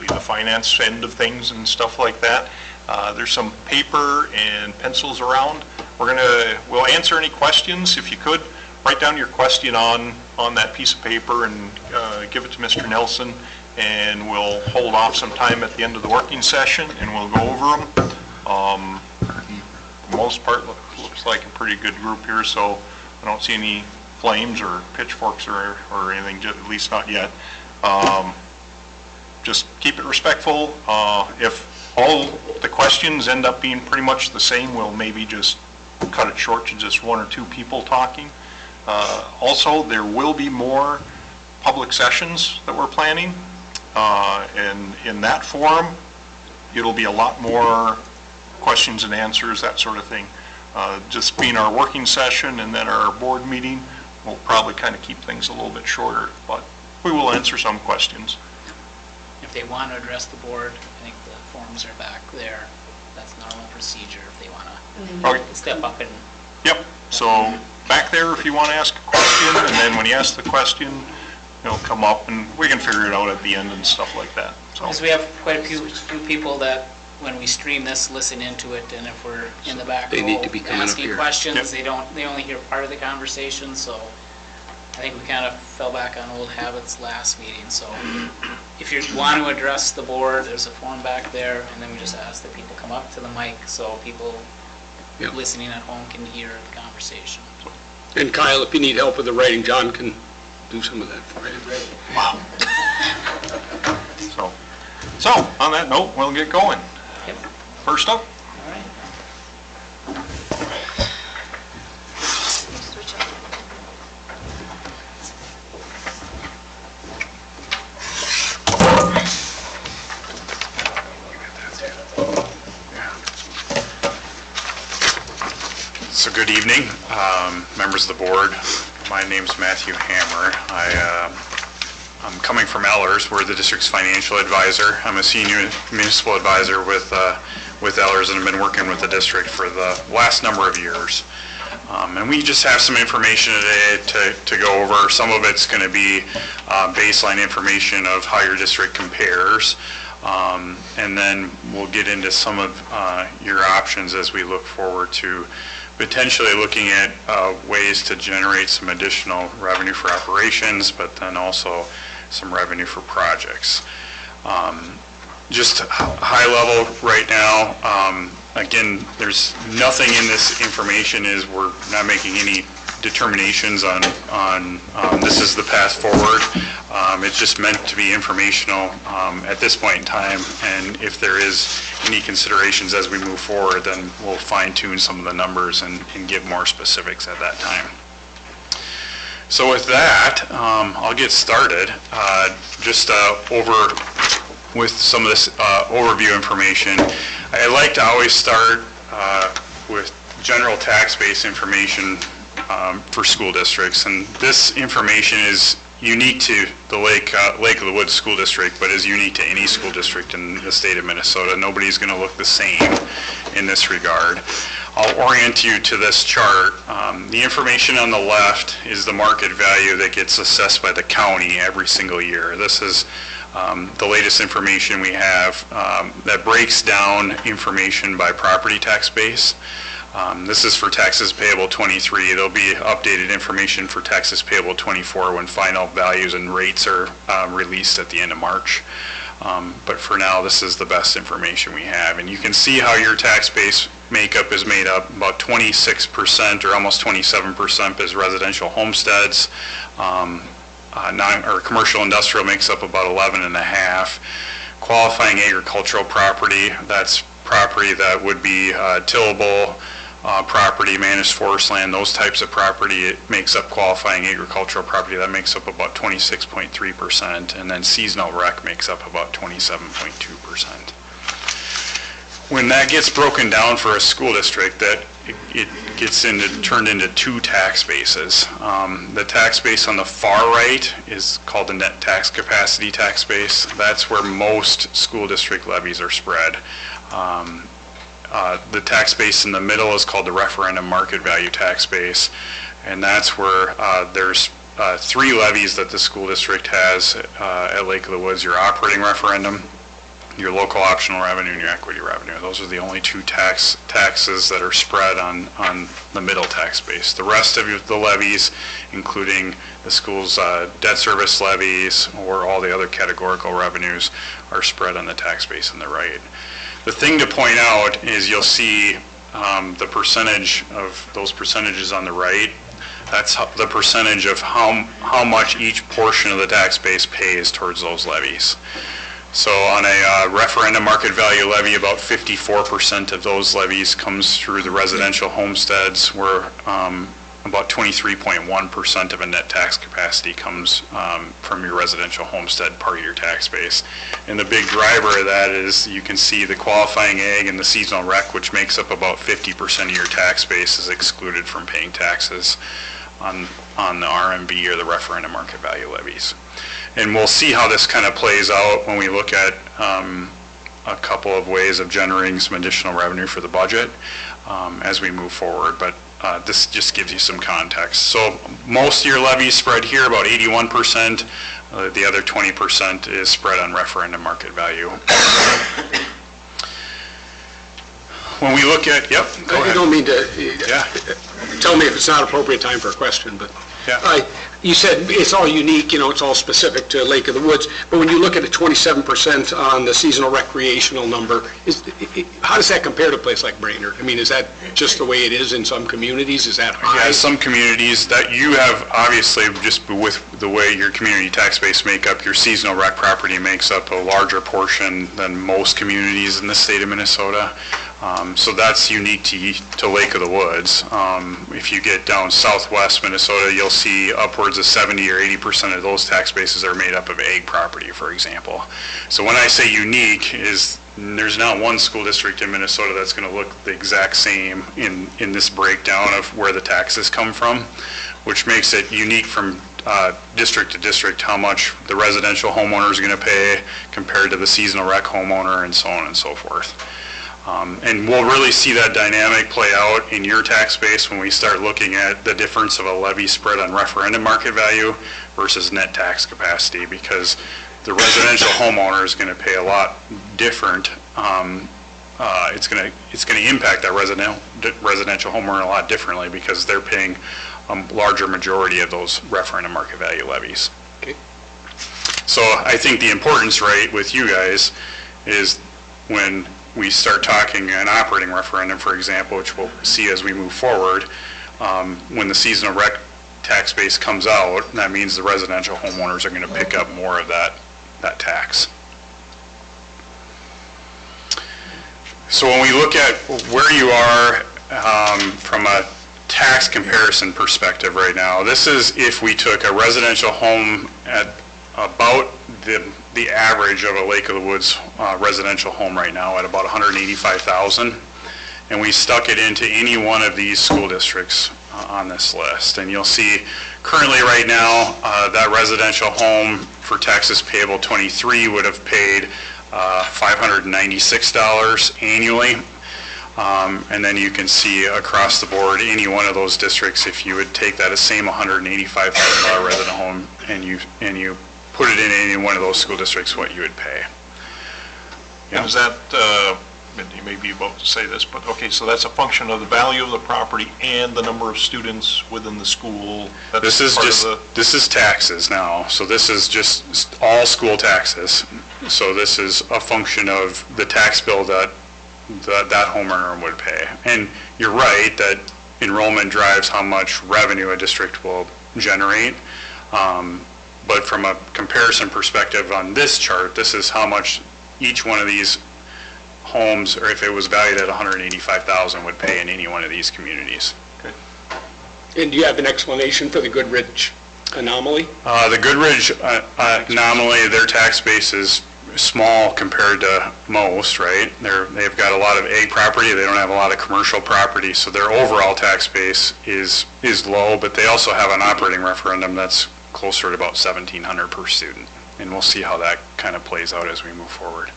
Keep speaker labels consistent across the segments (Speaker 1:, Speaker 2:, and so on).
Speaker 1: probably the finance end of things and stuff like that. There's some paper and pencils around. We'll answer any questions. If you could, write down your question on that piece of paper and give it to Mr. Nelson, and we'll hold off some time at the end of the working session and we'll go over them. For the most part, looks like a pretty good group here, so I don't see any flames or pitchforks or anything, at least not yet. Just keep it respectful. If all the questions end up being pretty much the same, we'll maybe just cut it short to just one or two people talking. Also, there will be more public sessions that we're planning, and in that forum, it'll be a lot more questions and answers, that sort of thing. Just being our working session and then our board meeting, we'll probably kind of keep things a little bit shorter, but we will answer some questions.
Speaker 2: If they want to address the board, I think the forms are back there. That's normal procedure if they want to step up and...
Speaker 1: Yep, so back there if you want to ask a question, and then when you ask the question, it'll come up and we can figure it out at the end and stuff like that. So.
Speaker 2: Because we have quite a few people that when we stream this, listen into it, and if we're in the back
Speaker 3: they need to be
Speaker 2: asking questions,
Speaker 1: yep.
Speaker 2: they only hear part of the conversation, so I think we kind of fell back on old habits last meeting. So if you want to address the board, there's a form back there, and then we just ask that people come up to the mic so people
Speaker 3: yep.
Speaker 2: listening at home can hear the conversation.
Speaker 3: And Kyle, if you need help with the writing, John can do some of that for you.
Speaker 1: Wow. So on that note, we'll get going.
Speaker 2: Yep.
Speaker 1: First up.
Speaker 2: All right.
Speaker 4: So good evening, members of the board. My name's Matthew Hammer. I'm coming from Ellers. We're the district's financial advisor. I'm a senior municipal advisor with Ellers, and I've been working with the district for the last number of years. And we just have some information today to go over. Some of it's going to be baseline information of how your district compares. And then we'll get into some of your options as we look forward to potentially looking at ways to generate some additional revenue for operations, but then also some revenue for projects. Just high level right now, again, there's nothing in this information we're not making any determinations on this is the path forward. It's just meant to be informational at this point in time, and if there is any considerations as we move forward, then we'll fine-tune some of the numbers and give more specifics at that time. So with that, I'll get started. Just over with some of this overview information. I like to always start with general tax base information for school districts, and this information is unique to the Lake of the Woods School District, but is unique to any school district in the state of Minnesota. Nobody's going to look the same in this regard. I'll orient you to this chart. The information on the left is the market value that gets assessed by the county every single year. This is the latest information we have that breaks down information by property tax base. This is for taxes payable 23. There'll be updated information for taxes payable 24 when final values and rates are released at the end of March. But for now, this is the best information we have. And you can see how your tax base makeup is made up. About 26% or almost 27% is residential homesteads. Commercial industrial makes up about 11.5%. Qualifying agricultural property, that's property that would be tillable property, managed forest land, those types of property. It makes up qualifying agricultural property. That makes up about 26.3%, and then seasonal rec makes up about 27.2%. When that gets broken down for a school district, that it gets turned into two tax bases. The tax base on the far right is called the net tax capacity tax base. That's where most school district levies are spread. The tax base in the middle is called the referendum market value tax base, and that's where there's three levies that the school district has at Lake of the Woods: your operating referendum, your local optional revenue and your equity revenue. Those are the only two taxes that are spread on the middle tax base. The rest of the levies, including the school's debt service levies or all the other categorical revenues, are spread on the tax base on the right. The thing to point out is you'll see the percentage of those percentages on the right. That's the percentage of how much each portion of the tax base pays towards those levies. So on a referendum market value levy, about 54% of those levies comes through the residential homesteads, where about 23.1% of a net tax capacity comes from your residential homestead part of your tax base. And the big driver of that is, you can see the qualifying ag and the seasonal rec, which makes up about 50% of your tax base, is excluded from paying taxes on the RMV, or the referendum market value levies. And we'll see how this kind of plays out when we look at a couple of ways of generating some additional revenue for the budget as we move forward. But this just gives you some context. So most of your levies spread here, about 81%. The other 20% is spread on referendum market value. When we look at, yep, go ahead.
Speaker 3: I don't mean to,
Speaker 4: Yeah.
Speaker 3: tell me if it's not appropriate time for a question, but
Speaker 4: Yeah.
Speaker 3: you said it's all unique, it's all specific to Lake of the Woods, but when you look at the 27% on the seasonal recreational number, how does that compare to a place like Brainerd? I mean, is that just the way it is in some communities? Is that high?
Speaker 4: Yeah, some communities that you have, obviously, just with the way your community tax base make up, your seasonal rec property makes up a larger portion than most communities in the state of Minnesota. So that's unique to Lake of the Woods. If you get down southwest Minnesota, you'll see upwards of 70 or 80% of those tax bases are made up of ag property, for example. So when I say unique, is there's not one school district in Minnesota that's going to look the exact same in this breakdown of where the taxes come from, which makes it unique from district to district, how much the residential homeowner is going to pay compared to the seasonal rec homeowner, and so on and so forth. And we'll really see that dynamic play out in your tax base when we start looking at the difference of a levy spread on referendum market value versus net tax capacity, because the residential homeowner is going to pay a lot different. It's going to impact that residential homeowner a lot differently, because they're paying a larger majority of those referendum market value levies.
Speaker 3: Okay.
Speaker 4: So I think the importance, right, with you guys is when we start talking an operating referendum, for example, which we'll see as we move forward, when the seasonal rec tax base comes out, that means the residential homeowners are going to pick up more of that tax. So when we look at where you are from a tax comparison perspective right now, this is if we took a residential home at about the average of a Lake of the Woods residential home right now at about $185,000, and we stuck it into any one of these school districts on this list. And you'll see currently right now that residential home for taxes payable 23 would have paid $596 annually. And then you can see across the board any one of those districts, if you would take that same $185,000 resident home and you put it in any one of those school districts, what you would pay.
Speaker 1: And is that, you may be about to say this, but okay, so that's a function of the value of the property and the number of students within the school?
Speaker 4: This is taxes now, so this is just all school taxes. So this is a function of the tax bill that homeowner would pay. And you're right that enrollment drives how much revenue a district will generate. But from a comparison perspective on this chart, this is how much each one of these homes, or if it was valued at $185,000, would pay in any one of these communities.
Speaker 1: Okay.
Speaker 3: And do you have an explanation for the Goodrich anomaly?
Speaker 4: The Goodrich anomaly, their tax base is small compared to most, right? They've got a lot of ag property, they don't have a lot of commercial property, so their overall tax base is low, but they also have an operating referendum that's closer to about $1,700 per student. And we'll see how that kind of plays out as we move forward.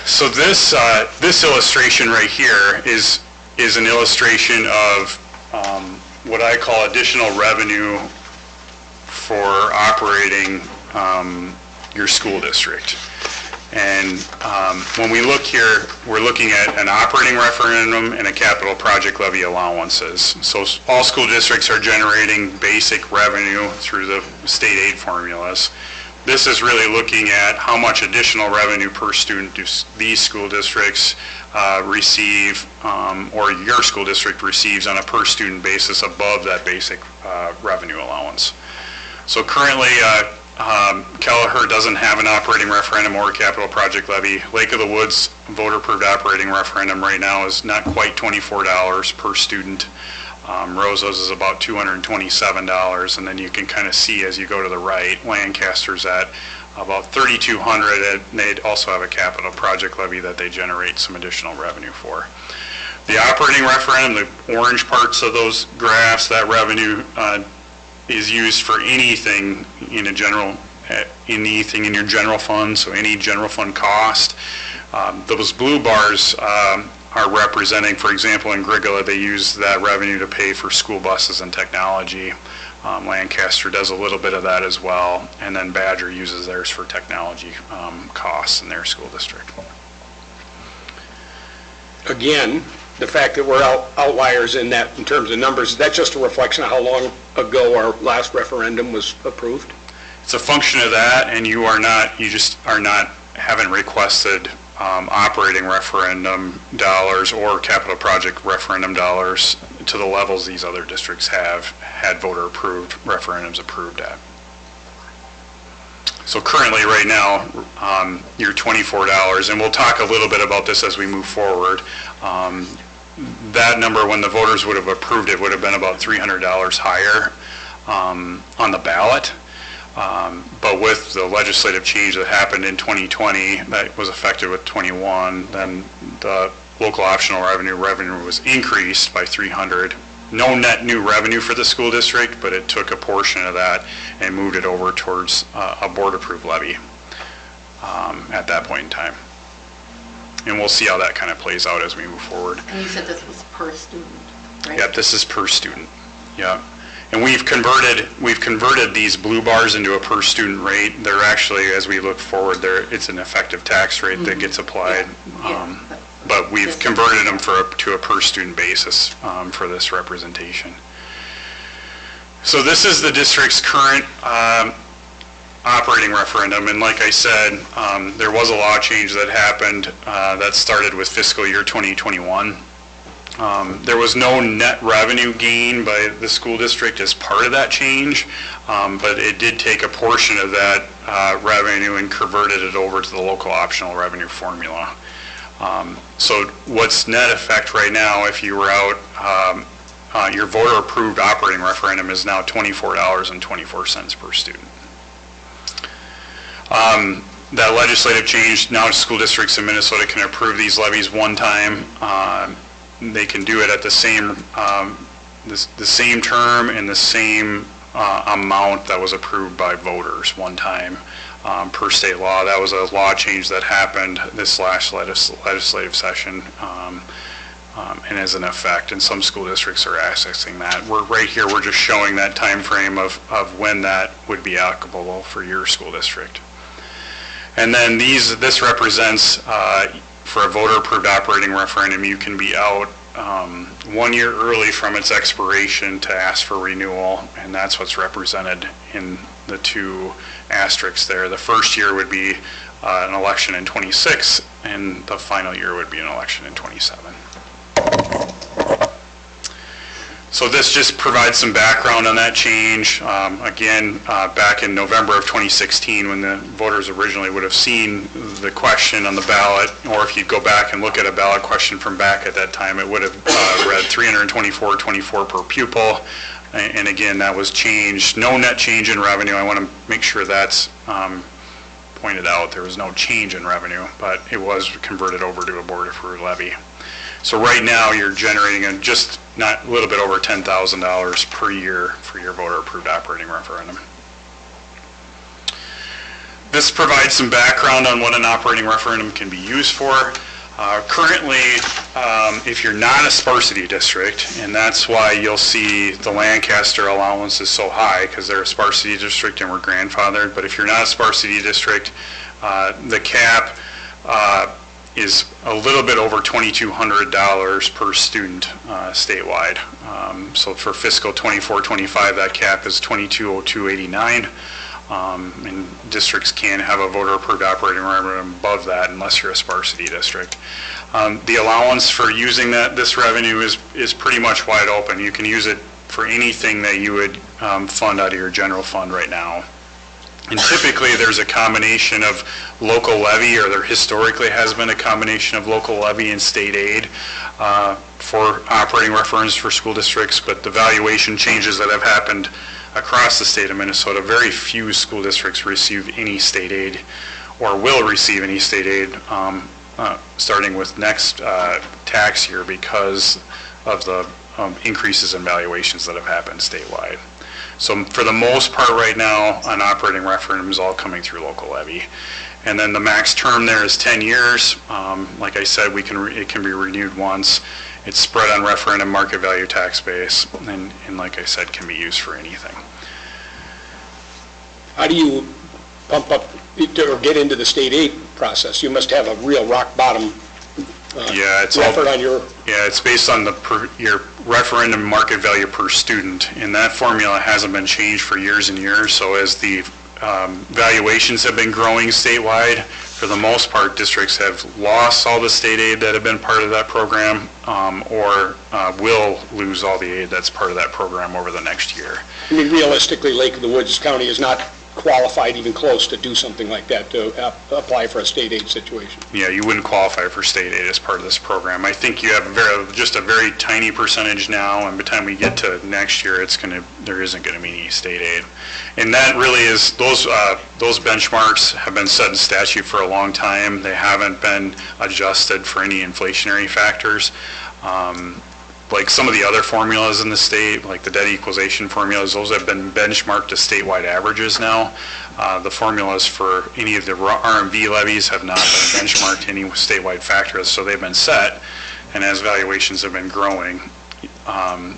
Speaker 4: So this illustration right here is an illustration of what I call additional revenue for operating your school district. And when we look here, we're looking at an operating referendum and a capital project levy allowances. So all school districts are generating basic revenue through the state aid formulas. This is really looking at how much additional revenue per student do these school districts receive, or your school district receives on a per student basis above that basic revenue allowance. So currently, Kelleher doesn't have an operating referendum or a capital project levy. Lake of the Woods voter-approved operating referendum right now is not quite $24 per student. Rose's is about $227, and then you can kind of see as you go to the right, Lancaster's at about $3,200, and they also have a capital project levy that they generate some additional revenue for. The operating referendum, the orange parts of those graphs, that revenue is used for anything in a general, anything in your general fund, so any general fund cost. Those blue bars are representing, for example, in Grigola, they use that revenue to pay for school buses and technology. Lancaster does a little bit of that as well, and then Badger uses theirs for technology costs in their school district.
Speaker 3: Again, the fact that we're outliers in that, in terms of numbers, is that just a reflection of how long ago our last referendum was approved?
Speaker 4: It's a function of that, and you just haven't requested operating referendum dollars or capital project referendum dollars to the levels these other districts have had voter approved referendums approved at. So currently right now, you're $24, and we'll talk a little bit about this as we move forward. That number, when the voters would have approved it, would have been about $300 higher on the ballot. But with the legislative change that happened in 2020, that was effective with 21, then the local optional revenue was increased by $300. No net new revenue for the school district, but it took a portion of that and moved it over towards a board-approved levy at that point in time. And we'll see how that kind of plays out as we move forward.
Speaker 5: And you said this was per student, right?
Speaker 4: Yep, this is per student. Yeah. And we've converted these blue bars into a per student rate. They're actually, as we look forward, it's an effective tax rate that gets applied. But we've converted them to a per student basis for this representation. So this is the district's current operating referendum, and like I said, there was a law change that happened that started with fiscal year 2021. There was no net revenue gain by the school district as part of that change, but it did take a portion of that revenue and converted it over to the local optional revenue formula. So what's net effect right now, if you were out, your voter approved operating referendum is now $24.24 per student. That legislative change, now school districts in Minnesota can approve these levies one time. They can do it at the same term and the same amount that was approved by voters one time per state law. That was a law change that happened this last legislative session and is in effect, and some school districts are accessing that. We're right here, we're just showing that time frame of when that would be applicable for your school district. And then this represents for a voter-approved operating referendum, you can be out 1 year early from its expiration to ask for renewal, and that's what's represented in the two asterisks there. The first year would be an election in 26, and the final year would be an election in 27. So this just provides some background on that change. Again, back in November of 2016, when the voters originally would have seen the question on the ballot, or if you go back and look at a ballot question from back at that time, it would have read $324.24 per pupil. And again, that was changed. No net change in revenue. I want to make sure that's pointed out. There was no change in revenue, but it was converted over to a board-approved levy. So right now, you're generating just a little bit over $10,000 per year for your voter-approved operating referendum. This provides some background on what an operating referendum can be used for. Currently, if you're not a sparsity district, and that's why you'll see the Lancaster allowance is so high, because they're a sparsity district and we're grandfathered, but if you're not a sparsity district, the cap is a little bit over $2,200 per student statewide. So for fiscal 24-25, that cap is $2,202.89. And districts can have a voter approved operating revenue above that unless you're a sparsity district. The allowance for using this revenue is pretty much wide open. You can use it for anything that you would fund out of your general fund right now. And typically there's a combination of local levy, or there historically has been a combination of local levy and state aid for operating referendums for school districts, but the valuation changes that have happened across the state of Minnesota, very few school districts receive any state aid or will receive any state aid starting with next tax year because of the increases in valuations that have happened statewide. So for the most part right now, an operating referendum is all coming through local levy. And then the max term there is 10 years. Like I said, it can be renewed once. It's spread on referendum market value tax base, and like I said, can be used for anything.
Speaker 3: How do you pump up or get into the state aid process? You must have a real rock bottom effort on your...
Speaker 4: Yeah, it's based on your referendum market value per student, and that formula hasn't been changed for years and years. So as the valuations have been growing statewide, for the most part, districts have lost all the state aid that have been part of that program, or will lose all the aid that's part of that program over the next year.
Speaker 3: I mean, realistically, Lake of the Woods County is not qualified even close to do something like that, to apply for a state aid situation.
Speaker 4: Yeah, you wouldn't qualify for state aid as part of this program. I think you have just a very tiny percentage now, and by the time we get to next year, there isn't going to be any state aid. And that really is, those benchmarks have been set in statute for a long time. They haven't been adjusted for any inflationary factors. Like some of the other formulas in the state, like the debt equalization formulas, those have been benchmarked to statewide averages now. The formulas for any of the RMV levies have not been benchmarked to any statewide factors, so they've been set. And as valuations have been growing,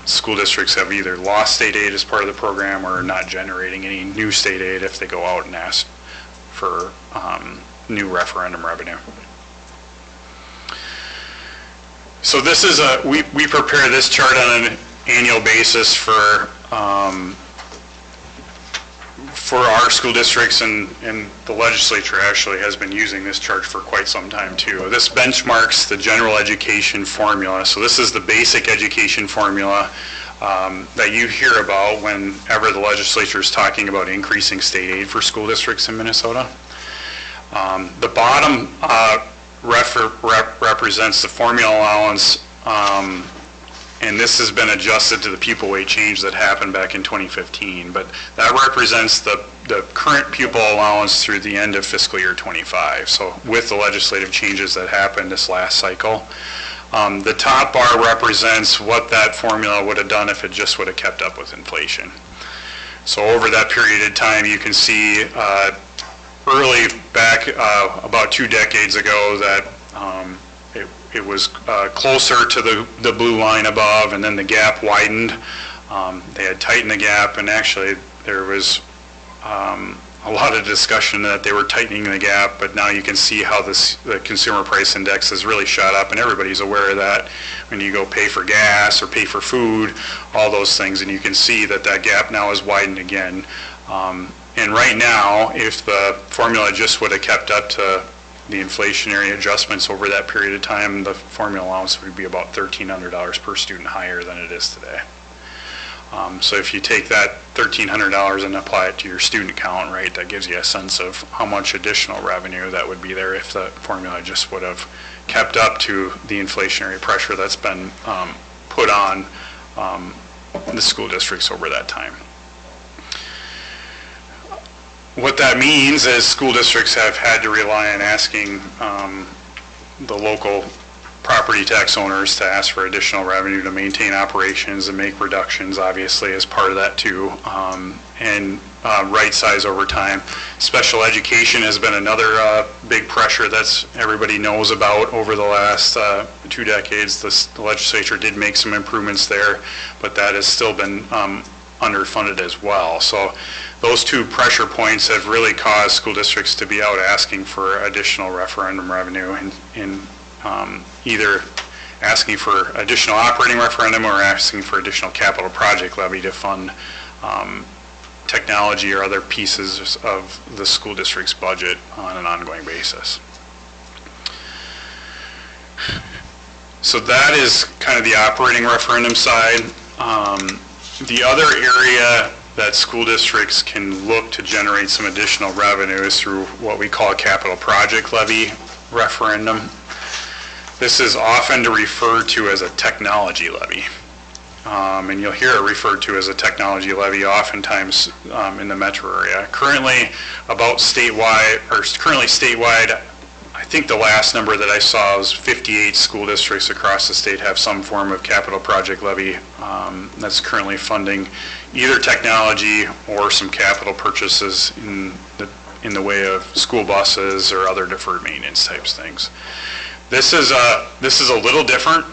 Speaker 4: school districts have either lost state aid as part of the program or are not generating any new state aid if they go out and ask for new referendum revenue. So this is we prepare this chart on an annual basis for our school districts, and the legislature actually has been using this chart for quite some time too. This benchmarks the general education formula. So this is the basic education formula that you hear about whenever the legislature is talking about increasing state aid for school districts in Minnesota. The bottom represents the formula allowance, and this has been adjusted to the pupil weight change that happened back in 2015, but that represents the current pupil allowance through the end of fiscal year 25, so with the legislative changes that happened this last cycle. The top bar represents what that formula would have done if it just would have kept up with inflation. So over that period of time, you can see early back about 2 decades ago that it was closer to the blue line above, and then the gap widened. They had tightened the gap, and actually there was a lot of discussion that they were tightening the gap, but now you can see how the consumer price index has really shot up, and everybody's aware of that when you go pay for gas or pay for food, all those things, and you can see that that gap now is widened again. And right now, if the formula just would have kept up to the inflationary adjustments over that period of time, the formula allowance would be about $1,300 per student higher than it is today. So if you take that $1,300 and apply it to your student count, right, that gives you a sense of how much additional revenue that would be there if the formula just would have kept up to the inflationary pressure that's been put on the school districts over that time. What that means is school districts have had to rely on asking the local property tax owners to ask for additional revenue to maintain operations and make reductions, obviously, as part of that too. And right size over time. Special education has been another big pressure that's everybody knows about over the last 2 decades. The legislature did make some improvements there, but that has still been underfunded as well. So those 2 pressure points have really caused school districts to be out asking for additional referendum revenue in either asking for additional operating referendum or asking for additional capital project levy to fund technology or other pieces of the school district's budget on an ongoing basis. So that is kind of the operating referendum side. The other area that school districts can look to generate some additional revenue is through what we call a capital project levy referendum. This is often referred to as a technology levy. And you'll hear it referred to as a technology levy oftentimes in the metro area. Currently statewide, I think the last number that I saw was 58 school districts across the state have some form of capital project levy that's currently funding either technology or some capital purchases in the way of school buses or other deferred maintenance types things. This is a little different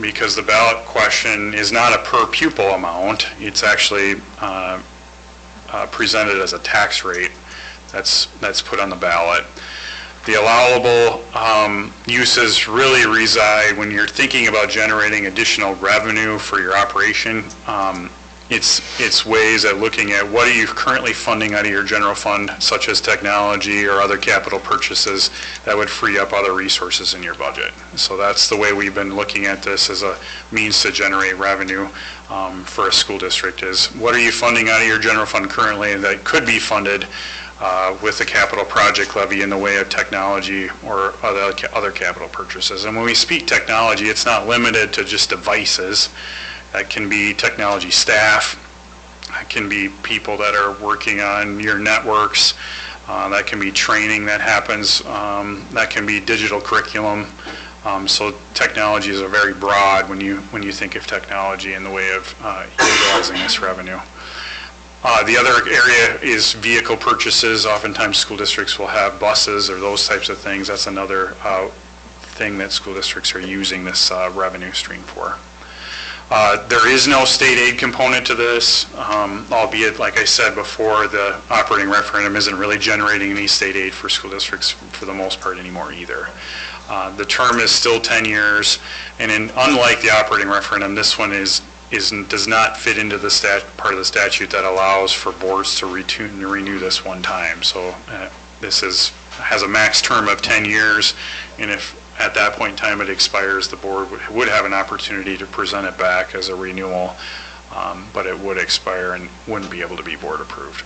Speaker 4: because the ballot question is not a per pupil amount. It's actually presented as a tax rate that's put on the ballot. The allowable uses really reside when you're thinking about generating additional revenue for your operation. It's ways at looking at what are you currently funding out of your general fund, such as technology or other capital purchases that would free up other resources in your budget. So that's the way we've been looking at this as a means to generate revenue for a school district is what are you funding out of your general fund currently that could be funded with a capital project levy in the way of technology or other capital purchases. And when we speak technology, it's not limited to just devices. That can be technology staff, that can be people that are working on your networks, that can be training that happens, that can be digital curriculum. So technology is very broad when you think of technology in the way of utilizing this revenue. The other area is vehicle purchases. Oftentimes school districts will have buses or those types of things. That's another thing that school districts are using this revenue stream for. There is no state aid component to this, albeit, like I said before, the operating referendum isn't really generating any state aid for school districts for the most part anymore either. The term is still 10 years, and unlike the operating referendum, this one does not fit into the part of the statute that allows for boards to renew this one time. So this has a max term of 10 years, and if at that point in time it expires, the board would have an opportunity to present it back as a renewal, but it would expire and wouldn't be able to be board approved.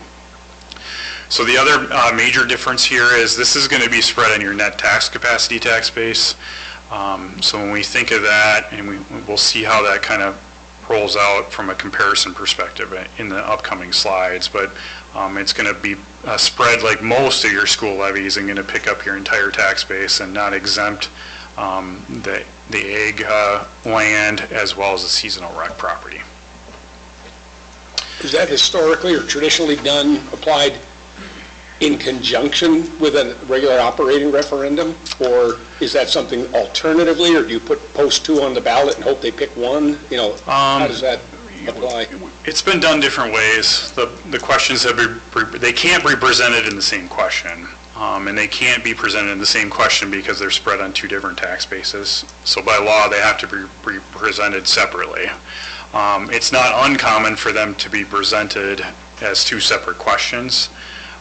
Speaker 4: So the other major difference here is this is going to be spread on your net tax capacity tax base. So when we think of that, and we'll see how that kind of rolls out from a comparison perspective in the upcoming slides, but it's going to be spread like most of your school levies and going to pick up your entire tax base and not exempt the ag land as well as the seasonal rec property.
Speaker 3: Is that historically or traditionally applied in conjunction with a regular operating referendum? Or is that something alternatively, or do you put post 2 on the ballot and hope they pick one? How does that apply?
Speaker 4: It's been done different ways. The questions they can't be presented in the same question. And they can't be presented in the same question because they're spread on 2 different tax bases. So by law, they have to be presented separately. It's not uncommon for them to be presented as 2 separate questions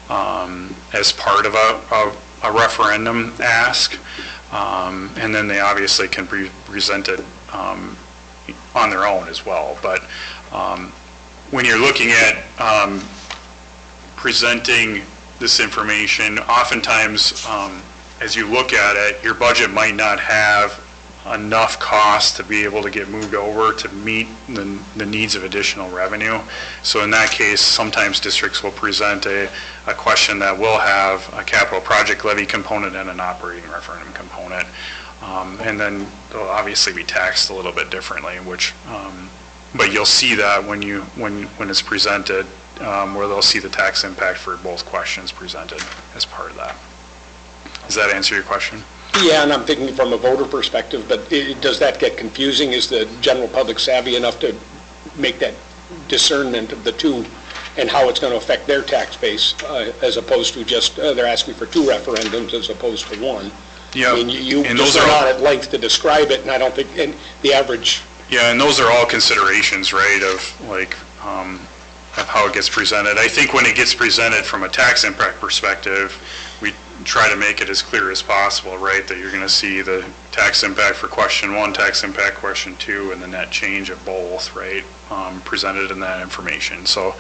Speaker 4: as part of a referendum ask. And then they obviously can be presented on their own as well. But when you're looking at presenting this information, oftentimes as you look at it, your budget might not have enough cost to be able to get moved over to meet the needs of additional revenue. So in that case, sometimes districts will present a question that will have a capital project levy component and an operating referendum component. And then they'll obviously be taxed a little bit differently, which But you'll see that when it's presented, where they'll see the tax impact for both questions presented as part of that. Does that answer your question?
Speaker 3: Yeah, and I'm thinking from a voter perspective, but does that get confusing? Is the general public savvy enough to make that discernment of the two and how it's going to affect their tax base, as opposed to just, they're asking for 2 referendums as opposed to 1?
Speaker 4: Yeah.
Speaker 3: I mean, you
Speaker 4: And
Speaker 3: just
Speaker 4: those
Speaker 3: went
Speaker 4: are
Speaker 3: on at length to describe it, and I don't think, and the average,
Speaker 4: Yeah, and those are all considerations, right, of how it gets presented. I think when it gets presented from a tax impact perspective, we try to make it as clear as possible, right, that you're going to see the tax impact for question 1, tax impact question 2, and the net change of both, right, presented in that information. So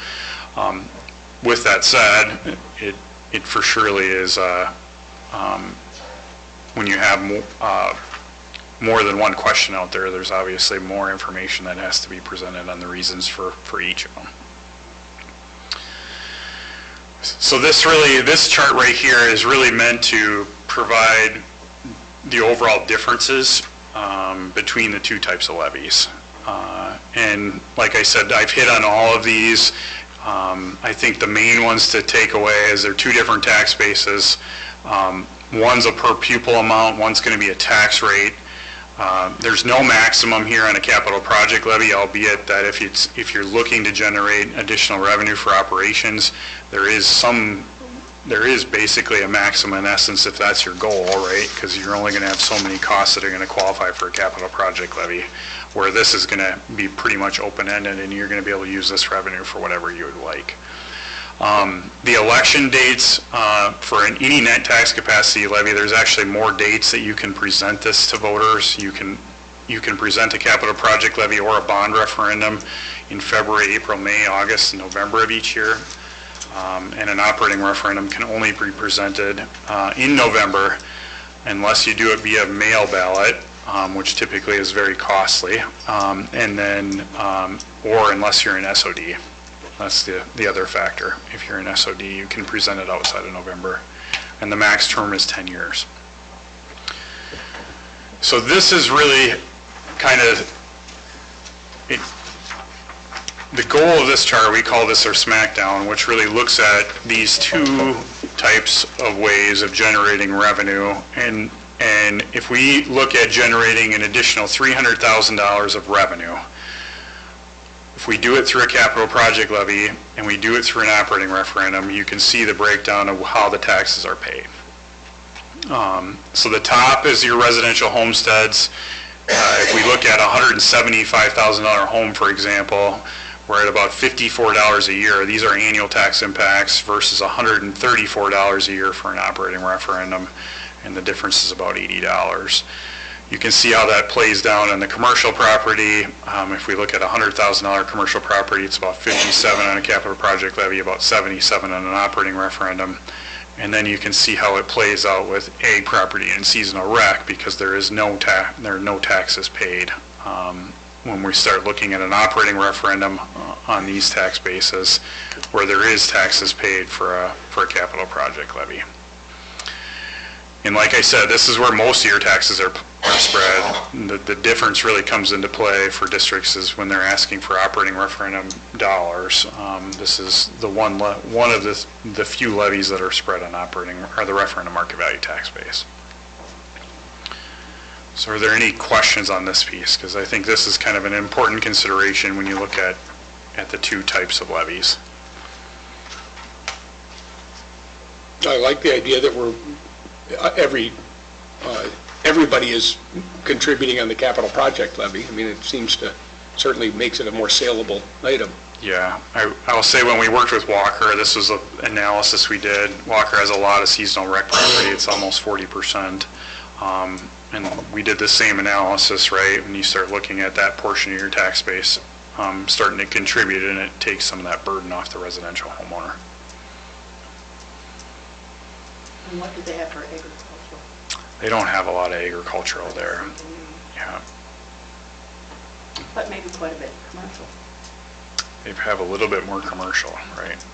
Speaker 4: with that said, it for surely is, when you have more than one question out there, there's obviously more information that has to be presented on the reasons for each of them. So this chart right here is really meant to provide the overall differences between the 2 types of levies. And like I said, I've hit on all of these. I think the main ones to take away is they're 2 different tax bases. One's a per pupil amount, one's going to be a tax rate. There's no maximum here on a capital project levy, albeit that if you're looking to generate additional revenue for operations, there is basically a maximum in essence if that's your goal, right? Because you're only going to have so many costs that are going to qualify for a capital project levy, where this is going to be pretty much open-ended and you're going to be able to use this revenue for whatever you would like. The election dates for any net tax capacity levy, there's actually more dates that you can present this to voters. You can present a capital project levy or a bond referendum in February, April, May, August, and November of each year. And an operating referendum can only be presented in November unless you do it via mail ballot, which typically is very costly, and then or unless you're in SOD. That's the other factor. If you're in SOD, you can present it outside of November. And the max term is 10 years. So this is really kind of, the goal of this chart, we call this our smackdown, which really looks at these 2 types of ways of generating revenue. And if we look at generating an additional $300,000 of revenue, if we do it through a capital project levy and we do it through an operating referendum, you can see the breakdown of how the taxes are paid. So the top is your residential homesteads. If we look at a $175,000 home, for example, we're at about $54 a year. These are annual tax impacts versus $134 a year for an operating referendum, and the difference is about $80. You can see how that plays down on the commercial property. If we look at a $100,000 commercial property, it's about 57 on a capital project levy, about 77 on an operating referendum. And then you can see how it plays out with ag property and seasonal rec, because there are no taxes paid. When we start looking at an operating referendum on these tax bases, where there is taxes paid for a capital project levy. And like I said, this is where most of your taxes are spread. The difference really comes into play for districts is when they're asking for operating referendum dollars. This is the one of the few levies that are spread on operating or the referendum market value tax base. So are there any questions on this piece? Because I think this is kind of an important consideration when you look at the 2 types of levies.
Speaker 3: I like the idea that everybody is contributing on the capital project levy. I mean, it seems to certainly makes it a more saleable item.
Speaker 4: Yeah, I'll say when we worked with Walker, this was an analysis we did. Walker has a lot of seasonal rec property. It's almost 40%. And we did the same analysis, right? When you start looking at that portion of your tax base starting to contribute, and it takes some of that burden off the residential homeowner.
Speaker 5: And what do they have for agricultural?
Speaker 4: They don't have a lot of agricultural there. Yeah.
Speaker 5: But maybe quite a bit commercial.
Speaker 4: They have a little bit more commercial, right?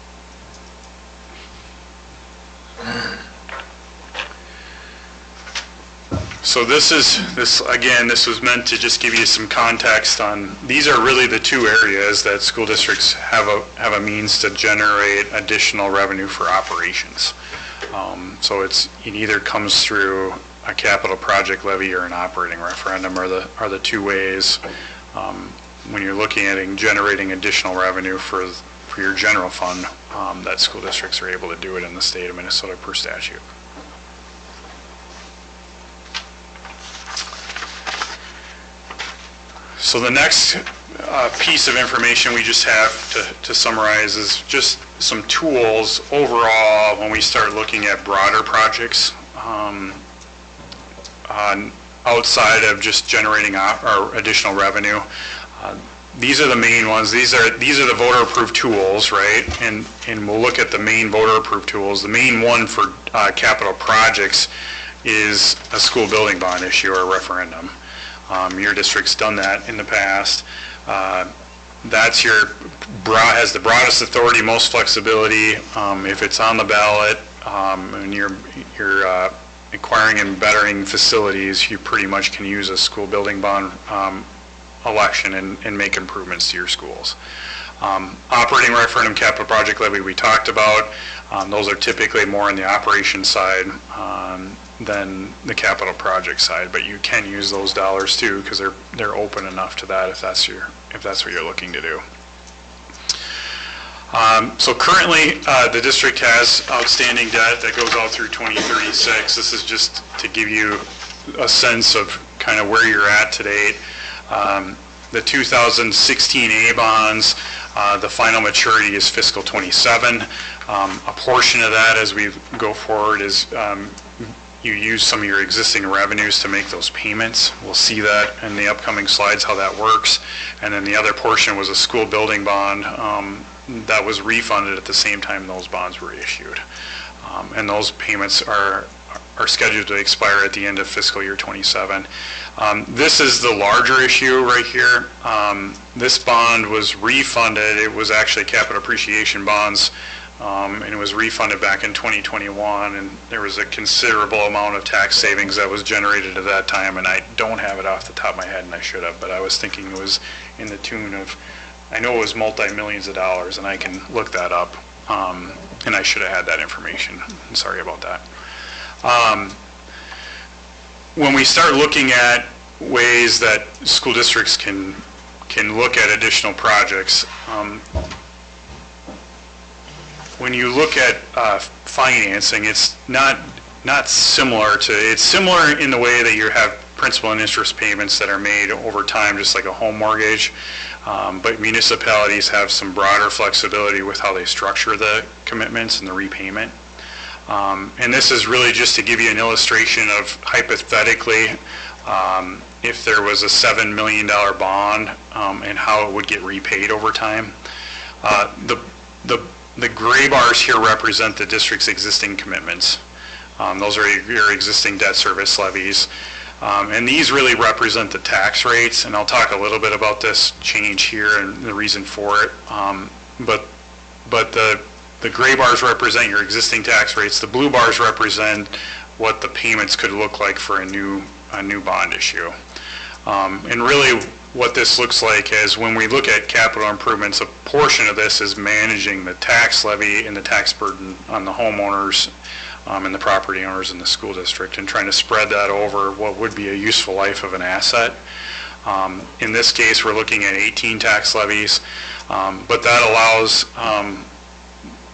Speaker 4: So this was meant to just give you some context on, these are really the two areas that school districts have a means to generate additional revenue for operations. So it either comes through a capital project levy or an operating referendum are the two ways when you're looking at generating additional revenue for your general fund that school districts are able to do it in the state of Minnesota per statute. So the next piece of information we just have to summarize is just some tools overall when we start looking at broader projects outside of just generating our additional revenue. These are the main ones. These are the voter approved tools, right? And we'll look at the main voter approved tools. The main one for capital projects is a school building bond issue or a referendum. Your district's done that in the past. That's has the broadest authority, most flexibility. If it's on the ballot and you're acquiring and bettering facilities, you pretty much can use a school building bond election and make improvements to your schools. Operating referendum, capital project levy we talked about. Those are typically more on the operation side than the capital project side, but you can use those dollars too because they're open enough to that if that's what you're looking to do. So currently the district has outstanding debt that goes out through 2036. This is just to give you a sense of kind of where you're at to date. The 2016 A bonds, the final maturity is fiscal 27. A portion of that as we go forward is you use some of your existing revenues to make those payments. We'll see that in the upcoming slides how that works. And then the other portion was a school building bond that was refunded at the same time those bonds were issued. And those payments are scheduled to expire at the end of fiscal year 27. This is the larger issue right here. This bond was refunded. It was actually capital appreciation bonds, and it was refunded back in 2021, and there was a considerable amount of tax savings that was generated at that time, and I don't have it off the top of my head, and I should have, but I was thinking it was in the tune of, I know it was multi-millions of dollars, and I can look that up, and I should have had that information. I'm sorry about that. When we start looking at ways that school districts can look at additional projects, when you look at financing, it's not similar to, it's similar in the way that you have principal and interest payments that are made over time, just like a home mortgage, but municipalities have some broader flexibility with how they structure the commitments and the repayment. And this is really just to give you an illustration of hypothetically if there was a $7 million bond and how it would get repaid over time. The gray bars here represent the district's existing commitments. Those are your existing debt service levies. And these really represent the tax rates, and I'll talk a little bit about this change here and the reason for it. But the gray bars represent your existing tax rates. The blue bars represent what the payments could look like for a new bond issue. And really what this looks like is when we look at capital improvements, a portion of this is managing the tax levy and the tax burden on the homeowners and the property owners in the school district and trying to spread that over what would be a useful life of an asset. In this case, we're looking at 18 tax levies, but that allows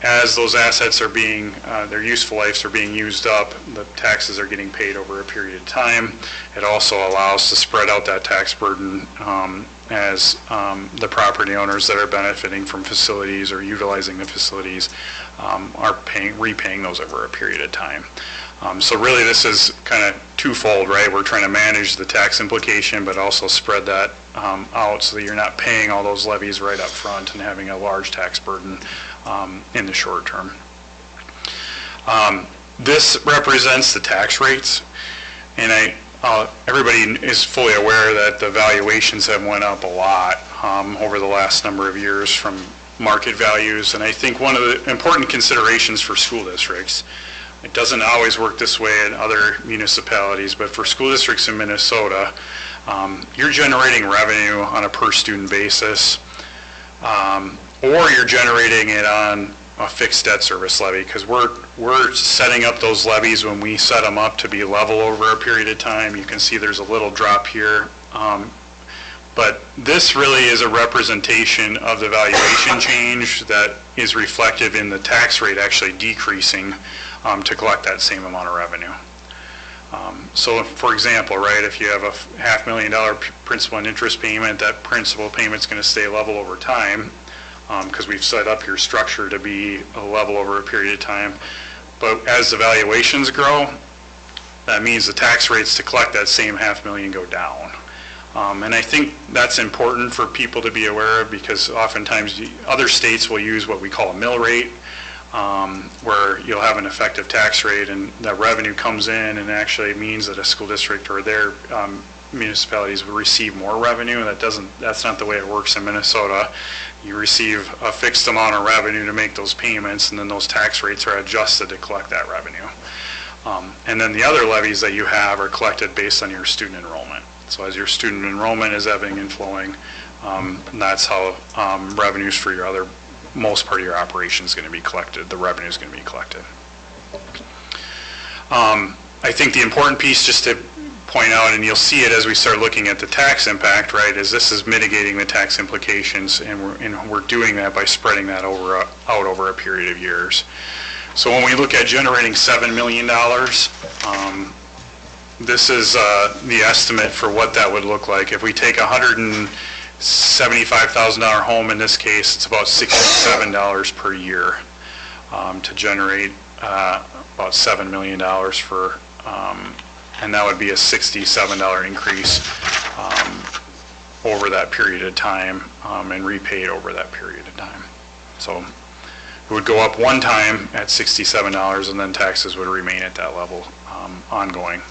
Speaker 4: as those assets are being, their useful lives are being used up, the taxes are getting paid over a period of time. It also allows to spread out that tax burden as the property owners that are benefiting from facilities or utilizing the facilities are repaying those over a period of time. So really this is kind of twofold, right? We're trying to manage the tax implication, but also spread that out so that you're not paying all those levies right up front and having a large tax burden in the short term. This represents the tax rates, and everybody is fully aware that the valuations have went up a lot over the last number of years from market values, and I think one of the important considerations for school districts It doesn't always work this way in other municipalities, but for school districts in Minnesota, you're generating revenue on a per student basis, or you're generating it on a fixed debt service levy, because we're setting up those levies when we set them up to be level over a period of time. You can see there's a little drop here. But this really is a representation of the valuation change that is reflective in the tax rate actually decreasing to collect that same amount of revenue. So for example, right, if you have a $500,000 principal and interest payment, that principal payment's going to stay level over time because we've set up your structure to be a level over a period of time. But as the valuations grow, that means the tax rates to collect that same $500,000 go down. And I think that's important for people to be aware of, because oftentimes other states will use what we call a mill rate, where you'll have an effective tax rate and that revenue comes in and actually means that a school district or their municipalities will receive more revenue. And that's not the way it works in Minnesota. You receive a fixed amount of revenue to make those payments, and then those tax rates are adjusted to collect that revenue. And then the other levies that you have are collected based on your student enrollment. So as your student enrollment is ebbing and flowing, that's how revenues for your most part of your operation is going to be collected. The revenue is going to be collected. I think the important piece just to point out, and you'll see it as we start looking at the tax impact, right, is this is mitigating the tax implications, and we're doing that by spreading that out over a period of years. So when we look at generating $7 million, this is the estimate for what that would look like. If we take a $175,000 home, in this case, it's about $67 per year to generate about $7 million for, and that would be a $67 increase over that period of time and repaid over that period of time. So it would go up one time at $67, and then taxes would remain at that level ongoing.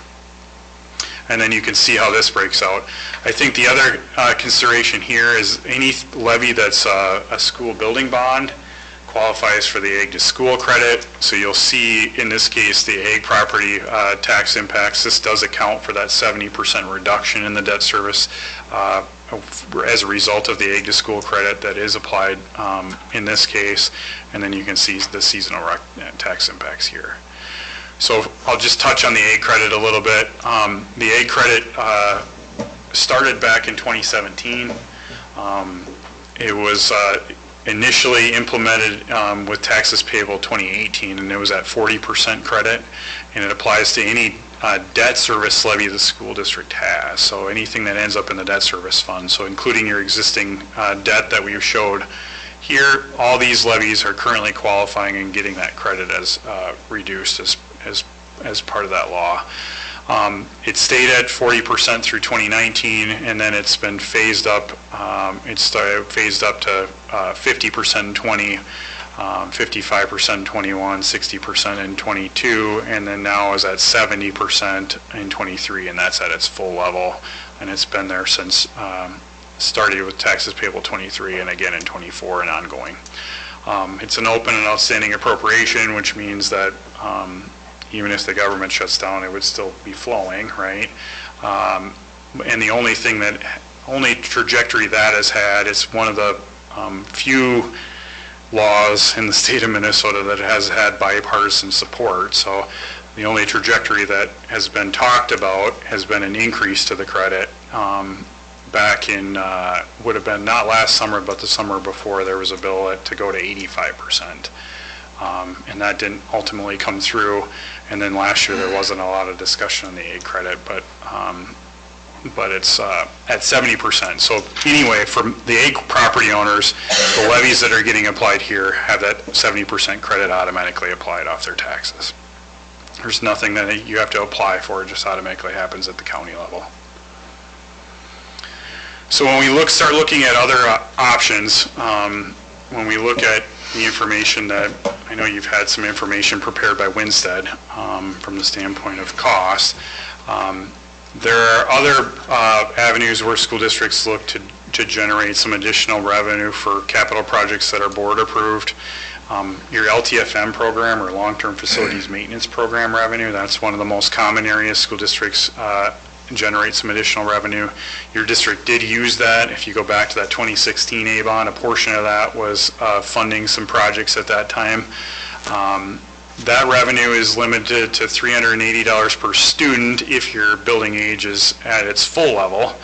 Speaker 4: And then you can see how this breaks out. I think the other consideration here is any levy that's a school building bond qualifies for the ag to school credit. So you'll see in this case the ag property tax impacts. This does account for that 70% reduction in the debt service as a result of the ag to school credit that is applied in this case. And then you can see the seasonal tax impacts here. So I'll just touch on the ag credit a little bit. The ag credit started back in 2017. It was initially implemented with taxes payable 2018, and it was at 40% credit, and it applies to any debt service levy the school district has. So anything that ends up in the debt service fund, so including your existing debt that we showed here, all these levies are currently qualifying and getting that credit as reduced as part of that law. It stayed at 40% through 2019, and then it's been phased up. It's phased up to 50% in 20, 55% in 21, 60% in 22, and then now is at 70% in 23, and that's at its full level. And it's been there since started with taxes payable 23 and again in 24 and ongoing. It's an open and outstanding appropriation, which means that even if the government shuts down, it would still be flowing, right? And the only trajectory that has had, it's one of the few laws in the state of Minnesota that has had bipartisan support. So the only trajectory that has been talked about has been an increase to the credit. Back in, would have been not last summer, but the summer before, there was a bill to go to 85%. And that didn't ultimately come through. And then last year there wasn't a lot of discussion on the ag credit, but it's at 70%. So anyway, for the ag property owners, the levies that are getting applied here have that 70% credit automatically applied off their taxes. There's nothing that you have to apply for, it just automatically happens at the county level. So when we start looking at other options, when we look at the information that, I know you've had some information prepared by Winstead from the standpoint of cost. There are other avenues where school districts look to generate some additional revenue for capital projects that are board approved. Your LTFM program, or long-term facilities maintenance program revenue, that's one of the most common areas school districts generate some additional revenue. Your district did use that. If you go back to that 2016 A-bond, a portion of that was funding some projects at that time. That revenue is limited to $380 per student if your building age is at its full level.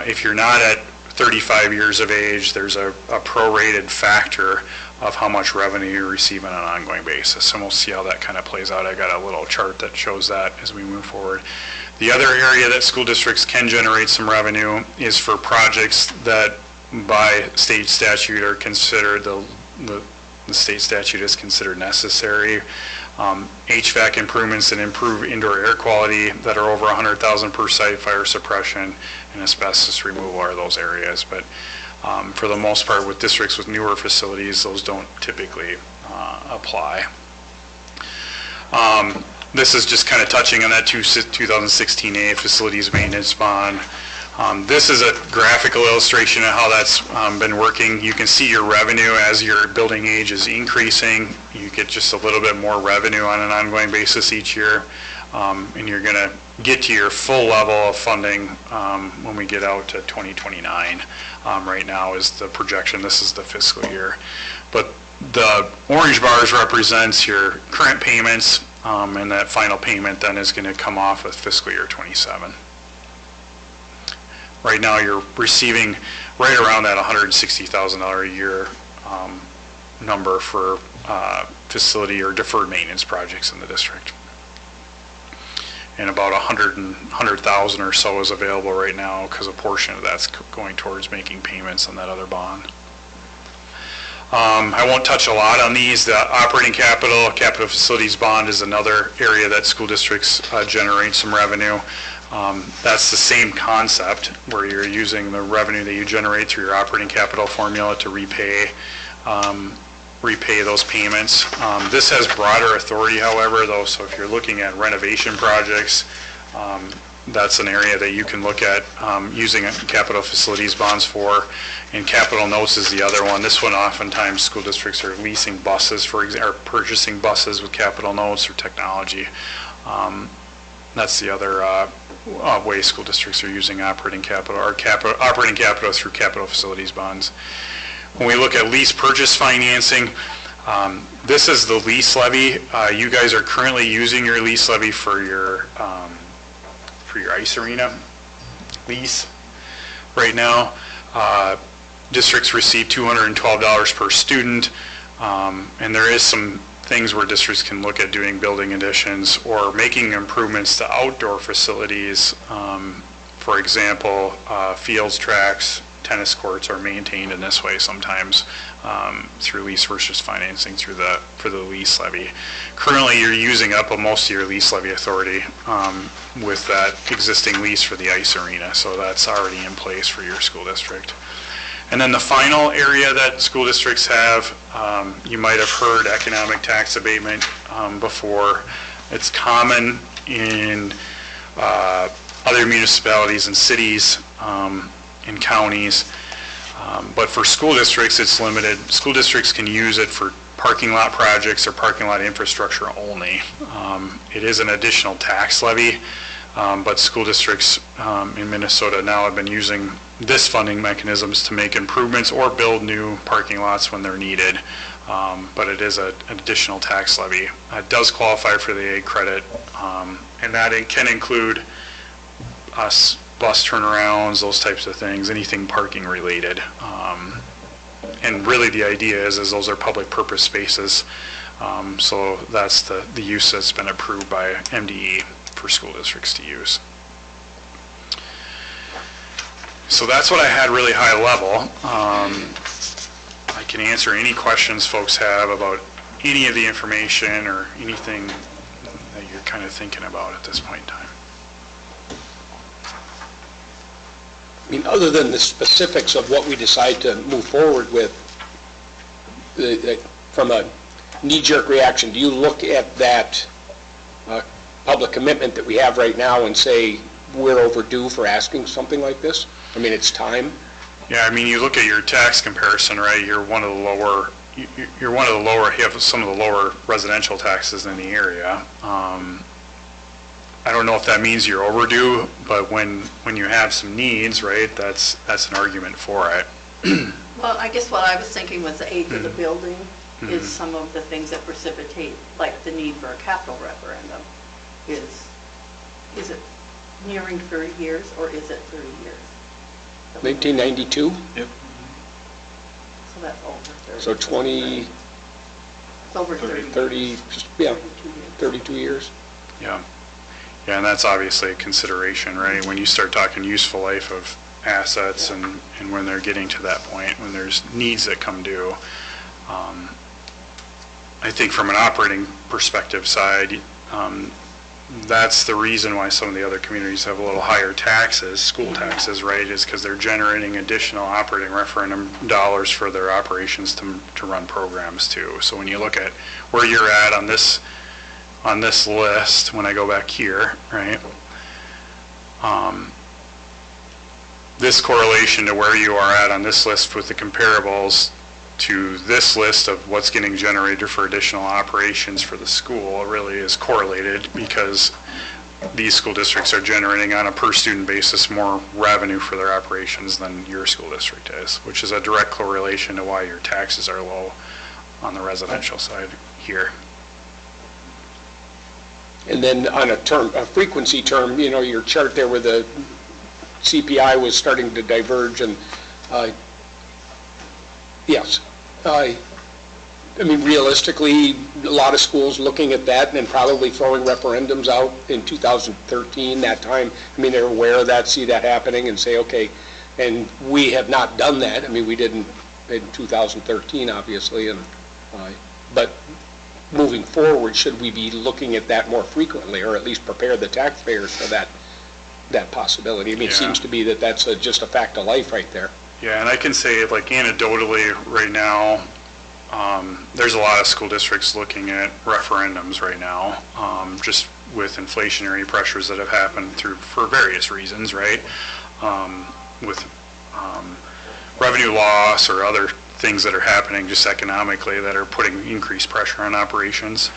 Speaker 4: If you're not at 35 years of age, there's a prorated factor of how much revenue you receive on an ongoing basis. And we'll see how that kind of plays out. I got a little chart that shows that as we move forward. The other area that school districts can generate some revenue is for projects that by state statute are considered, the state statute is considered necessary. HVAC improvements that improve indoor air quality that are over $100,000 per site, fire suppression, and asbestos removal are those areas. But for the most part, with districts with newer facilities, those don't typically apply. This is just kind of touching on that 2016A facilities maintenance bond. This is a graphical illustration of how that's been working. You can see your revenue as your building age is increasing. You get just a little bit more revenue on an ongoing basis each year. And you're going to get to your full level of funding when we get out to 2029. Right now is the projection. This is the fiscal year. But the orange bars represents your current payments, and that final payment then is going to come off with fiscal year 27. Right now you're receiving right around that $160,000 a year number for facility or deferred maintenance projects in the district. And about $100,000 or so is available right now because a portion of that's going towards making payments on that other bond. I won't touch a lot on these. The operating capital facilities bond is another area that school districts generate some revenue. That's the same concept where you're using the revenue that you generate through your operating capital formula to repay those payments. This has broader authority, however, though, so if you're looking at renovation projects, that's an area that you can look at using capital facilities bonds for, and capital notes is the other one. This one, oftentimes school districts are leasing buses, for example, or purchasing buses with capital notes or technology. That's the other way school districts are using operating capital, or operating capital through capital facilities bonds. When we look at lease purchase financing, this is the lease levy. You guys are currently using your lease levy for your ice arena lease right now. Districts receive $212 per student, and there is some things where districts can look at doing building additions or making improvements to outdoor facilities. For example, fields, tracks, tennis courts are maintained in this way sometimes through lease versus financing for the lease levy. Currently, you're using up most of your lease levy authority with that existing lease for the ice arena, so that's already in place for your school district. And then the final area that school districts have, you might have heard economic tax abatement before. It's common in other municipalities and cities and counties, but for school districts it's limited. School districts can use it for parking lot projects or parking lot infrastructure only. It is an additional tax levy, but school districts in Minnesota now have been using this funding mechanisms to make improvements or build new parking lots when they're needed. But it is an additional tax levy. It does qualify for the A credit, and that it can include bus turnarounds, those types of things, anything parking related. And really the idea is those are public purpose spaces. So that's the use that's been approved by MDE for school districts to use. So that's what I had really high level. I can answer any questions folks have about any of the information or anything that you're kind of thinking about at this point in time.
Speaker 3: I mean, other than the specifics of what we decide to move forward with, from a knee-jerk reaction, do you look at that public commitment that we have right now and say we're overdue for asking something like this? I mean, it's time.
Speaker 4: Yeah, I mean, you look at your tax comparison, right? You're one of the lower, you have some of the lower residential taxes in the area. I don't know if that means you're overdue, but when you have some needs, right, that's an argument for it.
Speaker 5: Well, I guess what I was thinking was the age of the building is some of the things that precipitate, like the need for a capital referendum. Is it nearing 30 years or is it 30 years?
Speaker 3: 1992,
Speaker 1: Yep.
Speaker 5: So that's over 30.
Speaker 3: so 20,
Speaker 5: It's over 30.
Speaker 3: 30, yeah,
Speaker 5: 32 years.
Speaker 3: 32 years.
Speaker 4: Yeah. Yeah, and that's obviously a consideration, right? When you start talking useful life of assets and when they're getting to that point, when there's needs that come due. I think from an operating perspective side, that's the reason why some of the other communities have a little higher taxes, school taxes, right, is because they're generating additional operating referendum dollars for their operations to run programs too. So when you look at where you're at on this list, when I go back here, right, this correlation to where you are at on this list with the comparables to this list of what's getting generated for additional operations for the school really is correlated because these school districts are generating on a per student basis more revenue for their operations than your school district is, which is a direct correlation to why your taxes are low on the residential side here.
Speaker 3: And then on a frequency term, you know, your chart there where the CPI was starting to diverge and, yes. I mean, realistically, a lot of schools looking at that and probably throwing referendums out in 2013, that time. I mean, they're aware of that, see that happening and say, okay, and we have not done that. I mean, we didn't in 2013, obviously, and but moving forward, should we be looking at that more frequently or at least prepare the taxpayers for that possibility? I mean, it seems to be that that's just a fact of life right there.
Speaker 4: Yeah, and I can say, like, anecdotally right now, there's a lot of school districts looking at referendums right now, just with inflationary pressures that have happened for various reasons, right? With revenue loss or other things that are happening just economically that are putting increased pressure on operations.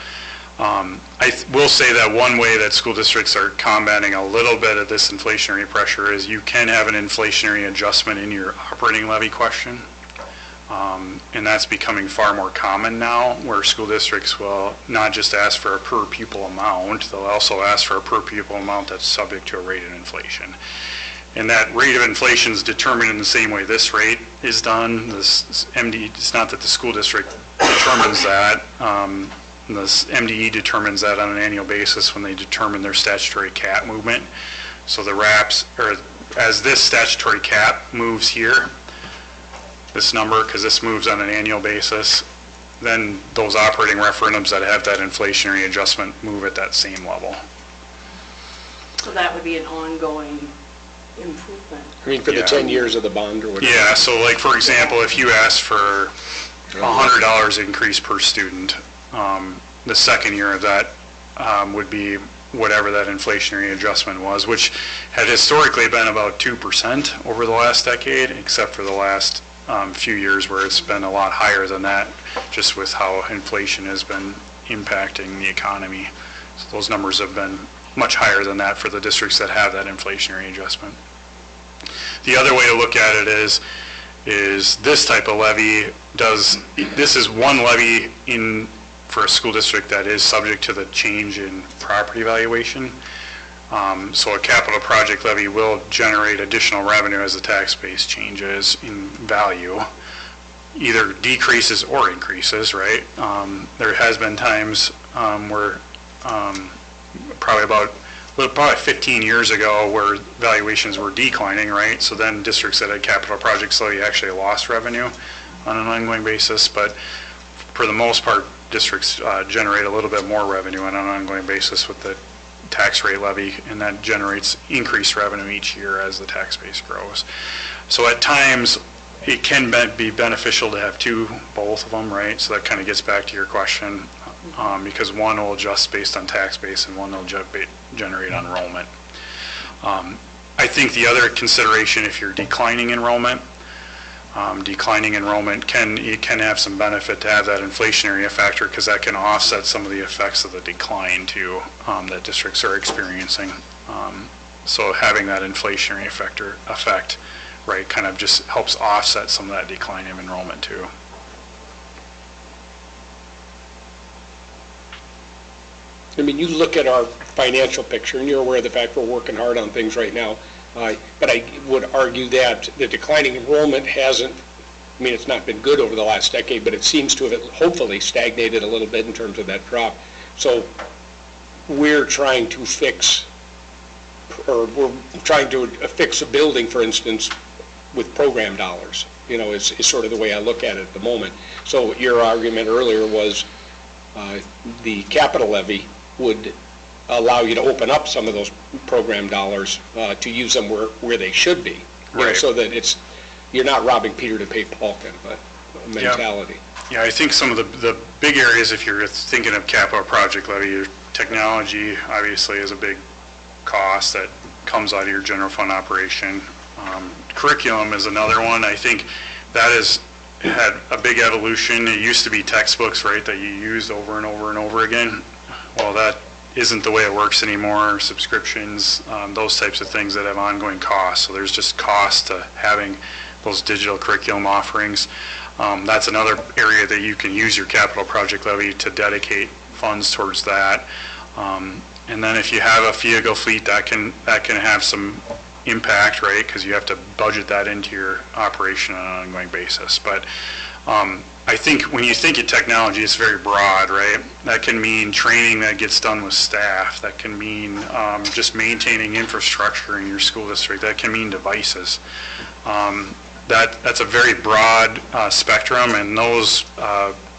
Speaker 4: I will say that one way that school districts are combating a little bit of this inflationary pressure is you can have an inflationary adjustment in your operating levy question. And that's becoming far more common now, where school districts will not just ask for a per pupil amount, they'll also ask for a per pupil amount that's subject to a rate of inflation. And that rate of inflation is determined in the same way this rate is done. This MD, it's not that the school district determines that. This MDE determines that on an annual basis when they determine their statutory cap movement. So the RAPs, or as this statutory cap moves here, this number, because this moves on an annual basis, then those operating referendums that have that inflationary adjustment move at that same level.
Speaker 5: So that would be an ongoing improvement.
Speaker 3: I mean, for the 10 years of the bond or whatever.
Speaker 4: Yeah, so like, for example, if you ask for $100 increase per student, the second year of that would be whatever that inflationary adjustment was, which had historically been about 2% over the last decade, except for the last few years where it's been a lot higher than that, just with how inflation has been impacting the economy. So those numbers have been much higher than that for the districts that have that inflationary adjustment. The other way to look at it is this type of levy this is one levy for a school district that is subject to the change in property valuation. So a capital project levy will generate additional revenue as the tax base changes in value, either decreases or increases, right? There has been times where probably 15 years ago where valuations were declining, right? So then districts that had capital projects levy actually lost revenue on an ongoing basis, but for the most part, districts generate a little bit more revenue on an ongoing basis with the tax rate levy, and that generates increased revenue each year as the tax base grows. So at times, it can be beneficial to have both of them, right? So that kind of gets back to your question, because one will adjust based on tax base and one will generate enrollment. I think the other consideration, if you're declining enrollment, declining enrollment can have some benefit to have that inflationary factor, because that can offset some of the effects of the decline too that districts are experiencing. So having that inflationary effect, right, kind of just helps offset some of that decline in enrollment too.
Speaker 3: I mean, you look at our financial picture, and you're aware of the fact we're working hard on things right now. But I would argue that the declining enrollment hasn't, I mean, it's not been good over the last decade, but it seems to have hopefully stagnated a little bit in terms of that drop. So we're trying to fix, or we're trying to fix a building, for instance, with program dollars, you know, is sort of the way I look at it at the moment. So your argument earlier was the capital levy would allow you to open up some of those program dollars to use them where they should be.
Speaker 4: Right.
Speaker 3: Know, so that you're not robbing Peter to pay Paul kind of a mentality.
Speaker 4: Yeah, I think some of the big areas, if you're thinking of capital project levy, your technology obviously is a big cost that comes out of your general fund operation. Curriculum is another one. I think that has had a big evolution. It used to be textbooks, right, that you used over and over and over again. Well, that isn't the way it works anymore. Subscriptions, those types of things that have ongoing costs. So there's just cost to having those digital curriculum offerings. That's another area that you can use your capital project levy to dedicate funds towards that. And then if you have a vehicle fleet, that can have some impact, right? Because you have to budget that into your operation on an ongoing basis. But I think when you think of technology, it's very broad, right? That can mean training that gets done with staff. That can mean just maintaining infrastructure in your school district. That can mean devices. That's a very broad spectrum, and those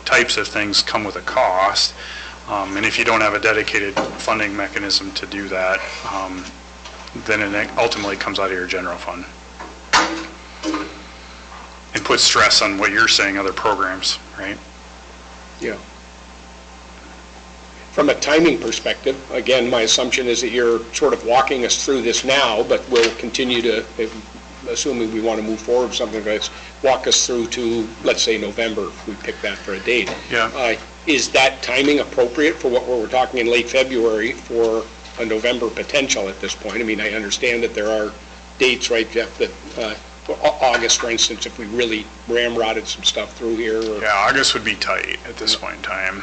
Speaker 4: types of things come with a cost. And if you don't have a dedicated funding mechanism to do that, then it ultimately comes out of your general fund. And puts stress on what you're saying, other programs, right?
Speaker 3: Yeah. From a timing perspective, again, my assumption is that you're sort of walking us through this now, but we'll continue to, assuming we want to move forward with something like this, walk us through to, let's say, November, if we pick that for a date.
Speaker 4: Yeah.
Speaker 3: Is that timing appropriate for what we're talking in late February for a November potential at this point? I mean, I understand that there are dates, right, Jeff, that August, for instance, if we really ramrodded some stuff through here. Or,
Speaker 4: yeah, August would be tight at this point in time.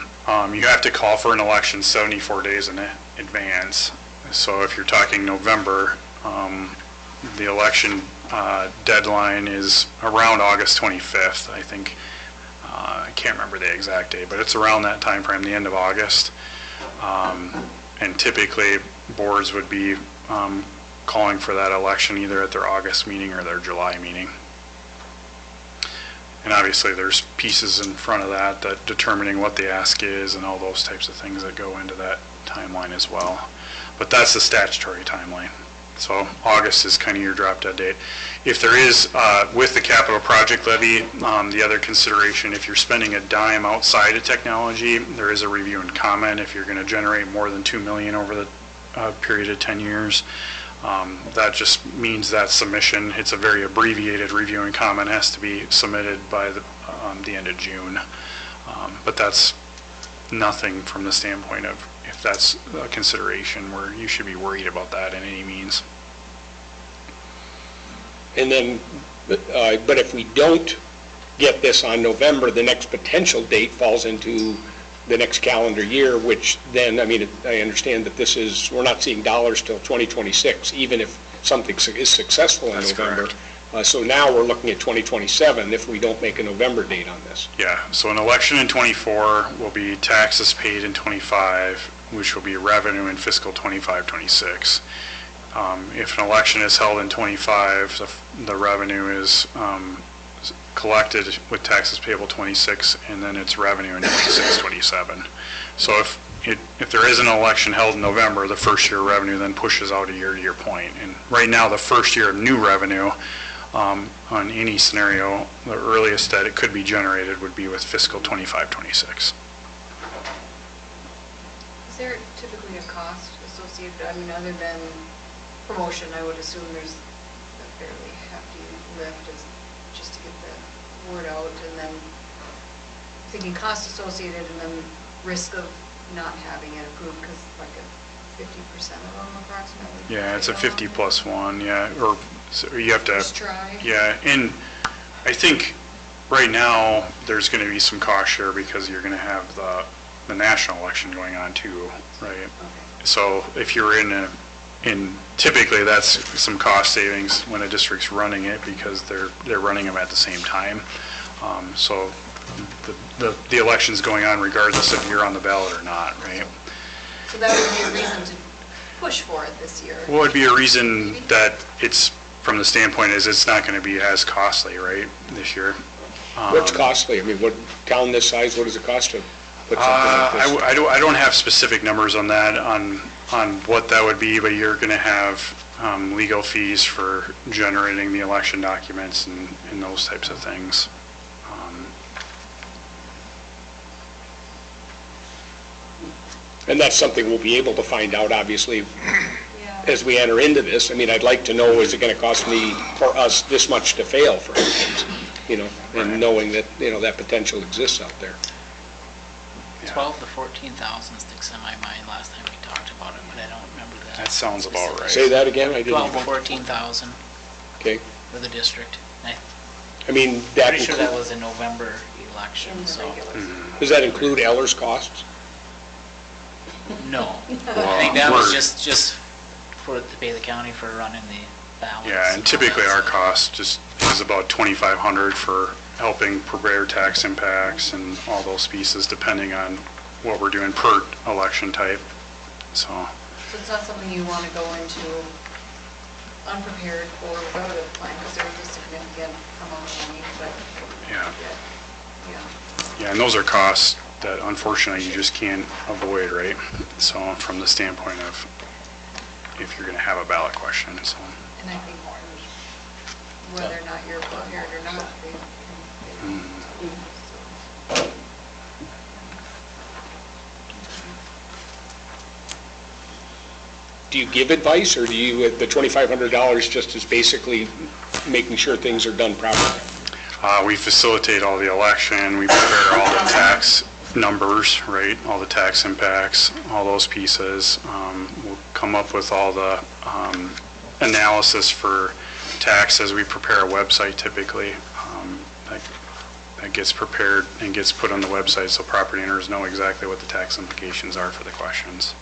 Speaker 4: You have to call for an election 74 days in advance. So if you're talking November, the election deadline is around August 25th, I think. I can't remember the exact date, but it's around that time frame, the end of August. And typically, boards would be calling for that election either at their August meeting or their July meeting. And obviously, there's pieces in front of that determining what the ask is and all those types of things that go into that timeline as well. But that's the statutory timeline. So August is kind of your drop dead date. If there is, with the capital project levy, the other consideration, if you're spending a dime outside of technology, there is a review and comment. If you're going to generate more than $2 million over the period of 10 years, that just means that submission, it's a very abbreviated review and comment, has to be submitted by the end of June. But that's nothing from the standpoint of if that's a consideration where you should be worried about that in any means.
Speaker 3: And then, but if we don't get this on November, the next potential date falls into the next calendar year, which then, I mean, I understand that this is, we're not seeing dollars till 2026, even if something is successful in November. So now we're looking at 2027 if we don't make a November date on this.
Speaker 4: Yeah, so an election in 24 will be taxes paid in 25, which will be revenue in fiscal 25-26. If an election is held in 25, the revenue is collected with taxes payable 26, and then it's revenue in 26-27. So if there is an election held in November, the first year revenue then pushes out a year-to-year point. And right now, the first year of new revenue on any scenario, the earliest that it could be generated would be with fiscal 25-26.
Speaker 6: Is there typically a cost associated, I mean, other than promotion, I would assume there's a fairly hefty lift just to get the word out, and then thinking cost associated and then risk of not having it approved, because like 50% of them approximately.
Speaker 4: Yeah, it's a 50 plus 1, yeah, or so you have to.
Speaker 6: First try.
Speaker 4: Yeah, and I think right now, there's going to be some cost share because you're going to have the national election going on too, right?
Speaker 6: Okay.
Speaker 4: So if you're typically that's some cost savings when a district's running it because they're running them at the same time. So the election's going on regardless if you're on the ballot or not, right?
Speaker 6: So that would be a reason to push for it this year.
Speaker 4: Well, it'd be a reason that it's, from the standpoint is it's not going to be as costly, right, this year.
Speaker 3: What's costly? I mean, what, town this size, what does it cost to put something like this?
Speaker 4: I don't have specific numbers on that, on what that would be, but you're going to have legal fees for generating the election documents and those types of things.
Speaker 3: And that's something we'll be able to find out, obviously,
Speaker 6: Yeah.
Speaker 3: as we enter into this. I mean, I'd like to know, is it going to cost me, for us, this much to fail, for instance? You know, and knowing that, you know, that potential exists out there.
Speaker 2: 12 to 14,000 sticks in my mind last time we talked about it, but I don't remember that.
Speaker 4: That sounds about right.
Speaker 3: Say that again, I didn't.
Speaker 2: 12 to 14,000
Speaker 3: Okay.
Speaker 2: for the district. I'm
Speaker 3: I mean, that
Speaker 2: pretty sure that
Speaker 3: include,
Speaker 2: was a November election,
Speaker 6: In the
Speaker 2: so,
Speaker 6: regular.
Speaker 3: does that include Eller's costs?
Speaker 2: no. I think that was just for, to pay the county for running the ballots.
Speaker 4: Yeah, and
Speaker 2: all
Speaker 4: typically
Speaker 2: that
Speaker 4: our
Speaker 2: stuff.
Speaker 4: cost just is about $2,500 for helping prepare tax impacts and all those pieces, depending on what we're doing per election type, so.
Speaker 6: So it's not something you want to go into unprepared for without a plan, because there is a significant amount of money, but
Speaker 4: Yeah,
Speaker 6: yeah.
Speaker 4: yeah, and those are costs that unfortunately you just can't avoid, right? So from the standpoint of if you're going to have a ballot question, so.
Speaker 6: And I think whether or not you're prepared or not,
Speaker 3: Do you give advice, or do you, the $2,500 just is basically making sure things are done properly?
Speaker 4: We facilitate all the election, we prepare all the tax numbers, right, all the tax impacts, all those pieces. We'll come up with all the analysis for taxes. We prepare a website typically that gets prepared and gets put on the website so property owners know exactly what the tax implications are for the questions.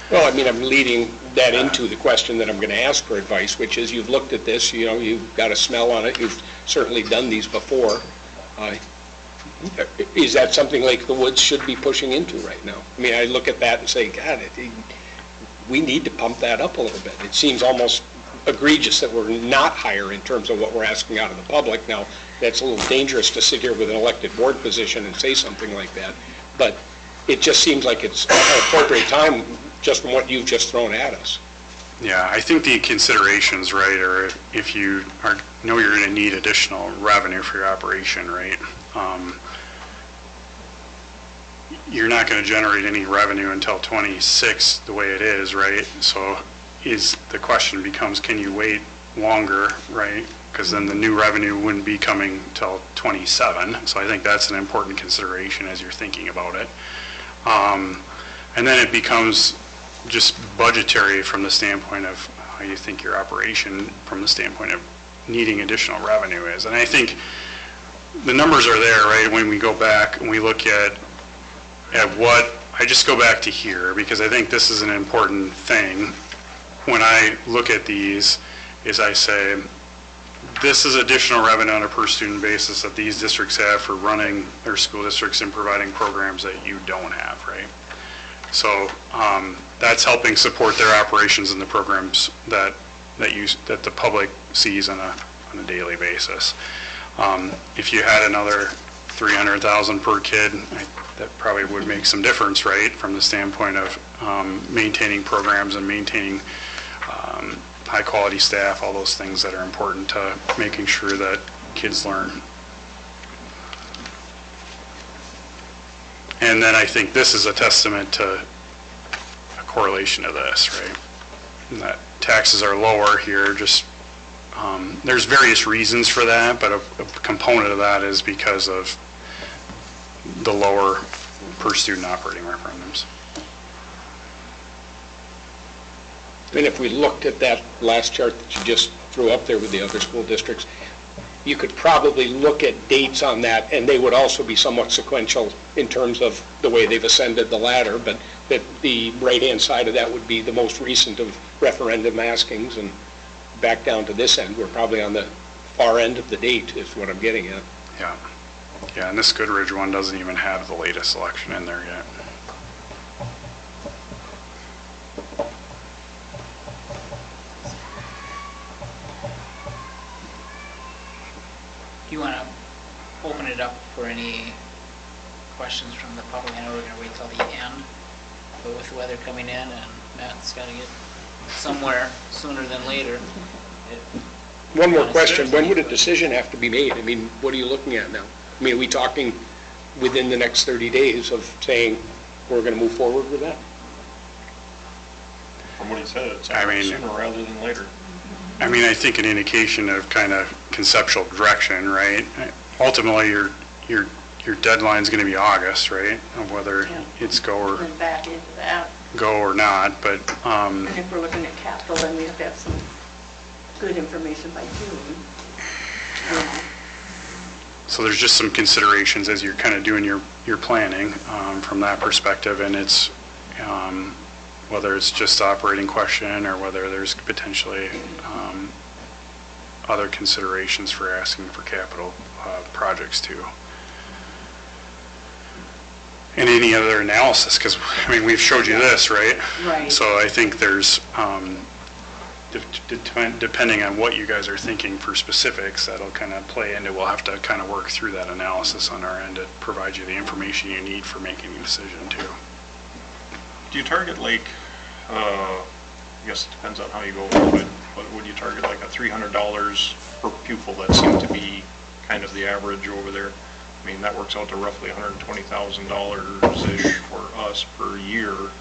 Speaker 3: Well, I mean, I'm leading that into the question that I'm going to ask for advice, which is, you've looked at this, you know, you've got a smell on it, you've certainly done these before. Is that something Lake of the Woods should be pushing into right now? I mean, I look at that and say, God, we need to pump that up a little bit. It seems almost egregious that we're not higher in terms of what we're asking out of the public. Now, that's a little dangerous to sit here with an elected board position and say something like that, but it just seems like it's an appropriate time, just from what you've just thrown at us.
Speaker 4: Yeah, I think the considerations, right, are if you know you're going to need additional revenue for your operation, right? You're not going to generate any revenue until 26 the way it is, right? So the question becomes, can you wait longer, right? Because then the new revenue wouldn't be coming till 27. So I think that's an important consideration as you're thinking about it. And then it becomes just budgetary from the standpoint of how you think your operation, from the standpoint of needing additional revenue is. And I think the numbers are there, right? When we go back and we look at what, I just go back to here because I think this is an important thing. When I look at these, is I say, this is additional revenue on a per student basis that these districts have for running their school districts and providing programs that you don't have, right? So that's helping support their operations and the programs that the public sees on a daily basis. If you had another $300,000 per kid, that probably would make some difference, right, from the standpoint of maintaining programs and maintaining high-quality staff, all those things that are important to making sure that kids learn. And then I think this is a testament to a correlation of this, right? And that taxes are lower here, just There's various reasons for that, but a component of that is because of the lower per student operating referendums.
Speaker 3: And if we looked at that last chart that you just threw up there with the other school districts, you could probably look at dates on that, and they would also be somewhat sequential in terms of the way they've ascended the ladder, but that the right-hand side of that would be the most recent of referendum askings, and back down to this end, we're probably on the far end of the date, is what I'm getting at.
Speaker 4: Yeah. Yeah, and this Goodridge one doesn't even have the latest election in there yet.
Speaker 2: Do you want to open it up for any questions from the public? I know we're going to wait till the end, but with the weather coming in and Matt's got to get somewhere sooner than later.
Speaker 3: One more question, when would a decision have to be made? I mean, what are you looking at now? I mean, are we talking within the next 30 days of saying we're going to move forward with that?
Speaker 1: From what he said, it's
Speaker 4: I mean-
Speaker 1: sooner rather than later.
Speaker 4: I mean, I think an indication of kind of conceptual direction, right? Ultimately, your deadline's going to be August, right? Of whether
Speaker 5: Yeah.
Speaker 4: it's go
Speaker 5: And back into that.
Speaker 4: or not, but,
Speaker 5: And if we're looking at capital, then we have to have some good information by June.
Speaker 4: so there's just some considerations as you're kind of doing your planning from that perspective, and it's whether it's just the operating question or whether there's potentially other considerations for asking for capital projects too. And any other analysis, because, I mean, we've showed you this, right?
Speaker 5: Right.
Speaker 4: So I think there's, depending on what you guys are thinking for specifics, that'll kind of play into, we'll have to kind of work through that analysis on our end to provide you the information you need for making a decision too.
Speaker 1: Do you target like, I guess it depends on how you go about it, but would you target like a $300 per pupil? That seemed to be kind of the average over there. I mean, that works out to roughly $120,000-ish for us per year. Or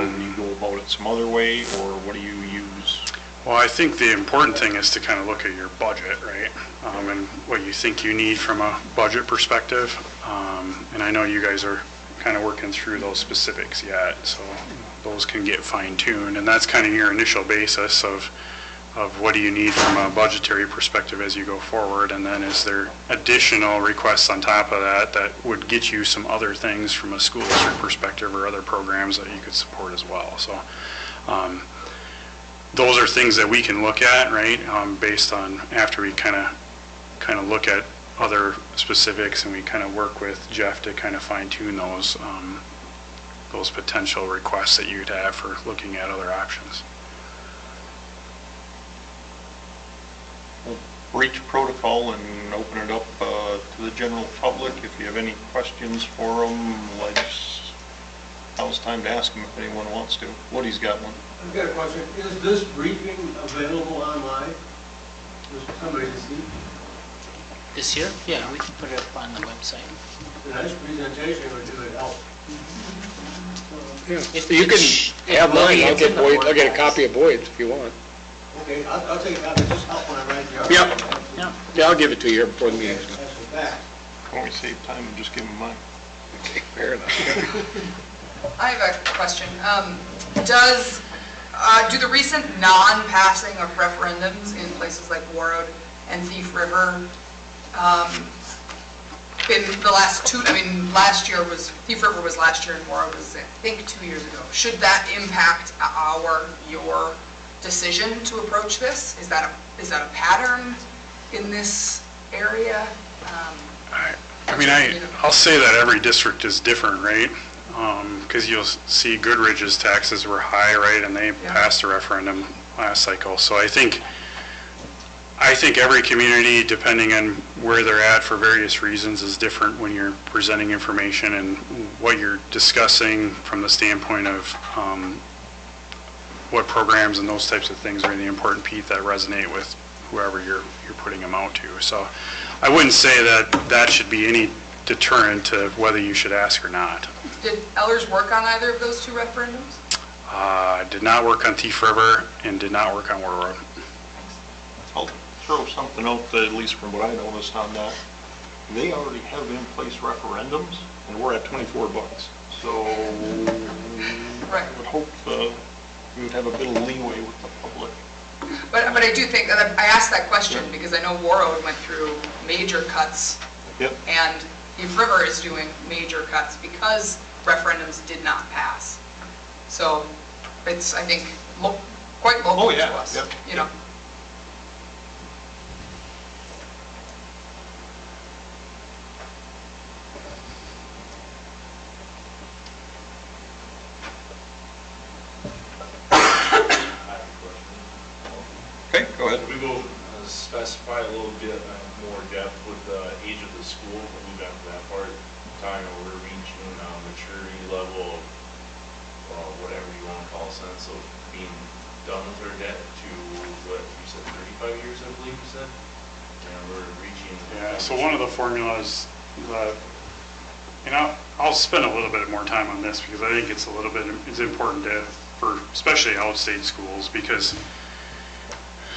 Speaker 1: do you go about it some other way, or what do you use?
Speaker 4: Well, I think the important thing is to kind of look at your budget, right? And what you think you need from a budget perspective. And I know you guys are kind of working through those specifics yet, so those can get fine-tuned. And that's kind of your initial basis of what do you need from a budgetary perspective as you go forward, and then is there additional requests on top of that that would get you some other things from a school district perspective or other programs that you could support as well. So those are things that we can look at, right, based on after we kind of look at other specifics, and we kind of work with Jeff to kind of fine-tune those potential requests that you'd have for looking at other options.
Speaker 1: Breach protocol and open it up to the general public. If you have any questions for them, now's the time to ask them if anyone wants to. Woody's got one.
Speaker 7: I've got a question. Is this briefing available online for somebody to see?
Speaker 2: This year? Yeah, we can put it up on the website.
Speaker 7: A nice presentation would do it help.
Speaker 2: If
Speaker 3: You can have mine, I'll
Speaker 5: it's in the
Speaker 3: get
Speaker 5: board
Speaker 3: a
Speaker 5: docs.
Speaker 3: copy of Boyd's if you want.
Speaker 7: Okay, I'll take a copy, just help when I write the
Speaker 3: Yep.
Speaker 7: article.
Speaker 2: Yeah.
Speaker 3: Yeah, I'll give it to you here before the meeting.
Speaker 7: That's the fact.
Speaker 1: Why don't we save time and just give them mine?
Speaker 3: Okay, fair enough.
Speaker 8: I have a question. Do the recent non-passing of referendums in places like Warroad and Thief River, in the last two, I mean, Thief River was last year and Warroad was, I think, 2 years ago. Should that impact your decision to approach this? Is that a pattern in this area?
Speaker 4: I'll say that every district is different, right? Because you'll see Goodridge's taxes were high, right, and they passed a referendum last cycle. So I think every community, depending on where they're at for various reasons, is different when you're presenting information and what you're discussing from the standpoint of what programs and those types of things are the important piece that resonate with whoever you're putting them out to. So I wouldn't say that should be any deterrent to whether you should ask or not.
Speaker 8: Did Ellers work on either of those two referendums?
Speaker 4: Did not work on Thief River and did not work on Warroad.
Speaker 1: I'll throw something out, that, at least from what I noticed on that. They already have in place referendums, and we're at $24. So
Speaker 8: Right.
Speaker 1: I would hope we would have a bit of leeway with the public.
Speaker 8: But I do think, that I asked that question because I know Warroad went through major cuts,
Speaker 1: Yep.
Speaker 8: and Thief River is doing major cuts because referendums did not pass. So it's, I think, quite local to us,
Speaker 1: Yep.
Speaker 8: you know.
Speaker 1: Okay, go ahead.
Speaker 9: We go specify a little bit more depth with the age of the school, we'll move on to that part, talking over reaching maturity level of whatever you want to call a sense of being done with our debt to, what, you said 35 years, I believe you said? And we're reaching.
Speaker 4: Yeah, so one of the formulas, and I'll spend a little bit more time on this because I think it's it's important for especially outstate schools, because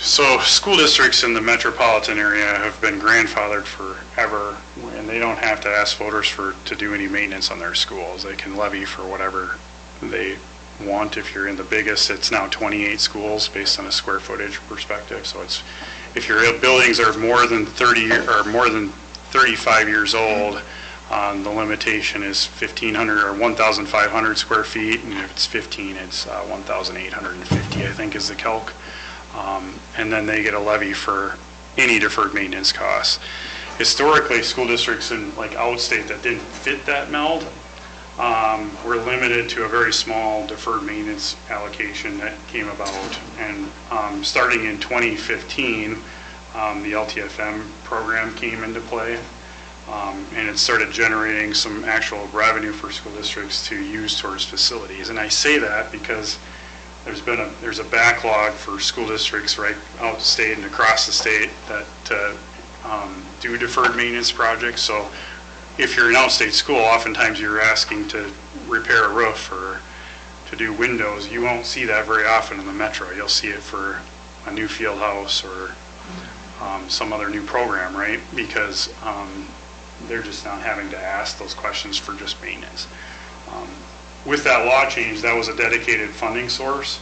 Speaker 4: so school districts in the metropolitan area have been grandfathered forever, and they don't have to ask voters to do any maintenance on their schools. They can levy for whatever they want. If you're in the biggest, it's now 28 schools based on a square footage perspective. So it's, if your buildings are more than 30 or more than 35 years old, the limitation is 1,500 or 1,500 square feet, and if it's 15, it's 1,850, I think, is the calc. And then they get a levy for any deferred maintenance costs. Historically, school districts in like outstate that didn't fit that meld were limited to a very small deferred maintenance allocation that came about. And starting in 2015, the LTFM program came into play, and it started generating some actual revenue for school districts to use towards facilities. And I say that because there's a backlog for school districts right out the state and across the state that do deferred maintenance projects. So if you're an outstate school, oftentimes you're asking to repair a roof or to do windows. You won't see that very often in the metro. You'll see it for a new field house or some other new program, right? Because they're just not having to ask those questions for just maintenance. With that law change, that was a dedicated funding source.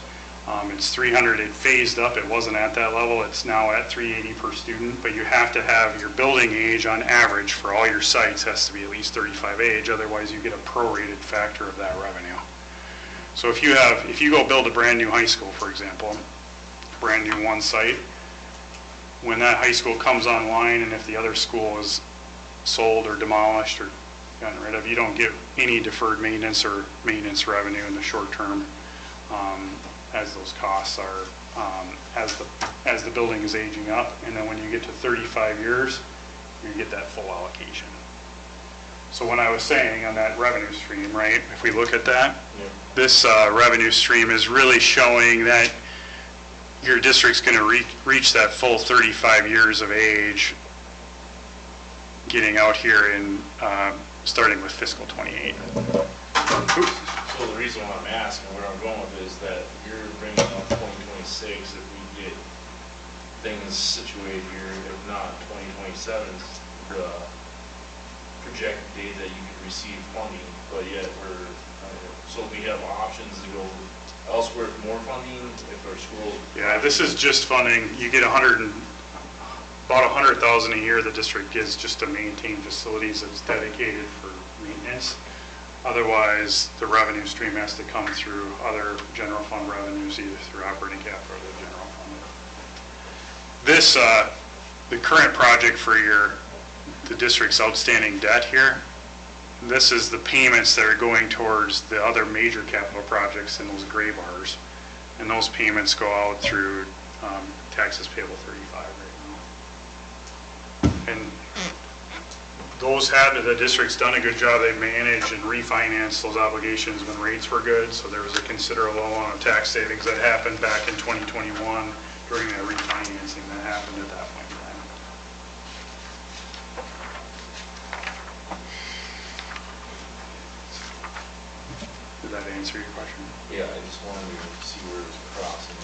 Speaker 4: It's 300, it phased up, it wasn't at that level, it's now at 380 per student, but you have to have your building age on average for all your sites has to be at least 35 age, otherwise you get a prorated factor of that revenue. So if you go build a brand new high school, for example, brand new one site, when that high school comes online and if the other school is sold or demolished or gotten rid of, you don't get any deferred maintenance or maintenance revenue in the short term, as those costs are, as the building is aging up. And then when you get to 35 years, you get that full allocation. So when I was saying on that revenue stream, right, if we look at that, this revenue stream is really showing that your district's going to reach that full 35 years of age getting out here in starting with fiscal 28.
Speaker 9: So the reason why I'm asking, where I'm going with is that you're bringing up 2026, if we get things situated here, if not 2027, the projected date that you could receive funding, but yet so we have options to go elsewhere for more funding if our schools.
Speaker 4: Yeah, this is just funding. You get about $100,000 a year the district gives just to maintain facilities that's dedicated for maintenance. Otherwise, the revenue stream has to come through other general fund revenues, either through operating capital or the general fund. This, the current project for the district's outstanding debt here, this is the payments that are going towards the other major capital projects in those gray bars. And those payments go out through taxes payable 35 right now. And the district's done a good job. They've managed and refinanced those obligations when rates were good. So there was a considerable amount of tax savings that happened back in 2021 during that refinancing that happened at that point in time. that answer your question?
Speaker 9: Yeah, I just wanted to see where it's crossing.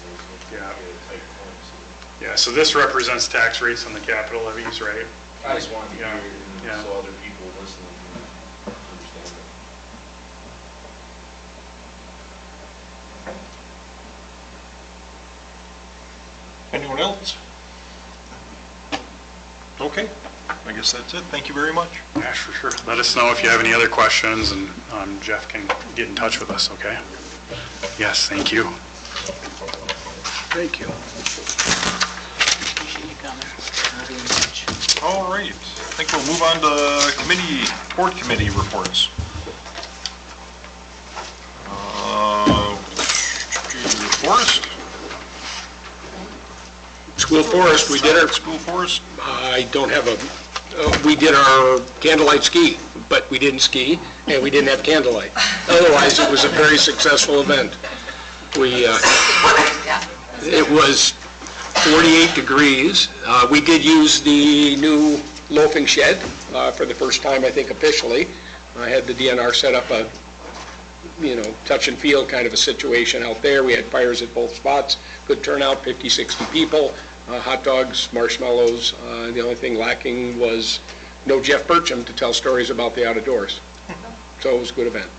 Speaker 4: Yeah.
Speaker 9: Get a tight point, so.
Speaker 4: Yeah, so this represents tax rates on the capital levies, right?
Speaker 9: I just wanted to hear
Speaker 4: Yeah,
Speaker 9: it, and
Speaker 4: yeah.
Speaker 9: so other people listening can understand it.
Speaker 1: Anyone else? Okay, I guess that's it. Thank you very much.
Speaker 4: Yeah, for sure. Let us know if you have any other questions, and Jeff can get in touch with us, okay? Yes, thank you.
Speaker 3: Thank you.
Speaker 2: Appreciate you coming. I'll be in touch.
Speaker 1: All right, I think we'll move on to board committee reports. Forest?
Speaker 3: School Forest, we did our,
Speaker 1: School Forest?
Speaker 3: I don't have we did our candlelight ski, but we didn't ski, and we didn't have candlelight. Otherwise, it was a very successful event. It was 48 degrees. We did use the new loafing shed for the first time, I think, officially. I had the DNR set up a, touch and feel kind of a situation out there. We had fires at both spots, good turnout, 50, 60 people, hot dogs, marshmallows. The only thing lacking was no Jeff Burcham to tell stories about the out of doors. So it was a good event.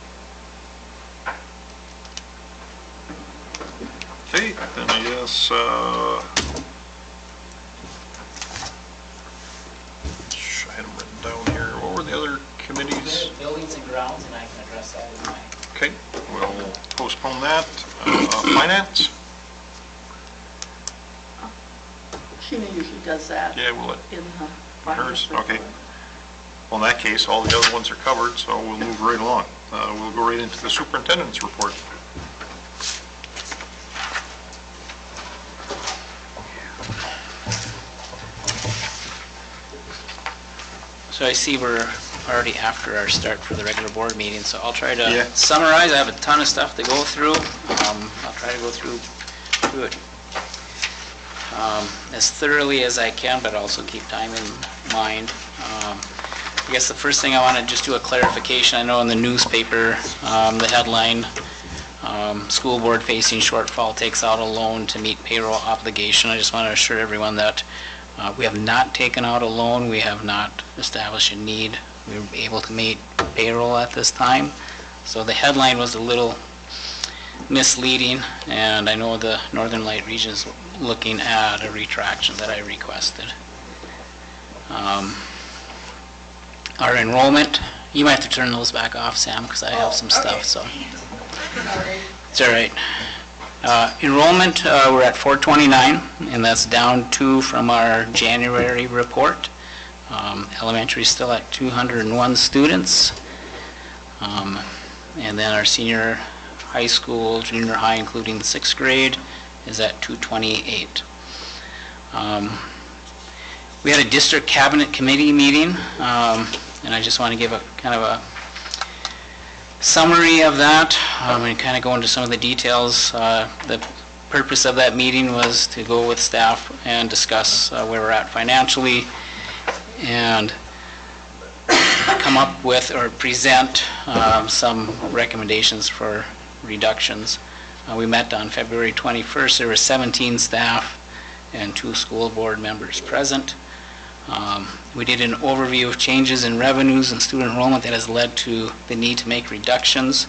Speaker 1: Okay, then I guess, I had them written down here. What were the other committees?
Speaker 2: Buildings and grounds, and I can address that in my...
Speaker 1: Okay, we'll postpone that. Finance?
Speaker 5: Sheena usually does that
Speaker 1: Yeah, we'll let
Speaker 5: in the
Speaker 1: hers,
Speaker 5: finance
Speaker 1: okay.
Speaker 5: report.
Speaker 1: Well, in that case, all the other ones are covered, so we'll move right along. We'll go right into the superintendent's report.
Speaker 2: So I see we're already after our start for the regular board meeting, so I'll try
Speaker 1: Yeah.
Speaker 2: to summarize. I have a ton of stuff to go through. I'll try to go through it as thoroughly as I can, but also keep time in mind. I guess the first thing I want to just do a clarification. I know in the newspaper, the headline, school board facing shortfall takes out a loan to meet payroll obligation. I just want to assure everyone that we have not taken out a loan. We have not established a need. We were able to meet payroll at this time. So the headline was a little misleading, and I know the Northern Light region is looking at a retraction that I requested. Our enrollment, you might have to turn those back off, Sam, because I have some stuff, so. It's all right. Enrollment, we're at 429, and that's down 2 from our January report. Elementary still at 201 students. And then our senior high school, junior high, including the 6th grade, is at 228. We had a district cabinet committee meeting, and I just want to give a kind of a summary of that and kind of go into some of the details. The purpose of that meeting was to go with staff and discuss where we're at financially and come up with or present some recommendations for reductions. We met on February 21st. There were 17 staff and 2 school board members present. We did an overview of changes in revenues and student enrollment that has led to the need to make reductions.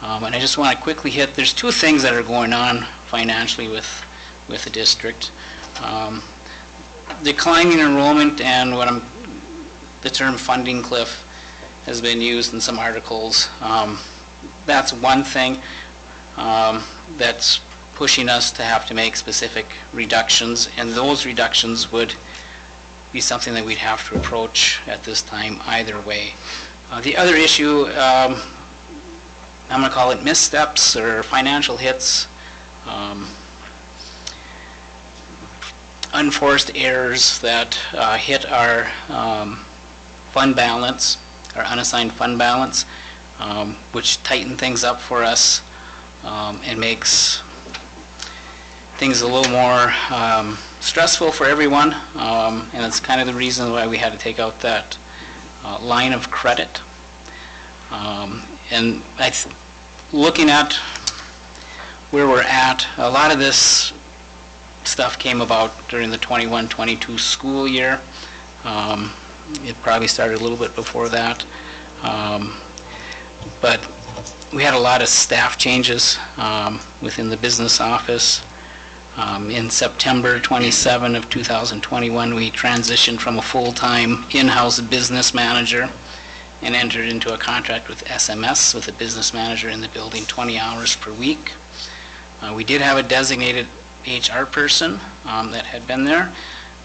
Speaker 2: And I just want to quickly hit, there's 2 things that are going on financially with the district. Declining enrollment and the term funding cliff has been used in some articles. That's one thing that's pushing us to have to make specific reductions, and those reductions would be something that we'd have to approach at this time either way. The other issue, I'm going to call it missteps or financial hits, unforced errors that hit our fund balance, our unassigned fund balance, which tighten things up for us and makes things a little more stressful for everyone, and it's kind of the reason why we had to take out that line of credit. And looking at where we're at, a lot of this stuff came about during the 21-22 school year. It probably started a little bit before that. But we had a lot of staff changes within the business office. In September 27 of 2021, we transitioned from a full-time in-house business manager and entered into a contract with SMS, with a business manager in the building 20 hours per week. We did have a designated HR person that had been there.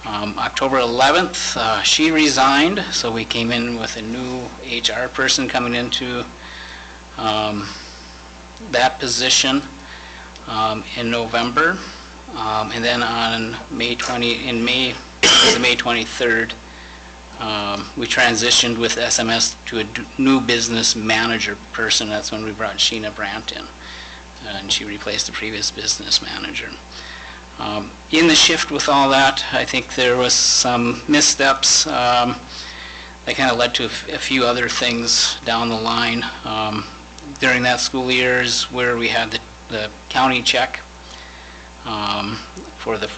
Speaker 2: October 11th, she resigned, so we came in with a new HR person coming into that position in November. And then on May 23rd, we transitioned with SMS to a new business manager person. That's when we brought Sheena Brandt in, and she replaced the previous business manager. In the shift with all that, I think there was some missteps that kind of led to a few other things down the line. During that school years where we had the county check for the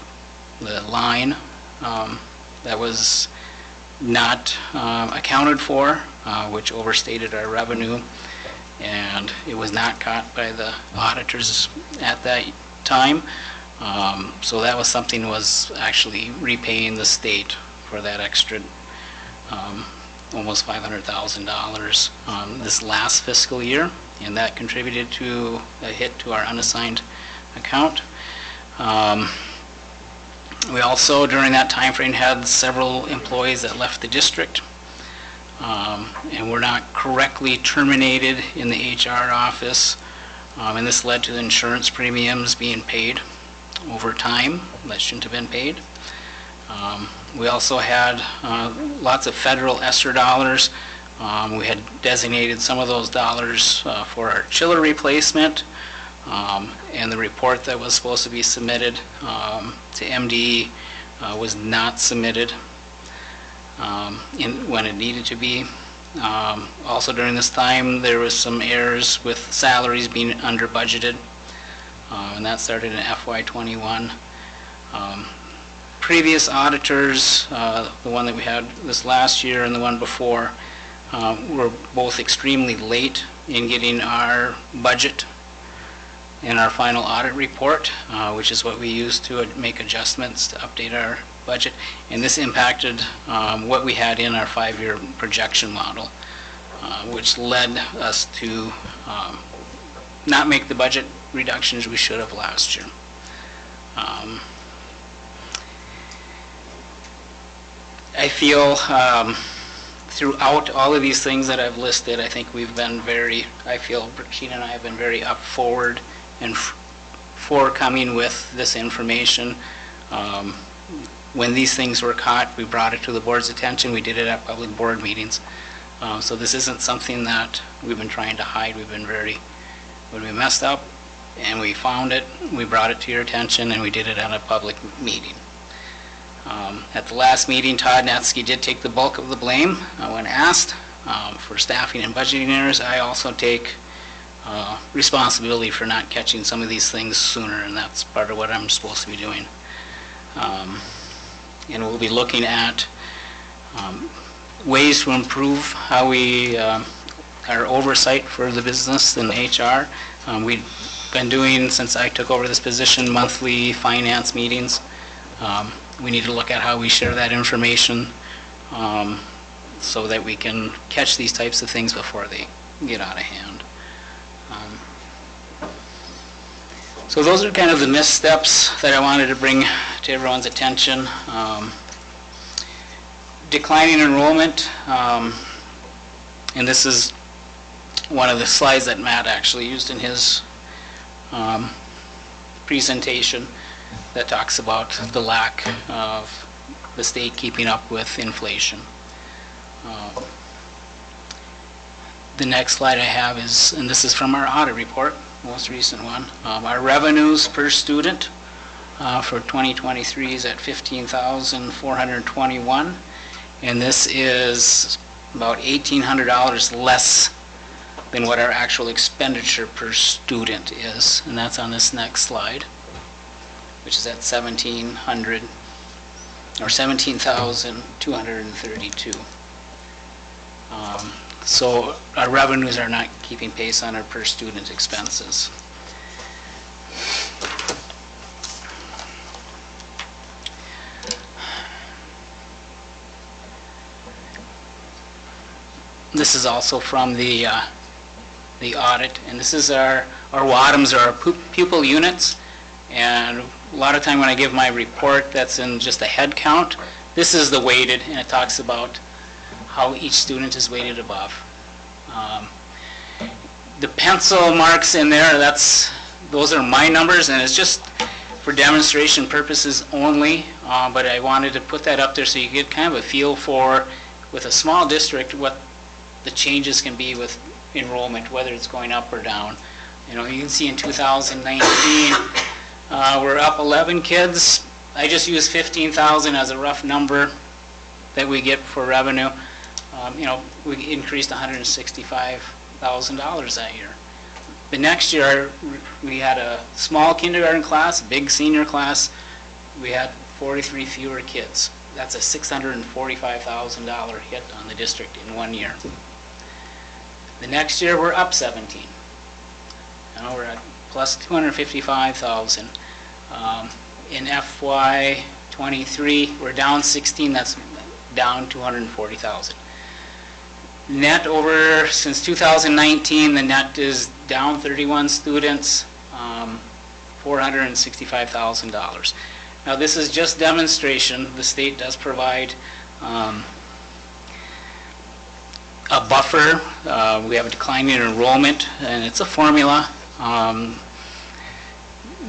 Speaker 2: line that was not accounted for, which overstated our revenue, and it was not caught by the auditors at that time. So that was something, was actually repaying the state for that extra almost $500,000 this last fiscal year, and that contributed to a hit to our unassigned account. We also, during that time frame, had several employees that left the district and were not correctly terminated in the HR office, and this led to the insurance premiums being paid over time that shouldn't have been paid. We also had lots of federal ESSER dollars. We had designated some of those dollars for our chiller replacement, and the report that was supposed to be submitted to MDE was not submitted when it needed to be. Also during this time, there was some errors with salaries being under budgeted, and that started in FY21. Previous auditors, the one that we had this last year and the one before, were both extremely late in getting our budget and our final audit report, which is what we use to make adjustments to update our budget. And this impacted what we had in our 5-year projection model, which led us to not make the budget reductions we should have last year. I feel throughout all of these things that I've listed, I think we've been I feel Sheena and I have been very up forward and forthcoming with this information. When these things were caught, we brought it to the board's attention. We did it at public board meetings. So this isn't something that we've been trying to hide. We've been when we messed up and we found it, we brought it to your attention, and we did it at a public meeting. At the last meeting, Todd Netsky did take the bulk of the blame when asked for staffing and budgeting errors. I also take responsibility for not catching some of these things sooner, and that's part of what I'm supposed to be doing. And we'll be looking at ways to improve how we, our oversight for the business and HR. We've been doing, since I took over this position, monthly finance meetings. We need to look at how we share that information so that we can catch these types of things before they get out of hand. So those are kind of the missteps that I wanted to bring to everyone's attention. Declining enrollment, and this is one of the slides that Matt actually used in his presentation that talks about the lack of the state keeping up with inflation. The next slide I have is, and this is from our audit report, most recent one, our revenues per student for 2023 is at $15,421, and this is about $1,800 less than what our actual expenditure per student is, and that's on this next slide, which is at 1,700, or 17,232. So our revenues are not keeping pace on our per student expenses. This is also from the audit, and this is our WADMs, our pupil units, and a lot of time when I give my report, that's in just a head count. This is the weighted, and it talks about how each student is weighted above. The pencil marks in there, those are my numbers, and it's just for demonstration purposes only, but I wanted to put that up there so you get kind of a feel for, with a small district, what the changes can be with enrollment, whether it's going up or down. You know, you can see in 2019, we're up 11 kids. I just used 15,000 as a rough number that we get for revenue. You know, we increased $165,000 that year. The next year, we had a small kindergarten class, big senior class. We had 43 fewer kids. That's a $645,000 hit on the district in 1 year. The next year, we're up 17. Now we're at plus 255,000. In FY23, we're down 16. That's down 240,000. Net over since 2019, the net is down 31 students, $465,000. Now this is just demonstration. The state does provide a buffer. We have a declining enrollment, and it's a formula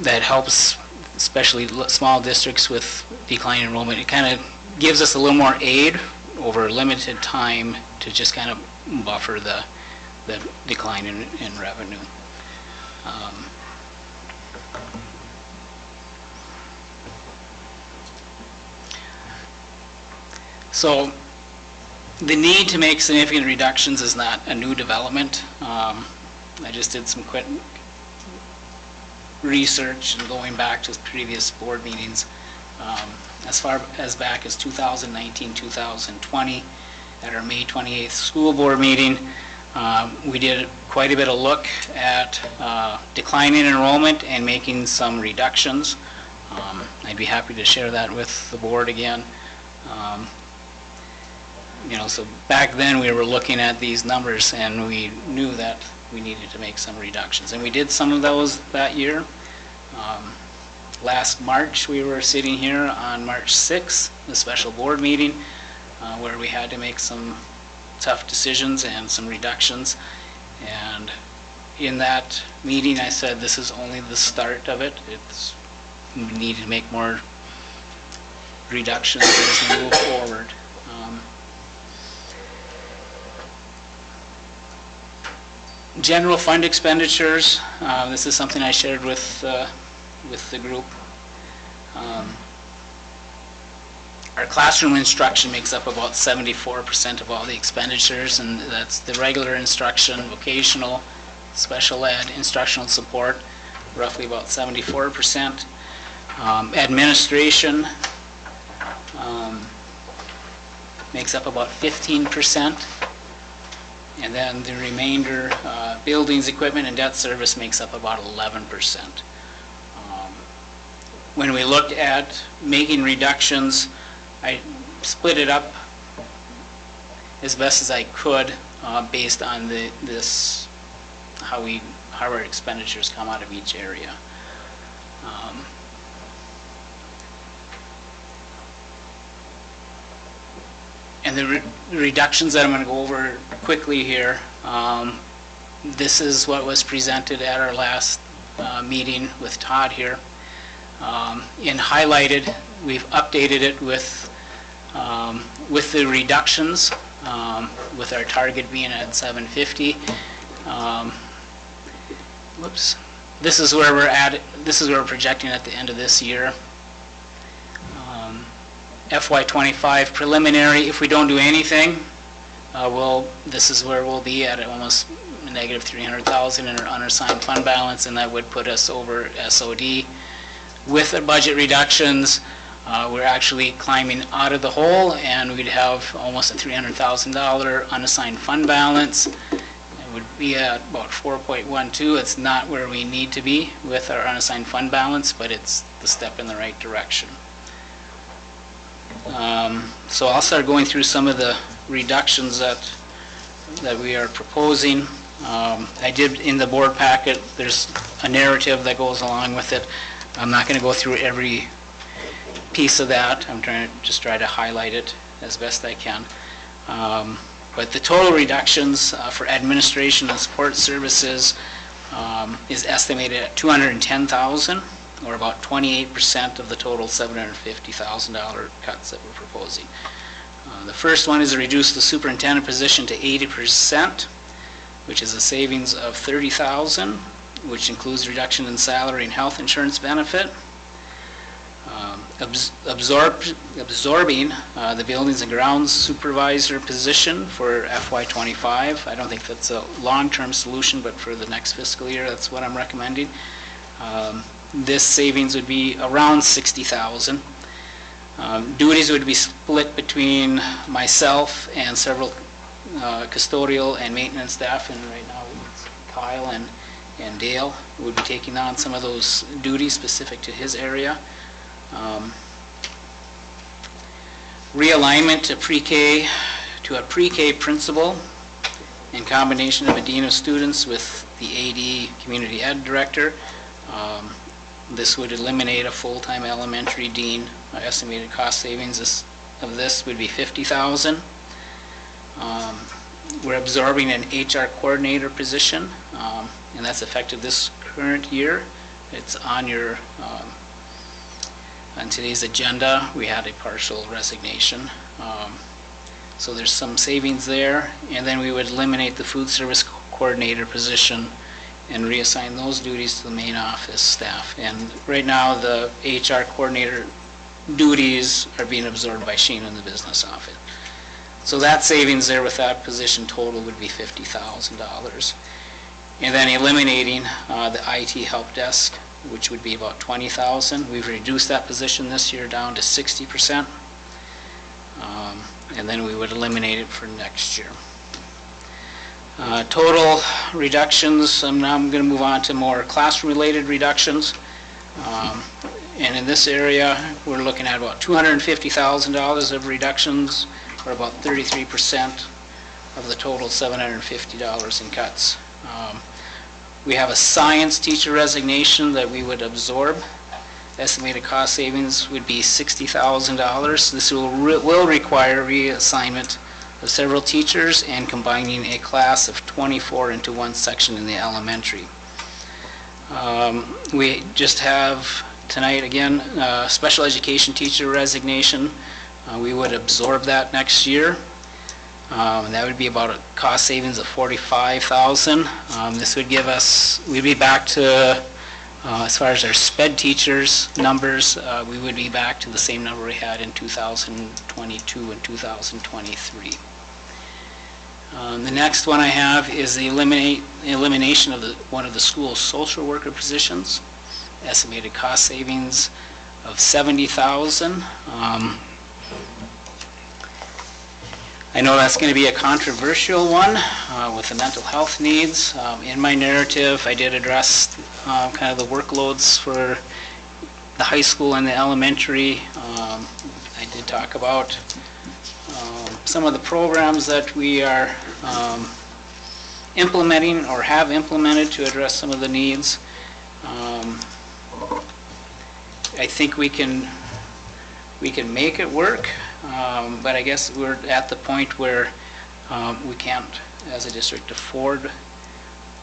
Speaker 2: that helps, especially small districts with declining enrollment. It kind of gives us a little more aid over a limited time to just kind of buffer the decline in revenue. So the need to make significant reductions is not a new development. I just did some quick research and going back to previous board meetings. As far as back as 2019, 2020, at our May 28th school board meeting, we did quite a bit of look at declining enrollment and making some reductions. I'd be happy to share that with the board again. You know, so back then we were looking at these numbers and we knew that we needed to make some reductions, and we did some of those that year. Last March, we were sitting here on March 6th, the special board meeting, where we had to make some tough decisions and some reductions. And in that meeting, I said this is only the start of it. We need to make more reductions as we move forward. General fund expenditures. This is something I shared with the group. Our classroom instruction makes up about 74% of all the expenditures, and that's the regular instruction, vocational, special ed, instructional support, roughly about 74%. Administration makes up about 15%. And then the remainder, buildings, equipment, and debt service makes up about 11%. When we looked at making reductions, I split it up as best as I could based on how our expenditures come out of each area. And the reductions that I'm going to go over quickly here, this is what was presented at our last meeting with Todd here. In highlighted, we've updated it with the reductions, with our target being at 750. Whoops. This is where we're at. This is where we're projecting at the end of this year. FY25 preliminary, if we don't do anything, well, this is where we'll be at almost negative 300,000 in our unassigned fund balance, and that would put us over SOD. With the budget reductions, we're actually climbing out of the hole, and we'd have almost a $300,000 unassigned fund balance. It would be at about 4.12. It's not where we need to be with our unassigned fund balance, but it's the step in the right direction. So I'll start going through some of the reductions that we are proposing. I did in the board packet, there's a narrative that goes along with it. I'm not going to go through every piece of that. I'm trying to highlight it as best I can. But the total reductions for administration and support services is estimated at $210,000, or about 28% of the total $750,000 cuts that we're proposing. The first one is to reduce the superintendent position to 80%, which is a savings of $30,000, which includes reduction in salary and health insurance benefit. Absorbing the buildings and grounds supervisor position for FY25. I don't think that's a long-term solution, but for the next fiscal year, that's what I'm recommending. This savings would be around $60,000. Duties would be split between myself and several custodial and maintenance staff, and right now it's Kyle and Dale would be taking on some of those duties specific to his area. Realignment to pre-K to a pre-K principal in combination of a dean of students with the AD community ed director. This would eliminate a full-time elementary dean. Estimated cost savings of this would be $50,000. We're absorbing an HR coordinator position, and that's effective this current year. It's on your on today's agenda. We had a partial resignation, so there's some savings there. And then we would eliminate the food service coordinator position and reassign those duties to the main office staff. And right now, the HR coordinator duties are being absorbed by Sheena in the business office. So that savings there with that position total would be $50,000. And then eliminating the IT help desk, which would be about $20,000. We've reduced that position this year down to 60%. And then we would eliminate it for next year. Total reductions, now I'm going to move on to more classroom-related reductions. And in this area, we're looking at about $250,000 of reductions, or about 33% of the total $750 in cuts. We have a science teacher resignation that we would absorb. Estimated cost savings would be $60,000. This will require reassignment of several teachers and combining a class of 24 into one section in the elementary. We just have tonight again special education teacher resignation. We would absorb that next year. And that would be about a cost savings of $45,000. This would give us, we'd be back to, as far as our SPED teachers numbers, we would be back to the same number we had in 2022 and 2023. The next one I have is the elimination of one of the school's social worker positions. Estimated cost savings of $70,000. I know that's going to be a controversial one with the mental health needs. In my narrative, I did address kind of the workloads for the high school and the elementary. I did talk about some of the programs that we are implementing or have implemented to address some of the needs. I think we can make it work. But I guess we're at the point where we can't, as a district, afford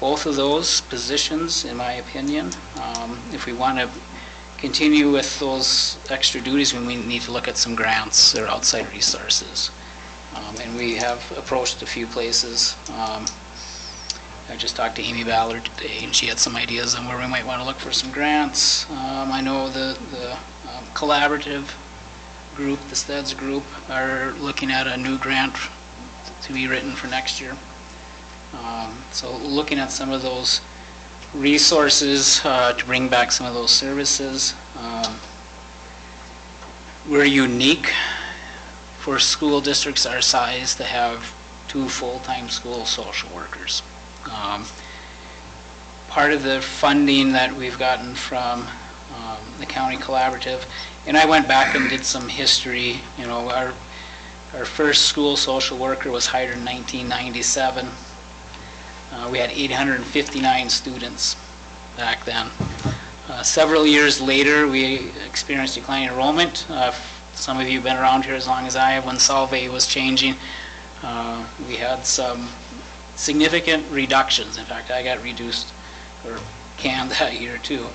Speaker 2: both of those positions, in my opinion. If we want to continue with those extra duties, we need to look at some grants or outside resources. And we have approached a few places. I just talked to Amy Ballard today, and she had some ideas on where we might want to look for some grants. I know the collaborative group, the STEDS group, are looking at a new grant to be written for next year. So looking at some of those resources to bring back some of those services. We're unique for school districts our size to have 2 full-time school social workers. Part of the funding that we've gotten from the county collaborative, and I went back and did some history. You know, our first school social worker was hired in 1997. We had 859 students back then. Several years later, we experienced declining enrollment. Some of you have been around here as long as I have. When Solvay was changing, we had some significant reductions. In fact, I got reduced or canned that year too.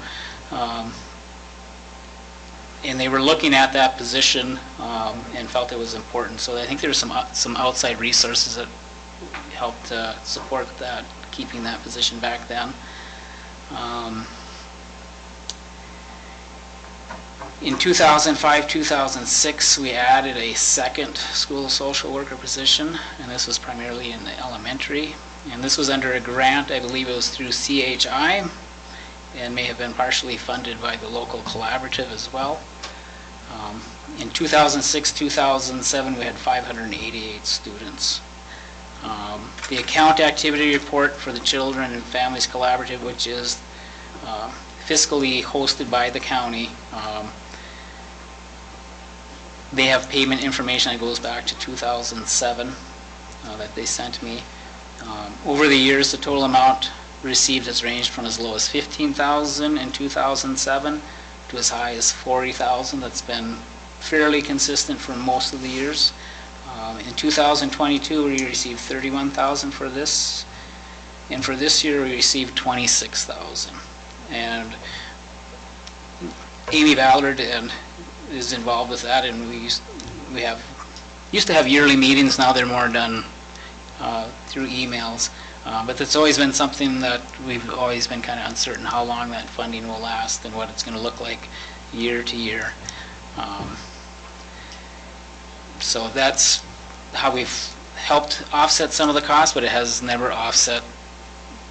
Speaker 2: And they were looking at that position and felt it was important. So I think there were some outside resources that helped support that, keeping that position back then. In 2005, 2006, we added a second school social worker position, and this was primarily in the elementary. And this was under a grant, I believe it was through CHI, and may have been partially funded by the local collaborative as well. In 2006, 2007, we had 588 students. The account activity report for the Children and Families Collaborative, which is fiscally hosted by the county, they have payment information that goes back to 2007 that they sent me. Over the years, the total amount received has ranged from as low as $15,000 in 2007 to as high as $40,000. That's been fairly consistent for most of the years. In 2022, we received $31,000 for this, and for this year, we received $26,000. And Amy Ballard is involved with that, and we used to have yearly meetings. Now they're more done through emails. But it's always been something that we've always been kind of uncertain how long that funding will last and what it's going to look like year to year. So that's how we've helped offset some of the costs, but it has never offset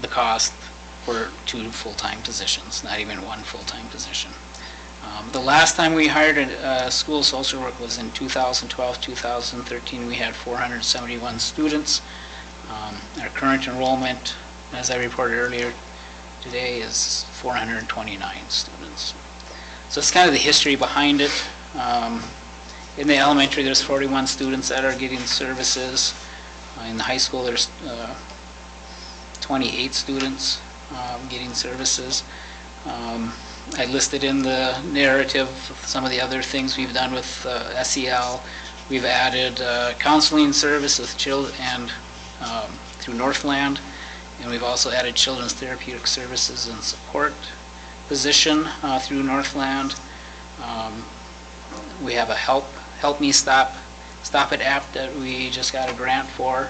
Speaker 2: the cost for 2 full-time positions, not even 1 full-time position. The last time we hired a school social worker was in 2012, 2013. We had 471 students. Our current enrollment, as I reported earlier today, is 429 students. So it's kind of the history behind it. In the elementary, there's 41 students that are getting services. In the high school, there's 28 students getting services. I listed in the narrative some of the other things we've done with SEL. We've added counseling services and through Northland, and we've also added children's therapeutic services and support position through Northland. We have a Help Me Stop It app that we just got a grant for.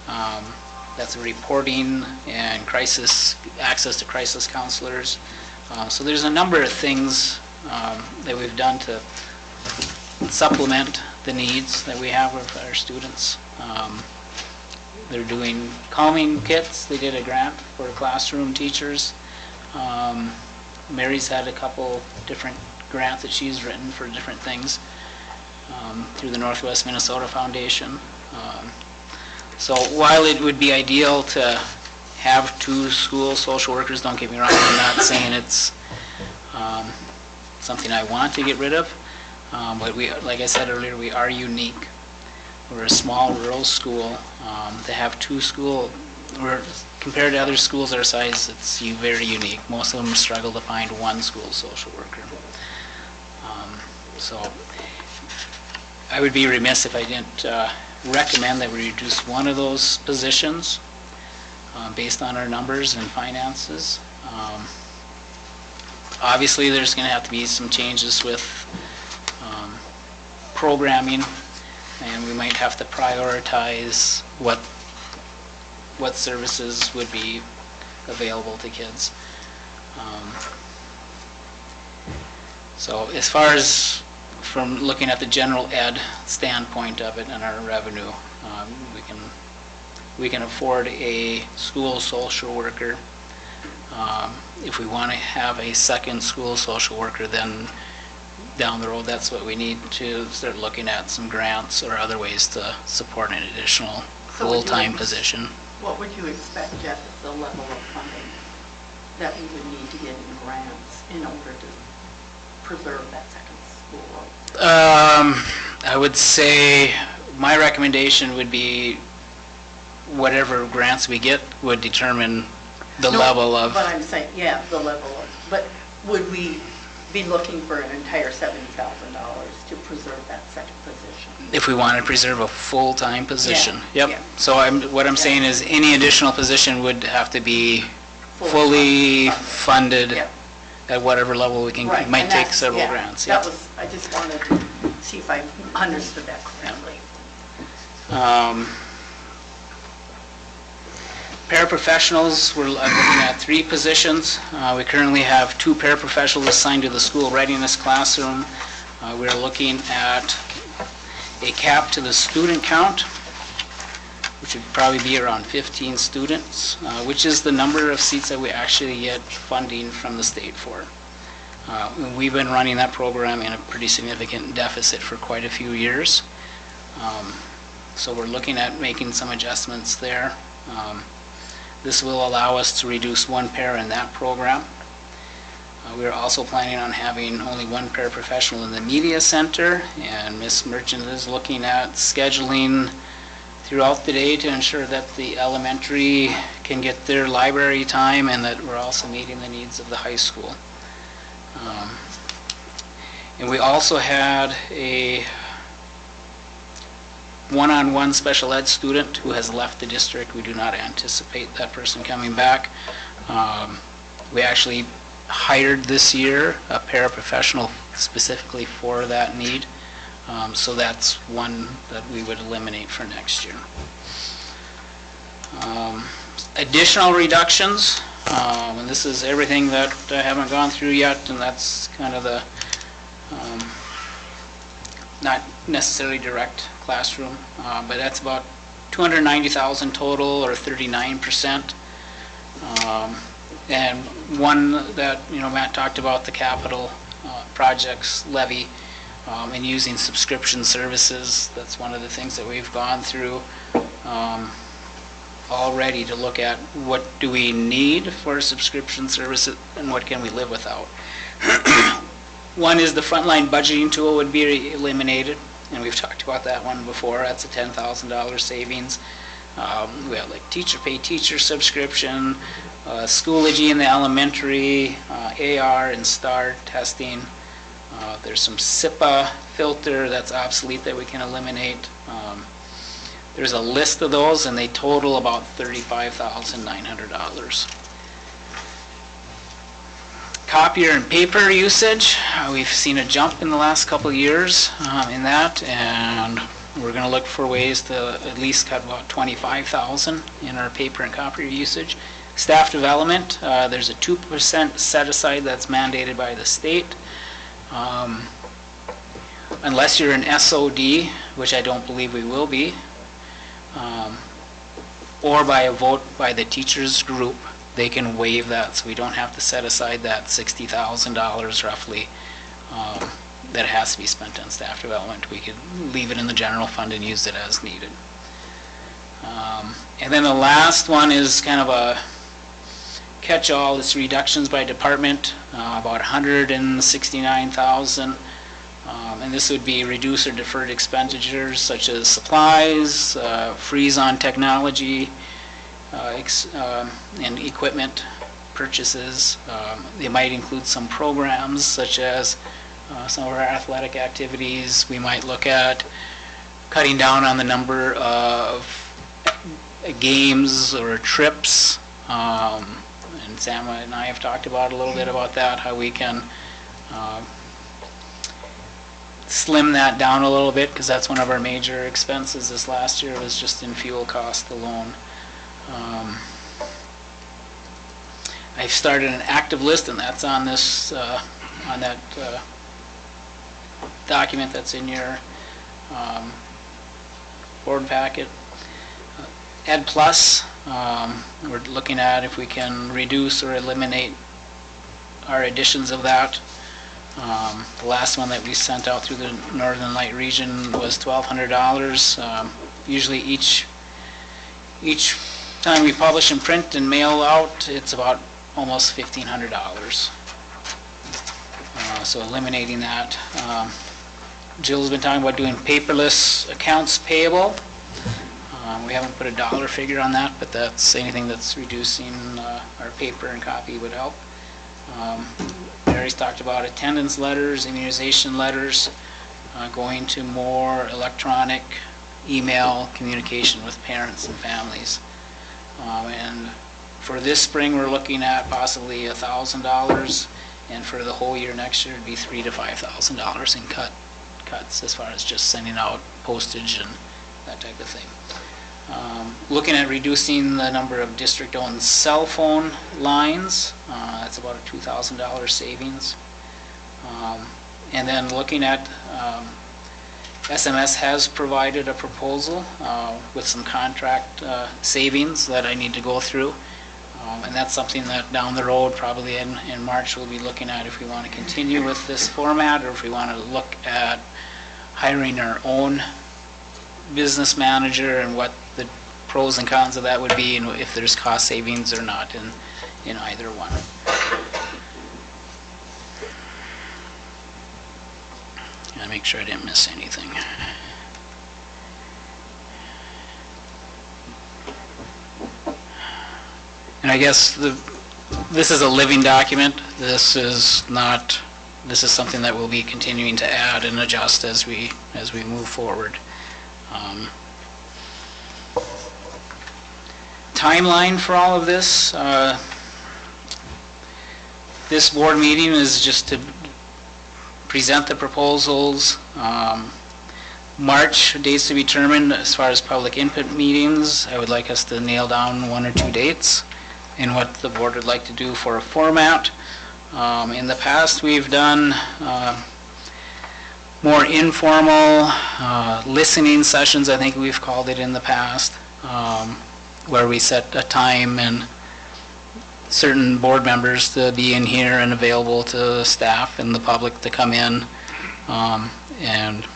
Speaker 2: That's a reporting and access to crisis counselors. So there's a number of things that we've done to supplement the needs that we have with our students. They're doing calming kits. They did a grant for classroom teachers. Mary's had a couple different grants that she's written for different things through the Northwest Minnesota Foundation. So while it would be ideal to have 2 school social workers, don't get me wrong, I'm not saying it's something I want to get rid of, but we, like I said earlier, we are unique. We're a small rural school. To have 2 compared to other schools our size, it's very unique. Most of them struggle to find 1 school social worker. So I would be remiss if I didn't recommend that we reduce one of those positions based on our numbers and finances. Obviously, there's going to have to be some changes with programming, and we might have to prioritize what services would be available to kids. So as far as from looking at the general ed standpoint of it and our revenue, we can afford a school social worker. If we want to have a second school social worker, then down the road, that's what we need to start looking at, some grants or other ways to support an additional
Speaker 5: So would you
Speaker 2: full-time
Speaker 5: like-
Speaker 2: position.
Speaker 5: What would you expect, Jeff, is the level of funding that we would need to get in grants in order to preserve that second school?
Speaker 2: I would say my recommendation would be whatever grants we get would determine the
Speaker 5: No,
Speaker 2: level of...
Speaker 5: But I'm saying, yeah, the level of, but would we be looking for an entire $70,000 to preserve that second position?
Speaker 2: If we want to preserve a full-time position.
Speaker 5: Yeah,
Speaker 2: Yep.
Speaker 5: yeah.
Speaker 2: So what I'm saying is any additional position would have to be fully funded
Speaker 5: Yeah.
Speaker 2: at whatever level we can.
Speaker 5: Right,
Speaker 2: It might
Speaker 5: and
Speaker 2: take
Speaker 5: that's-
Speaker 2: several
Speaker 5: yeah,
Speaker 2: grants.
Speaker 5: That
Speaker 2: Yep.
Speaker 5: was, I just wanted to see if I understood that correctly.
Speaker 2: Paraprofessionals, we're looking at 3 positions. We currently have 2 paraprofessionals assigned to the school readiness classroom. We're looking at a cap to the student count, which would probably be around 15 students, which is the number of seats that we actually get funding from the state for. We've been running that program in a pretty significant deficit for quite a few years. So we're looking at making some adjustments there. This will allow us to reduce 1 para in that program. We're also planning on having only 1 paraprofessional in the media center, and Ms. Merchant is looking at scheduling throughout the day to ensure that the elementary can get their library time and that we're also meeting the needs of the high school. And we also had a one-on-one special ed student who has left the district. We do not anticipate that person coming back. We actually hired this year a paraprofessional specifically for that need. So that's one that we would eliminate for next year. Additional reductions, and this is everything that I haven't gone through yet, and that's kind of the not necessarily direct classroom, but that's about $290,000 total, or 39%. And one that, Matt talked about, the capital projects levy, and using subscription services. That's one of the things that we've gone through already to look at what do we need for subscription services and what can we live without. One is the frontline budgeting tool would be eliminated, and we've talked about that one before. That's a $10,000 savings. We have like teacher pay teacher subscription, Schoology in the elementary, AR and STAR testing. There's some SIPA filter that's obsolete that we can eliminate. There's a list of those, and they total about $35,900. Copier and paper usage, we've seen a jump in the last couple of years in that, and we're going to look for ways to at least cut about $25,000 in our paper and copier usage. Staff development, there's a 2% set aside that's mandated by the state. Unless you're an SOD, which I don't believe we will be, or by a vote by the teachers group, they can waive that, so we don't have to set aside that $60,000 roughly that has to be spent on staff development. We could leave it in the general fund and use it as needed. And then the last one is kind of a catch-all. It's reductions by department, about $169,000. And this would be reduce or deferred expenditures such as supplies, freeze on technology, and equipment purchases. They might include some programs such as some of our athletic activities. We might look at cutting down on the number of games or trips. And Sam and I have talked about a little bit about that, how we can slim that down a little bit, because that's one of our major expenses this last year, was just in fuel cost alone. I've started an active list, and that's on this on that document that's in your board packet. Ed Plus, we're looking at if we can reduce or eliminate our editions of that. The last one that we sent out through the Northern Light region was $1,200. Usually each time we publish and print and mail out, it's about almost $1,500. So eliminating that. Jill's been talking about doing paperless accounts payable. We haven't put a dollar figure on that, but that's anything that's reducing our paper and copy would help. Mary's talked about attendance letters, immunization letters, going to more electronic email communication with parents and families. And for this spring, we're looking at possibly $1,000, and for the whole year next year, it'd be $3,000 to $5,000 in cuts as far as just sending out postage and that type of thing. Looking at reducing the number of district-owned cell phone lines, that's about a $2,000 savings. And then looking at, SMS has provided a proposal with some contract savings that I need to go through. And that's something that down the road, probably in March, we'll be looking at if we want to continue with this format or if we want to look at hiring our own business manager and what the pros and cons of that would be and if there's cost savings or not in either one. And make sure I didn't miss anything. And I guess this is a living document. This is something that we'll be continuing to add and adjust as we move forward. Timeline for all of this. This board meeting is just to present the proposals. March dates to be determined as far as public input meetings. I would like us to nail down 1 or 2 dates and what the board would like to do for a format. In the past, we've done more informal listening sessions, I think we've called it in the past, where we set a time and certain board members to be in here and available to staff and the public to come in, and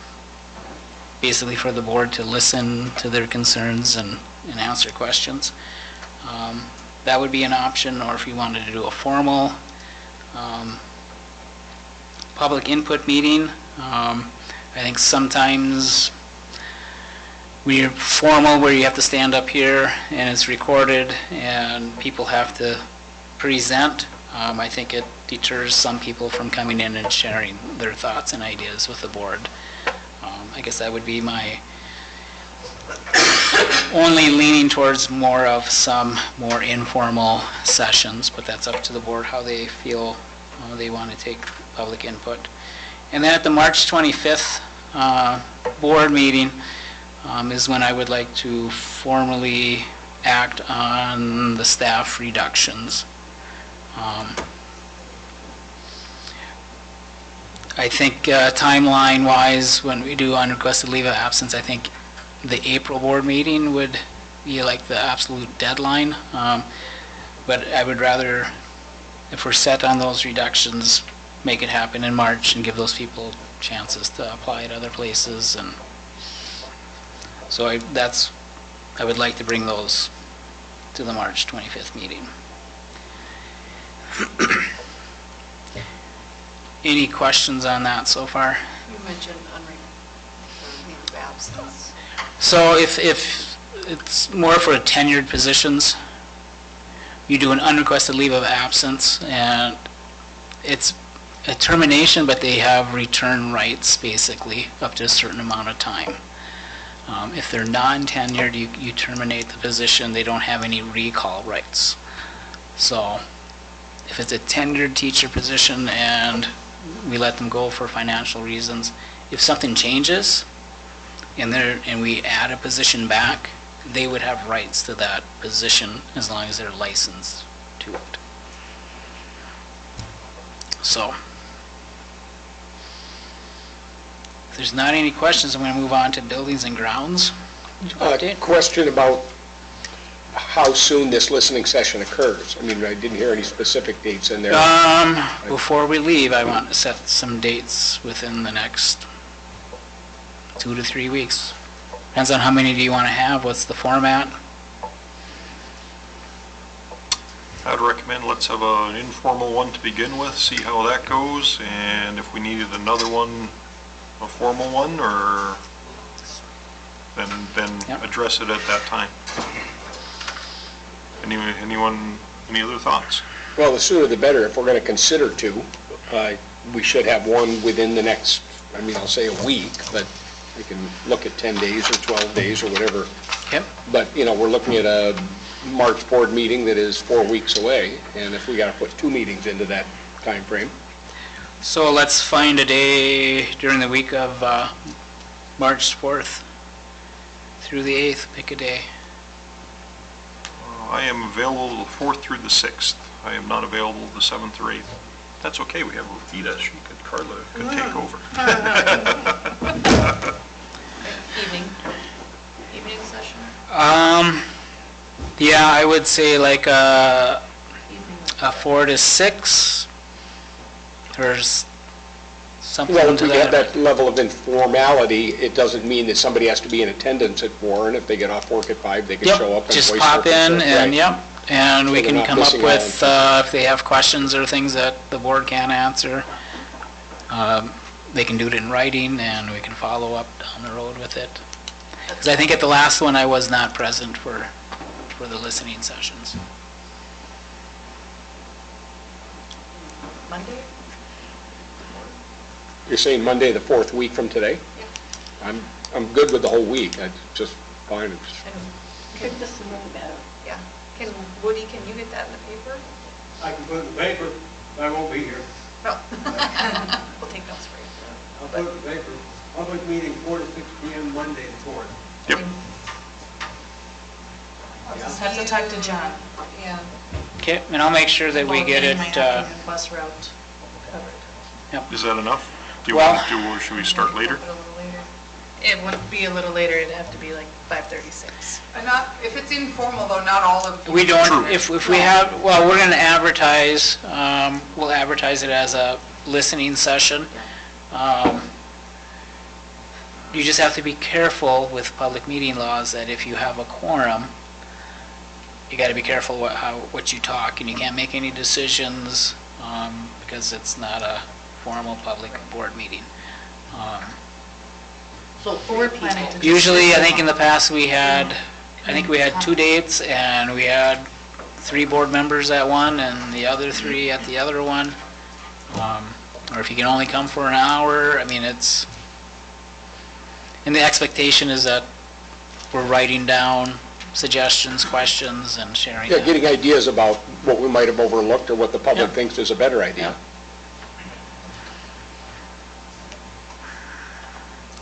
Speaker 2: basically for the board to listen to their concerns and answer questions. That would be an option, or if you wanted to do a formal public input meeting. I think sometimes we're formal where you have to stand up here and it's recorded and people have to present. I think it deters some people from coming in and sharing their thoughts and ideas with the board. I guess that would be my only leaning towards more of some more informal sessions, but that's up to the board how they feel they want to take public input. And then at the March 25th board meeting is when I would like to formally act on the staff reductions. I think timeline-wise, when we do unrequested leave of absence, I think the April board meeting would be like the absolute deadline. But I would rather, if we're set on those reductions, make it happen in March and give those people chances to apply at other places. And so I would like to bring those to the March 25th meeting. Any questions on that so far?
Speaker 6: You mentioned unrequested leave of absence.
Speaker 2: So if it's more for tenured positions, you do an unrequested leave of absence, and it's a termination, but they have return rights basically up to a certain amount of time. If they're non-tenured, you terminate the position. They don't have any recall rights. So if it's a tenured teacher position and we let them go for financial reasons, if something changes and we add a position back, they would have rights to that position as long as they're licensed to it. So If there's not any questions, I'm going to move on to buildings and grounds. Update?
Speaker 3: Question about how soon this listening session occurs. I mean, I didn't hear any specific dates in there.
Speaker 2: Before we leave, I want to set some dates within the next 2 to 3 weeks. Depends on how many do you want to have, what's the format.
Speaker 1: I'd recommend let's have an informal one to begin with, see how that goes, and if we needed another one, a formal one, or then
Speaker 2: Yep.
Speaker 1: address it at that time. Anyone, any other thoughts?
Speaker 3: Well, the sooner the better. If we're going to consider two, we should have one within the next, I mean, I'll say a week, but we can look at 10 days or 12 days or whatever.
Speaker 2: Okay.
Speaker 3: But, you know, we're looking at a March board meeting that is 4 weeks away, and if we got to put 2 meetings into that time frame.
Speaker 2: So let's find a day during the week of March 4th through the 8th, pick a day.
Speaker 1: I am available the 4th through the 6th. I am not available the 7th or 8th. That's okay, we have Rita, Carla could take over.
Speaker 6: Evening session?
Speaker 2: Yeah, I would say like a 4 to 6 or something
Speaker 3: Well, if
Speaker 2: to
Speaker 3: we have
Speaker 2: that.
Speaker 3: that level of informality, it doesn't mean that somebody has to be in attendance at 4, and if they get off work at 5, they can show up
Speaker 2: Yep,
Speaker 3: and
Speaker 2: just
Speaker 3: voice
Speaker 2: pop
Speaker 3: their
Speaker 2: in
Speaker 3: concern.
Speaker 2: and,
Speaker 3: Right.
Speaker 2: yep, and we
Speaker 3: So they're
Speaker 2: can
Speaker 3: not
Speaker 2: come up
Speaker 3: missing
Speaker 2: with,
Speaker 3: out
Speaker 2: if they have questions or things that the board can't answer, they can do it in writing and we can follow up down the road with it. Because I think at the last one I was not present for the listening sessions.
Speaker 6: Monday?
Speaker 3: You're saying Monday, the 4th week from today?
Speaker 6: Yeah.
Speaker 3: I'm good with the whole week, I just fine.
Speaker 6: And
Speaker 5: Could this a little better.
Speaker 6: Yeah. Woody, can you get that in the paper?
Speaker 7: I can put it in the paper, but I won't be here.
Speaker 6: No. We'll take notes for you.
Speaker 7: I'll put it in the paper. Public meeting 4 to 6 p.m. Monday the 4th.
Speaker 1: Yep.
Speaker 6: I'll just
Speaker 10: Have to talk to John.
Speaker 6: Yeah.
Speaker 2: Okay, and I'll make sure that we get it,
Speaker 10: Bus route covered.
Speaker 1: Is that enough? Do you
Speaker 2: Well-
Speaker 1: want to, or should we start later?
Speaker 6: Put it a little later.
Speaker 10: It wouldn't be a little later, it'd have to be like 5:36.
Speaker 8: And not, if it's informal though, not all of.
Speaker 2: we don't, if we have, well, we're going to advertise, we'll advertise it as a listening session. You just have to be careful with public meeting laws that if you have a quorum, you got to be careful what you talk, and you can't make any decisions because it's not a formal public board meeting.
Speaker 5: So
Speaker 10: We're planning to.
Speaker 2: Usually, I think in the past we had 2 dates, and we had 3 board members at one and the other 3 at the other one. Or if you can only come for an hour, I mean, it's, and the expectation is that we're writing down suggestions, questions, and sharing
Speaker 3: Yeah,
Speaker 2: them.
Speaker 3: getting ideas about what we might have overlooked or what the public
Speaker 2: Yeah.
Speaker 3: thinks is a better idea.
Speaker 2: Yeah.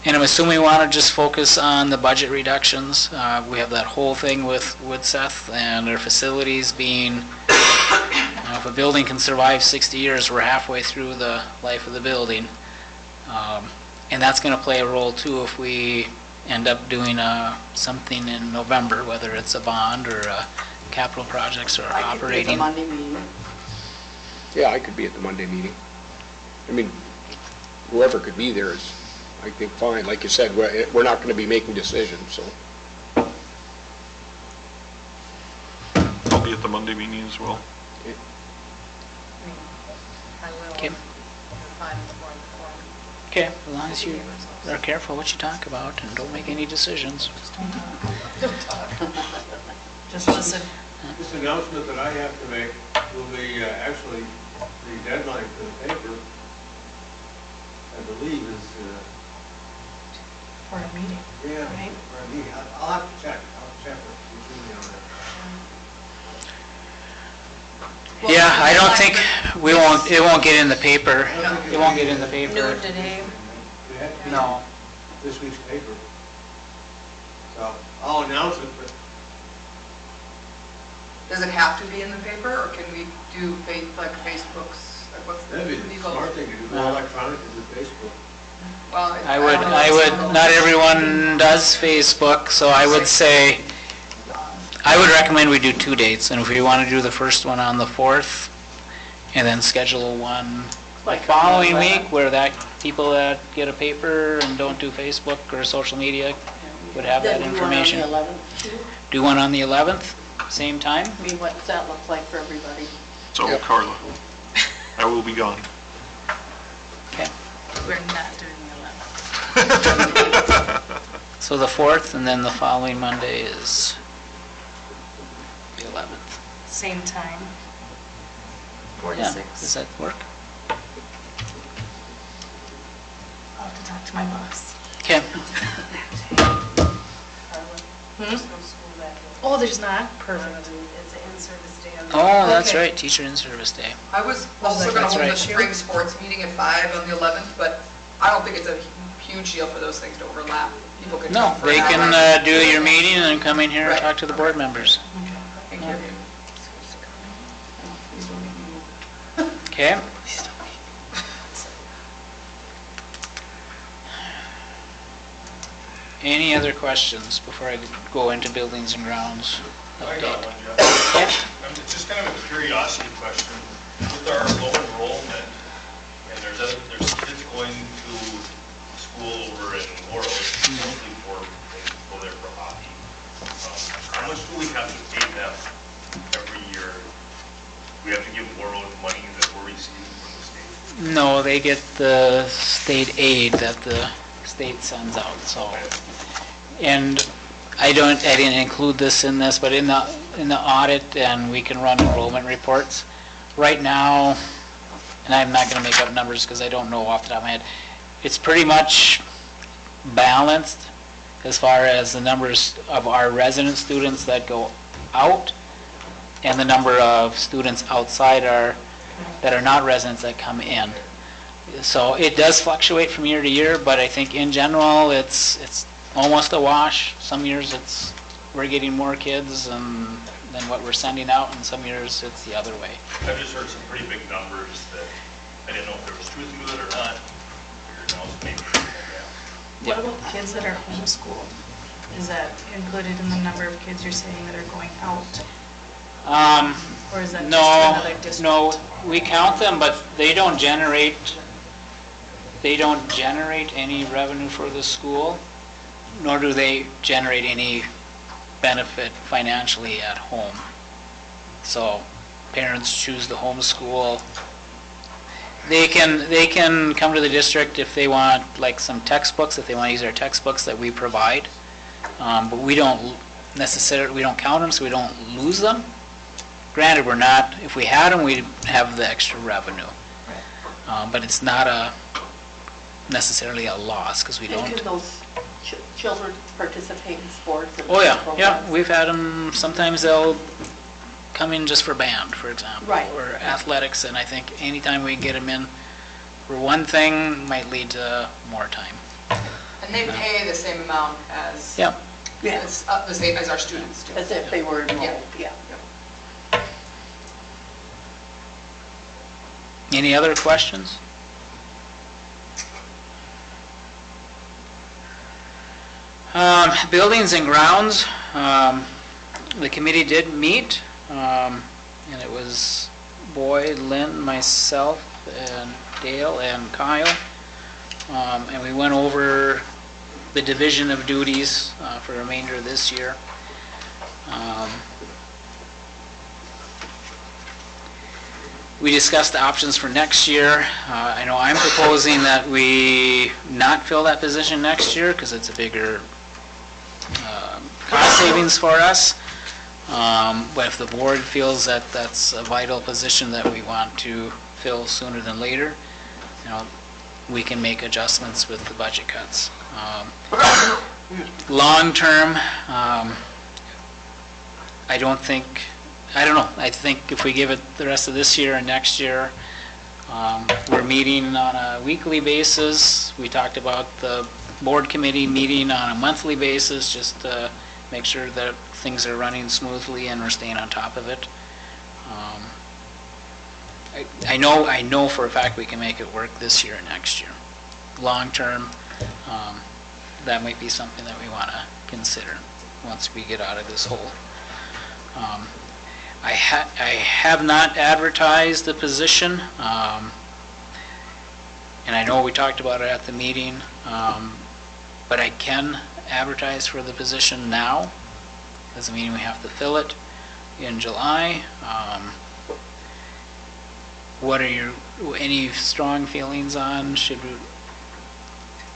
Speaker 2: And I'm assuming we want to just focus on the budget reductions. We have that whole thing with Seth and their facilities being, if a building can survive 60 years, we're halfway through the life of the building. And that's going to play a role too if we end up doing something in November, whether it's a bond or capital projects or
Speaker 5: I could be at the
Speaker 2: operating.
Speaker 5: Monday meeting.
Speaker 3: Yeah, I could be at the Monday meeting. I mean, whoever could be there is, I think, fine. Like you said, we're not going to be making decisions, so.
Speaker 1: I'll be at the Monday meeting as well.
Speaker 6: I will.
Speaker 2: Okay.
Speaker 6: Find more informed.
Speaker 2: Okay, as long as you are careful what you talk about and don't make any decisions.
Speaker 10: Just listen.
Speaker 7: This announcement that I have to make will be actually the deadline for the paper, I believe is,
Speaker 10: For a meeting.
Speaker 7: yeah,
Speaker 10: Right.
Speaker 7: for a meeting. I'll have to check. I'll check with Julie on that.
Speaker 8: Well,
Speaker 2: Yeah, I don't think,
Speaker 8: like-
Speaker 2: it won't get in the paper. It won't get in the paper.
Speaker 6: Noon today.
Speaker 7: It had to be
Speaker 2: No.
Speaker 7: this week's paper. So I'll announce it, but
Speaker 8: Does it have to be in the paper, or can we do like Facebook's, like what's the?
Speaker 7: that'd be
Speaker 8: what do
Speaker 7: the
Speaker 8: you call it?
Speaker 7: smart thing to do, go
Speaker 2: No.
Speaker 7: electronic to Facebook.
Speaker 8: Well,
Speaker 2: not everyone does Facebook, so I would say, I would recommend we do 2 dates, and if we want to do the first one on the 4th, and then schedule one the following week, where people that get a paper and don't do Facebook or social media would have that information.
Speaker 5: Then do one on the 11th too?
Speaker 2: Do one on the 11th, same time?
Speaker 5: I mean, what does that look like for everybody?
Speaker 1: So Carla, I will be gone.
Speaker 2: Okay.
Speaker 10: We're not doing the 11th.
Speaker 2: So the 4th, and then the following Monday is the 11th.
Speaker 10: Same time. 4 to
Speaker 2: Yeah,
Speaker 10: 6.
Speaker 2: does that work?
Speaker 10: I'll have to talk to my boss.
Speaker 2: Okay.
Speaker 10: Oh, there's not? Perfect. It's an in-service day on the...
Speaker 2: Oh, that's
Speaker 10: Okay.
Speaker 2: right, Teacher in Service Day.
Speaker 8: I was also going to
Speaker 2: That's
Speaker 8: hold the
Speaker 2: right.
Speaker 8: spring sports meeting at 5 on the 11th, but I don't think it's a huge deal for those things to overlap. People can
Speaker 2: No,
Speaker 8: come for
Speaker 2: they
Speaker 8: an
Speaker 2: can
Speaker 8: hour.
Speaker 2: do your meeting and then come in here and
Speaker 8: Right.
Speaker 2: talk to the board members.
Speaker 8: Thank you.
Speaker 2: Okay? Any other questions before I go into buildings and grounds?
Speaker 11: I got one,
Speaker 2: Yeah.
Speaker 11: Jeff. It's just kind of a curiosity question. With our low enrollment, and there's kids going to school over in Laurel, mostly for, they go there for hockey. How much do we have to pay them every year? We have to give Laurel money that we're receiving from the state?
Speaker 2: No, they get the state aid that the state sends out, so. And I didn't include this in this, but in the audit, and we can run enrollment reports. Right now, and I'm not gonna make up numbers because I don't know off the top of my head, it's pretty much balanced as far as the numbers of our resident students that go out and the number of students outside that are not residents that come in. So it does fluctuate from year to year, but I think in general, it's almost a wash. Some years we're getting more kids than what we're sending out, and some years it's the other way.
Speaker 11: I've just heard some pretty big numbers that I didn't know if there was truth to it or not. Figured now it's maybe, yeah.
Speaker 10: What about the kids that are homeschooled? Is that included in the number of kids you're saying that are going out? Or is that just another district?
Speaker 2: No, we count them, but they don't generate any revenue for the school, nor do they generate any benefit financially at home. So parents choose to homeschool. They can come to the district if they want like some textbooks, if they want to use our textbooks that we provide. But we don't count them, so we don't lose them. Granted, if we had them, we'd have the extra revenue. But it's not necessarily a loss, because we
Speaker 5: And
Speaker 2: don't.
Speaker 5: can those children participate in sports? And
Speaker 2: Oh, yeah,
Speaker 5: programs?
Speaker 2: we've had them, sometimes they'll come in just for band, for example.
Speaker 5: Right.
Speaker 2: Or athletics, and I think anytime we get them in for one thing might lead to more time.
Speaker 8: And they pay the same amount as,
Speaker 2: Yeah.
Speaker 8: as the same as our students do.
Speaker 5: As if they were enrolled, yeah.
Speaker 2: Any other questions? Buildings and grounds, the committee did meet, and it was Boyd, Lynn, myself, and Dale, and Kyle. And we went over the division of duties for the remainder of this year. We discussed the options for next year. I know I'm proposing that we not fill that position next year because it's a bigger cost savings for us. But if the board feels that that's a vital position that we want to fill sooner than later, we can make adjustments with the budget cuts. Long term, I don't know. I think if we give it the rest of this year and next year, we're meeting on a weekly basis. We talked about the board committee meeting on a monthly basis, just to make sure that things are running smoothly and we're staying on top of it. I know for a fact we can make it work this year and next year. long-term, that might be something that we want to consider once we get out of this hole. I have not advertised the position, and I know we talked about it at the meeting, but I can advertise for the position now. Doesn't mean we have to fill it in July. What are any strong feelings on, should we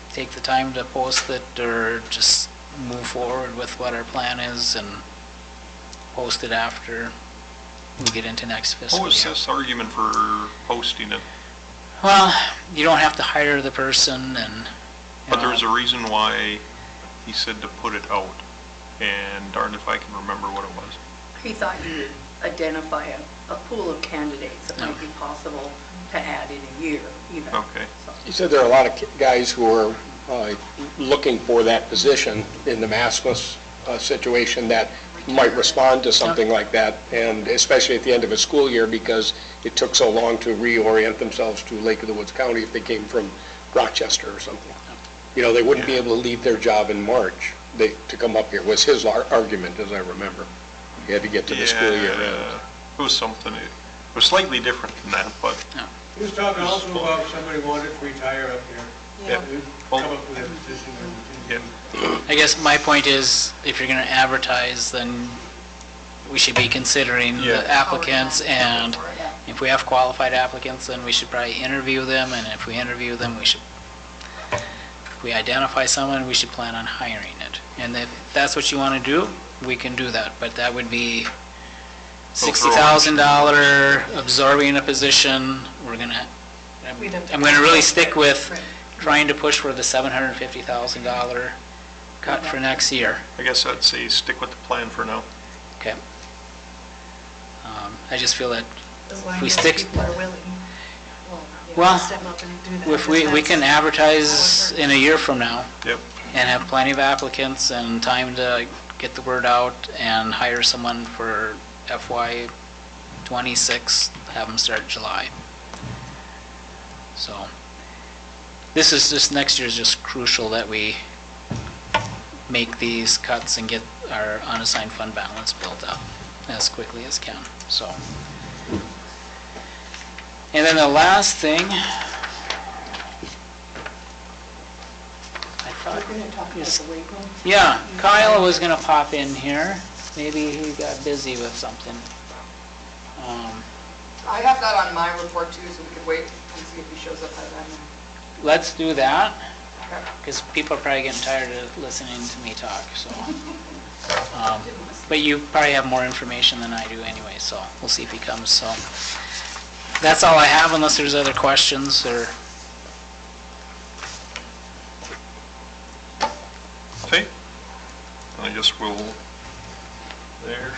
Speaker 2: take the time to post it, or just move forward with what our plan is and post it after we get into next fiscal year?
Speaker 1: What was this argument for posting it?
Speaker 2: Well, you don't have to hire the person, and
Speaker 1: But there's a reason why he said to put it out, and darn if I can remember what it was.
Speaker 5: He thought you would identify a pool of candidates that might be possible to add in a year even.
Speaker 1: Okay.
Speaker 5: So-
Speaker 3: He said there are a lot of guys who are looking for that position in the Maskless situation that might respond to something like that, and especially at the end of a school year, because it took so long to reorient themselves to Lake of the Woods County if they came from Rochester or something. You know, they wouldn't be able to leave their job in March to come up here, was his argument, as I remember. You had to get to the school year end.
Speaker 1: It was something, it was slightly different than that, but
Speaker 7: He was talking also about somebody wanted to retire up here.
Speaker 1: Yeah.
Speaker 7: We'd come up with a position and
Speaker 1: yeah.
Speaker 2: I guess my point is, if you're going to advertise, then we should be considering
Speaker 1: Yeah.
Speaker 2: the applicants, and
Speaker 5: Yeah.
Speaker 2: if we have qualified applicants, then we should probably interview them, and if we interview them, if we identify someone, we should plan on hiring it. And if that's what you want to do, we can do that, but that would be $60,000 absorbing a position. I'm going to really stick with trying to push for the $750,000 cut for next year.
Speaker 1: I guess I'd say stick with the plan for now.
Speaker 2: Okay. I just feel that
Speaker 10: As long
Speaker 2: we
Speaker 10: as
Speaker 2: stick-
Speaker 10: people are willing.
Speaker 2: Well,
Speaker 10: Step up and do that.
Speaker 2: if we can advertise in a year from now
Speaker 1: Yep.
Speaker 2: and have plenty of applicants and time to get the word out and hire someone for FY '26, have them start July. So this is just, next year is just crucial that we make these cuts and get our unassigned fund balance built up as quickly as can, so. And then the last thing, I thought,
Speaker 5: We're going to talk about the weight room.
Speaker 2: yeah, Kyle was gonna pop in here. Maybe he got busy with something.
Speaker 8: I have that on my report too, so we could wait and see if he shows up by then.
Speaker 2: Let's do that,
Speaker 8: Okay.
Speaker 2: because people are probably getting tired of listening to me talk, so. But you probably have more information than I do anyway, so we'll see if he comes, so. That's all I have, unless there's other questions, or,
Speaker 1: Okay. I guess we'll, there,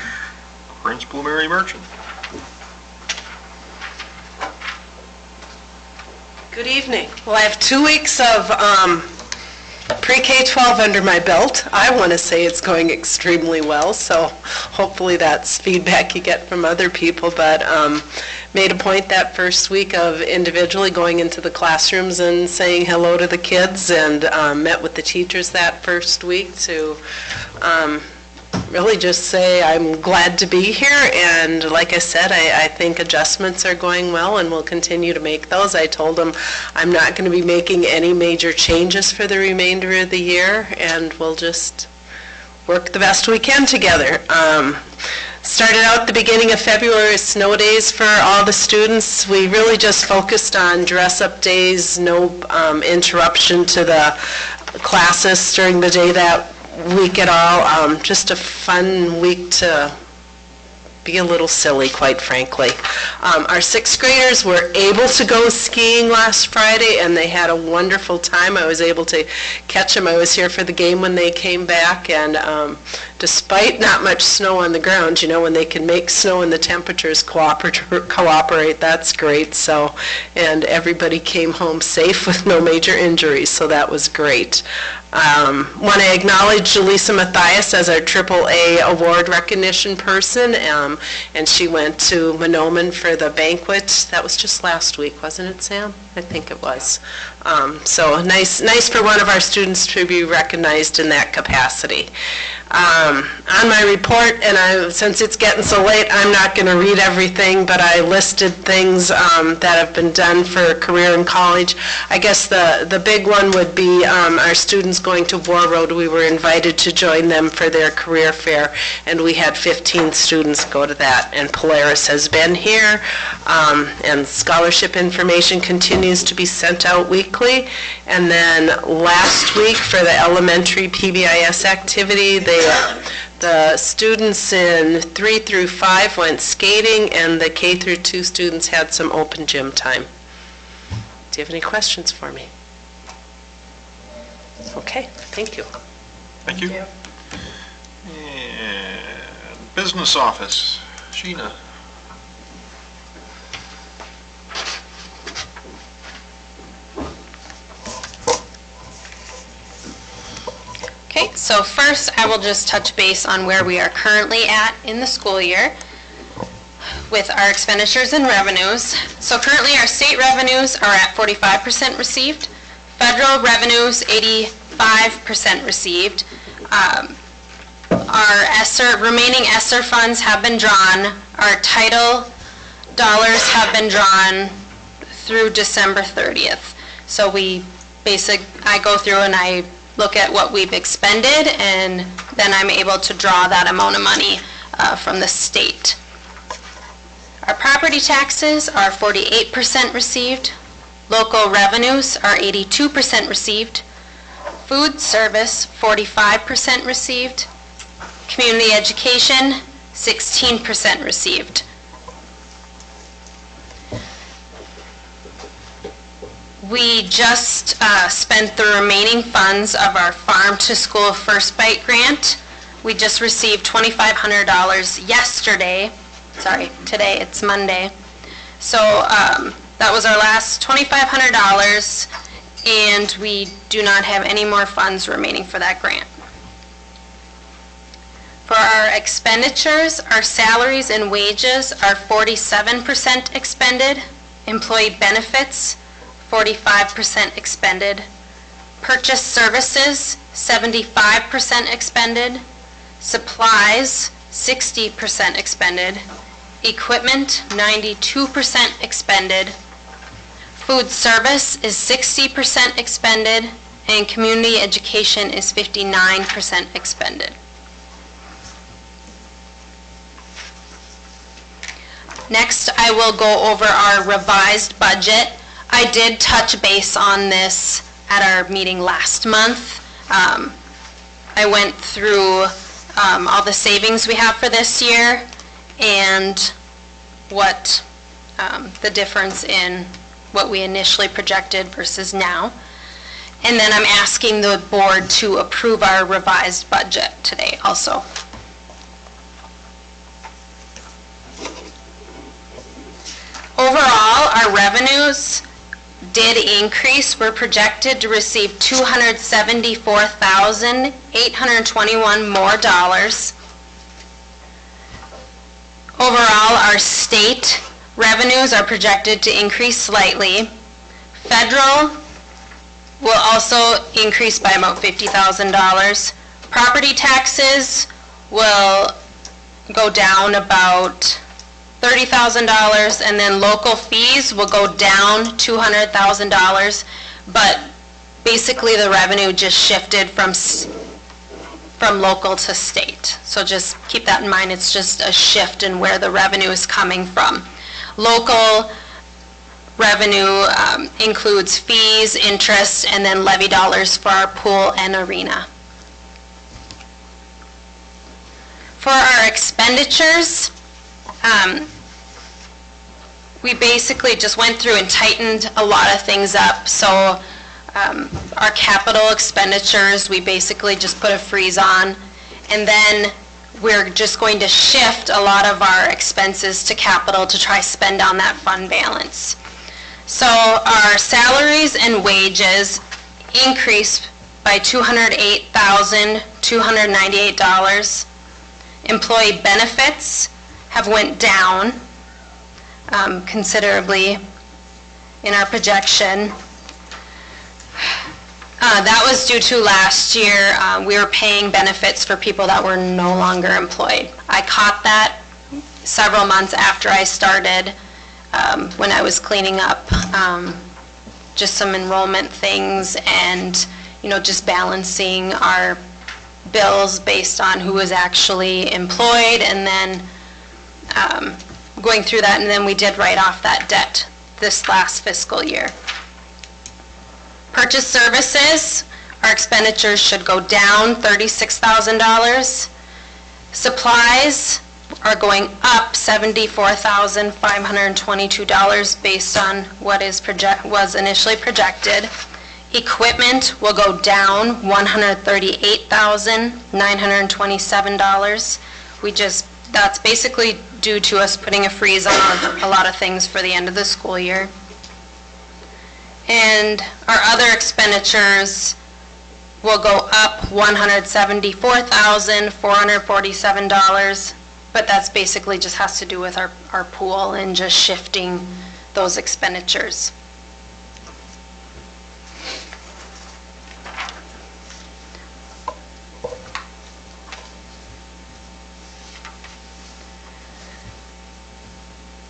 Speaker 1: Principal Mary Merchant.
Speaker 12: Good evening. Well, I have 2 weeks of pre-K-12 under my belt. I want to say it's going extremely well, so hopefully that's feedback you get from other people, but made a point that first week of individually going into the classrooms and saying hello to the kids, and met with the teachers that first week to really just say I'm glad to be here, and like I said, I think adjustments are going well and we'll continue to make those. I told them I'm not going to be making any major changes for the remainder of the year, and we'll just work the best we can together. Started out at the beginning of February, snow days for all the students. We really just focused on dress-up days, no interruption to the classes during the day that week at all. Just a fun week to be a little silly, quite frankly. Our sixth graders were able to go skiing last Friday, and they had a wonderful time. I was able to catch them. I was here for the game when they came back, and despite not much snow on the ground, when they can make snow and the temperatures cooperate, that's great. So, and everybody came home safe with no major injuries, so that was great. Want to acknowledge Jaleesa Mathias as our AAA award recognition person, and she went to Monoman for the banquet. That was just last week, wasn't it, Sam? I think it was. So nice for one of our students to be recognized in that capacity. On my report, and since it's getting so late, I'm not going to read everything, but I listed things that have been done for career and college. I guess the big one would be our students going to War Road. We were invited to join them for their career fair, and we had 15 students go to that. And Polaris has been here, and scholarship information continues to be sent out weekly. And then last week for the elementary PBIS activity, the students in 3 through 5 went skating, and the K through 2 students had some open gym time. Do you have any questions for me? Okay, thank you.
Speaker 1: Thank you. And business office, Sheena.
Speaker 13: Okay, so first I will just touch base on where we are currently at in the school year with our expenditures and revenues. So currently our state revenues are at 45% received, federal revenues 85% received. Our remaining ESSER funds have been drawn. Our title dollars have been drawn through December 30th. So I go through and I look at what we've expended, and then I'm able to draw that amount of money from the state. Our property taxes are 48% received. Local revenues are 82% received. Food service, 45% received. Community education, 16% received. We just spent the remaining funds of our Farm to School First Bite grant. We just received $2,500 yesterday. Sorry, today, it's Monday. So that was our last $2,500, and we do not have any more funds remaining for that grant. For our expenditures, our salaries and wages are 47% expended. Employee benefits, 45% expended. Purchase services, 75% expended. Supplies, 60% expended. Equipment, 92% expended. Food service is 60% expended, and community education is 59% expended. Next, I will go over our revised budget. I did touch base on this at our meeting last month. I went through all the savings we have for this year and what the difference in what we initially projected versus now. And then I'm asking the board to approve our revised budget today also. Overall, our revenues did increase. We're projected to receive $274,821 more dollars. Overall, our state revenues are projected to increase slightly. Federal will also increase by about $50,000. Property taxes will go down about $30,000, and then local fees will go down $200,000, but basically the revenue just shifted from local to state. So just keep that in mind. It's just a shift in where the revenue is coming from. Local revenue includes fees, interest, and then levy dollars for our pool and arena. For our expenditures, we basically just went through and tightened a lot of things up. So our capital expenditures, we basically just put a freeze on. And then we're just going to shift a lot of our expenses to capital to try spend down that fund balance. So our salaries and wages increased by $208,298. Employee benefits have went down considerably in our projection. That was due to last year, we were paying benefits for people that were no longer employed. I caught that several months after I started, when I was cleaning up just some enrollment things and, just balancing our bills based on who was actually employed, and then going through that, and then we did write off that debt this last fiscal year. Purchase services, our expenditures should go down $36,000. Supplies are going up $74,522 based on what was initially projected. Equipment will go down $138,927. That's basically due to us putting a freeze on a lot of things for the end of the school year. And our other expenditures will go up $174,447, but that's basically just has to do with our pool and just shifting those expenditures.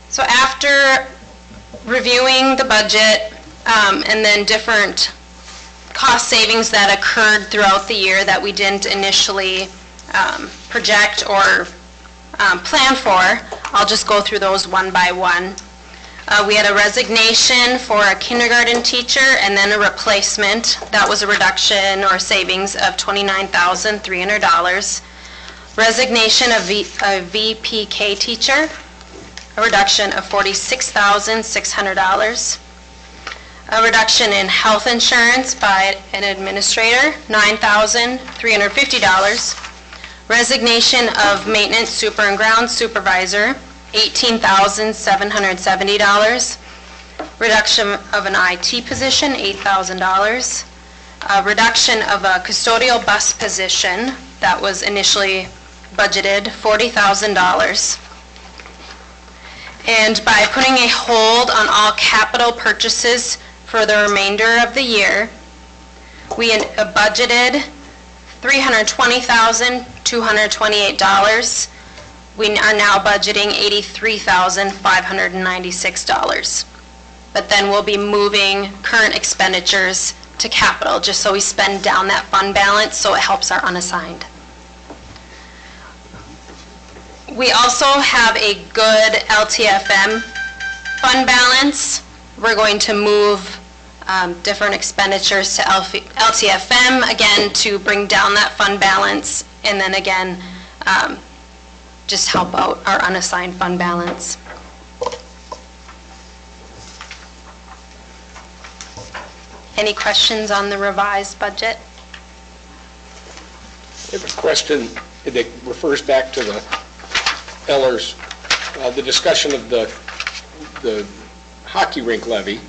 Speaker 13: So after reviewing the budget, and then different cost savings that occurred throughout the year that we didn't initially project or plan for, I'll just go through those one by one. We had a resignation for a kindergarten teacher and then a replacement. That was a reduction or savings of $29,300. Resignation of a VPK teacher, a reduction of $46,600. A reduction in health insurance by an administrator, $9,350. Resignation of maintenance super and ground supervisor, $18,770. Reduction of an IT position, $8,000. A reduction of a custodial bus position that was initially budgeted, $40,000. And by putting a hold on all capital purchases for the remainder of the year, we budgeted $320,228. We are now budgeting $83,596. But then we'll be moving current expenditures to capital, just so we spend down that fund balance so it helps our unassigned. We also have a good LTFM fund balance. We're going to move different expenditures to LTFM, again, to bring down that fund balance, and then again, just help out our unassigned fund balance. Any questions on the revised budget?
Speaker 3: I have a question that refers back to the Ellers, the discussion of the hockey rink levy,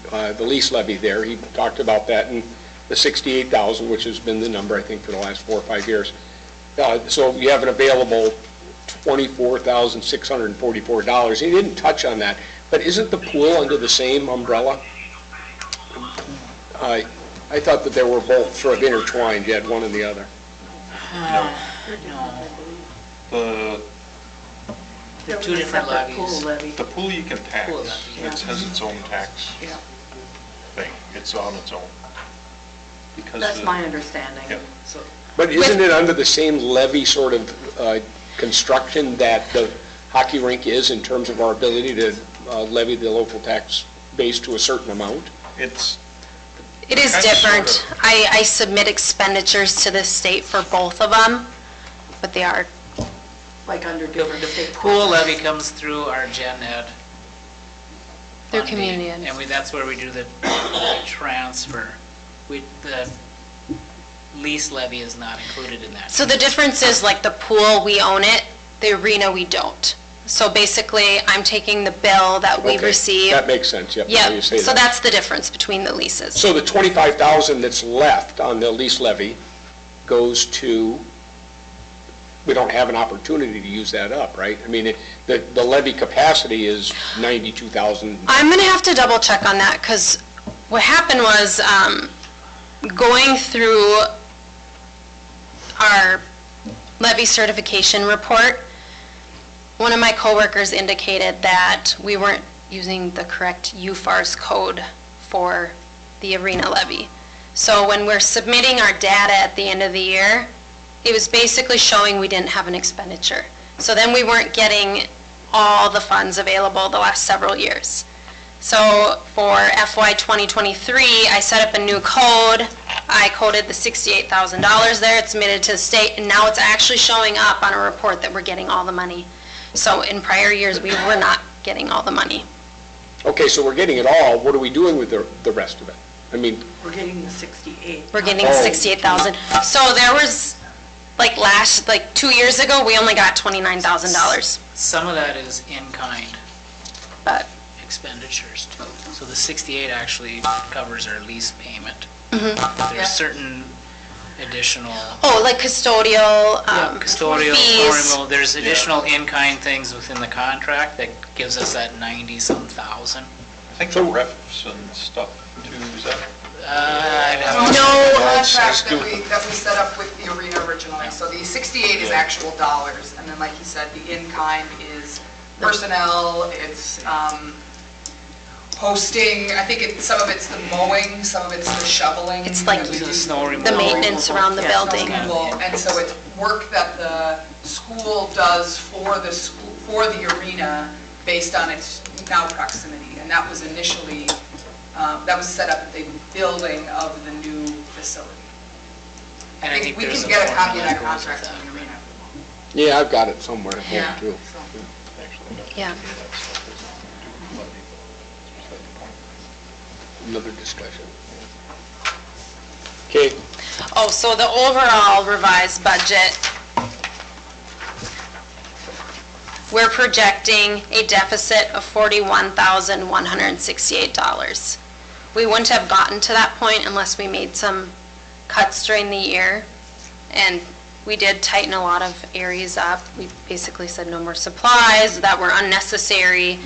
Speaker 3: the lease levy there. He talked about that and the $68,000, which has been the number, I think, for the last 4 or 5 years. So you have an available $24,644. He didn't touch on that, but isn't the pool under the same umbrella? I thought that they were both sort of intertwined. You had one and the other.
Speaker 2: No. They're two different levies.
Speaker 1: The pool you can tax.
Speaker 2: Pool levy,
Speaker 1: It has its own tax thing. It's on its own. Because
Speaker 5: That's my understanding.
Speaker 1: Yeah.
Speaker 2: So,
Speaker 3: But isn't it under the same levy sort of construction that the hockey rink is in terms of our ability to levy the local tax base to a certain amount?
Speaker 13: It is different. I submit expenditures to the state for both of them, but they are
Speaker 5: Like under different state.
Speaker 2: pool levy comes through our gen ed.
Speaker 13: through
Speaker 2: funding,
Speaker 13: community ed.
Speaker 2: And that's where we do the transfer. The lease levy is not included in that.
Speaker 13: So the difference is like the pool, we own it, the arena, we don't. So basically, I'm taking the bill that we
Speaker 3: Okay,
Speaker 13: receive.
Speaker 3: That makes sense, yep, now you
Speaker 13: Yep,
Speaker 3: say
Speaker 13: so
Speaker 3: that.
Speaker 13: that's the difference between the leases.
Speaker 3: So the 25,000 that's left on the lease levy goes to, we don't have an opportunity to use that up, right? I mean, the levy capacity is 92,000.
Speaker 13: I'm gonna have to double check on that, because what happened was, going through our levy certification report, one of my coworkers indicated that we weren't using the correct UFARS code for the arena levy. So when we're submitting our data at the end of the year, it was basically showing we didn't have an expenditure. So then we weren't getting all the funds available the last several years. So for FY 2023, I set up a new code. I coded the $68,000 there, it's submitted to the state, and now it's actually showing up on a report that we're getting all the money. So in prior years, we were not getting all the money.
Speaker 3: Okay, so we're getting it all, what are we doing with the rest of it? I mean,
Speaker 5: We're getting the 68.
Speaker 13: We're getting
Speaker 3: Oh.
Speaker 13: 68,000. So there was, like 2 years ago, we only got $29,000.
Speaker 2: Some of that is in-kind
Speaker 13: But
Speaker 2: expenditures too. So the 68 actually covers our lease payment.
Speaker 8: Yeah.
Speaker 2: There's certain additional
Speaker 13: like custodial
Speaker 2: custodial,
Speaker 13: fees.
Speaker 2: flooring, there's additional in-kind things within the contract that gives us that 90-some thousand.
Speaker 1: I think the refs and stuff too, is that?
Speaker 2: I'd have to-
Speaker 8: The
Speaker 1: That's
Speaker 8: contract
Speaker 1: good.
Speaker 8: that we set up with the arena originally, so the 68 is actual dollars, and then like you said, the in-kind is personnel, it's posting, I think some of it's the mowing, some of it's the shoveling.
Speaker 13: It's like
Speaker 8: that we do.
Speaker 2: the snow
Speaker 13: The
Speaker 2: removal.
Speaker 13: maintenance around the
Speaker 2: Yeah,
Speaker 13: building.
Speaker 2: snow
Speaker 8: Well, and so it's work that the school does for the school, for the arena, based on its now proximity. And that was initially, that was set up at the building of the new facility.
Speaker 2: And I think
Speaker 8: We
Speaker 2: there's
Speaker 8: can
Speaker 2: a
Speaker 8: get a copy of
Speaker 2: formula
Speaker 8: that
Speaker 2: goes with
Speaker 8: contract
Speaker 2: that.
Speaker 8: from the arena.
Speaker 3: yeah, I've got it somewhere at home
Speaker 8: Yeah.
Speaker 3: too.
Speaker 13: Yeah.
Speaker 3: Another discussion. Okay,
Speaker 13: Oh, so the overall revised budget, we're projecting a deficit of $41,168. We wouldn't have gotten to that point unless we made some cuts during the year, and we did tighten a lot of areas up. We basically said no more supplies that were unnecessary,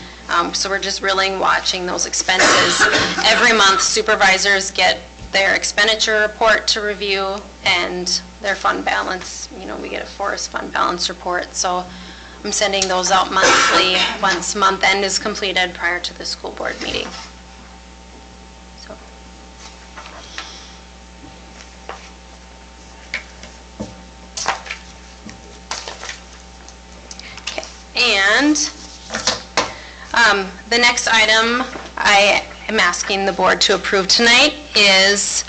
Speaker 13: so we're just really watching those expenses. Every month supervisors get their expenditure report to review and their fund balance, we get a forest fund balance report, so I'm sending those out monthly once month end is completed prior to the school board meeting. So. Okay, and the next item I am asking the board to approve tonight is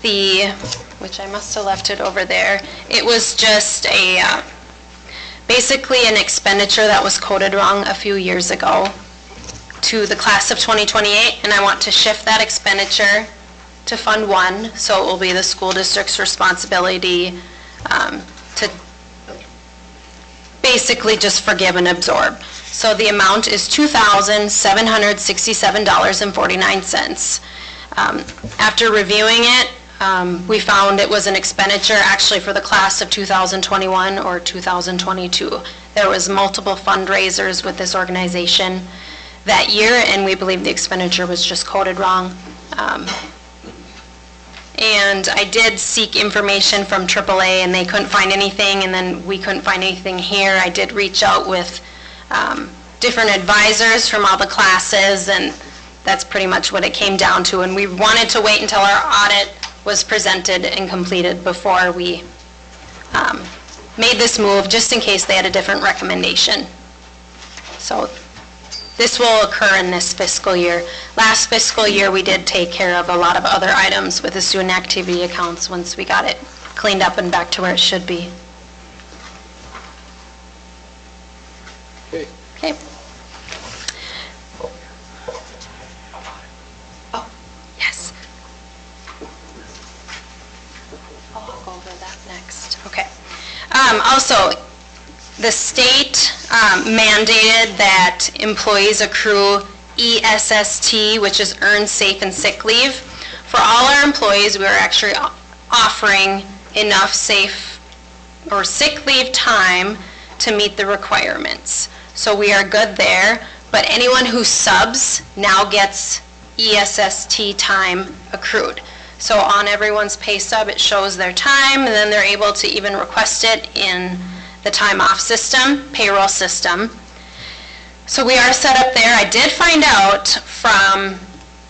Speaker 13: which I must have left it over there. It was just basically an expenditure that was coded wrong a few years ago to the class of 2028, and I want to shift that expenditure to Fund 1, so it will be the school district's responsibility to basically just forgive and absorb. So the amount is $2,767.49. After reviewing it, we found it was an expenditure actually for the class of 2021 or 2022. There was multiple fundraisers with this organization that year, and we believe the expenditure was just coded wrong. And I did seek information from AAA, and they couldn't find anything, and then we couldn't find anything here. I did reach out with different advisors from all the classes, and that's pretty much what it came down to. And we wanted to wait until our audit was presented and completed before we made this move, just in case they had a different recommendation. So this will occur in this fiscal year. Last fiscal year, we did take care of a lot of other items with the student activity accounts once we got it cleaned up and back to where it should be.
Speaker 3: okay.
Speaker 13: Okay. Oh, yes. Also, the state mandated that employees accrue ESST, which is Earned Safe and Sick Leave. For all our employees, we are actually offering enough safe or sick leave time to meet the requirements. So we are good there, but anyone who subs now gets ESST time accrued. So on everyone's pay stub, it shows their time, and then they're able to even request it in the time off system, payroll system. So we are set up there. I did find out from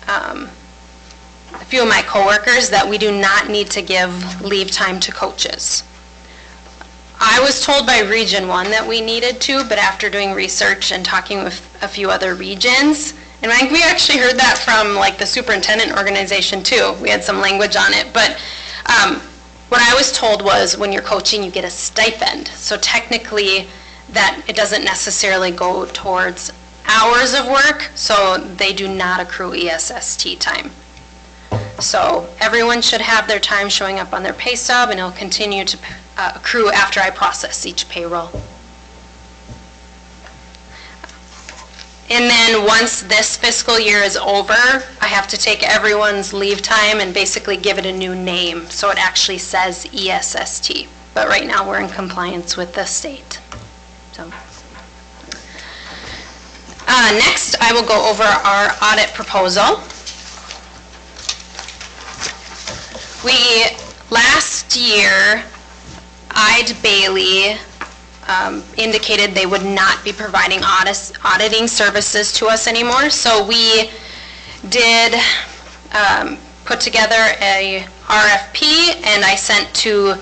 Speaker 13: a few of my coworkers that we do not need to give leave time to coaches. I was told by Region 1 that we needed to, but after doing research and talking with a few other regions, and I think we actually heard that from like the superintendent organization too. We had some language on it, but what I was told was when you're coaching, you get a stipend. So technically, that it doesn't necessarily go towards hours of work, so they do not accrue ESST time. So everyone should have their time showing up on their pay stub, and it'll continue to accrue after I process each payroll. And then once this fiscal year is over, I have to take everyone's leave time and basically give it a new name, so it actually says ESST. But right now we're in compliance with the state. So. Next, I will go over our audit proposal. Last year, Ide Bailey indicated they would not be providing auditing services to us anymore. So we did put together a RFP, and I sent to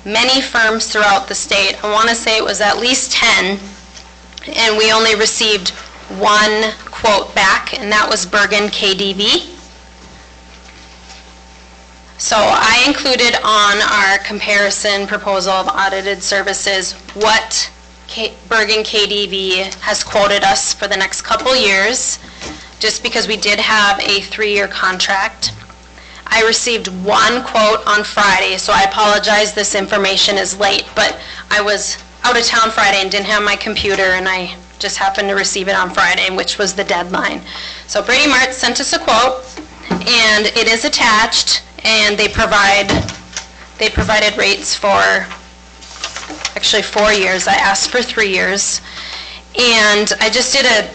Speaker 13: many firms throughout the state. I want to say it was at least 10, and we only received one quote back, and that was Bergen KDV. So I included on our comparison proposal of audited services what Bergen KDV has quoted us for the next couple years, just because we did have a 3-year contract. I received one quote on Friday, so I apologize this information is late, but I was out of town Friday and didn't have my computer, and I just happened to receive it on Friday, which was the deadline. So Brady Martz sent us a quote, and it is attached, and they provided rates for actually 4 years. I asked for 3 years, and I just did a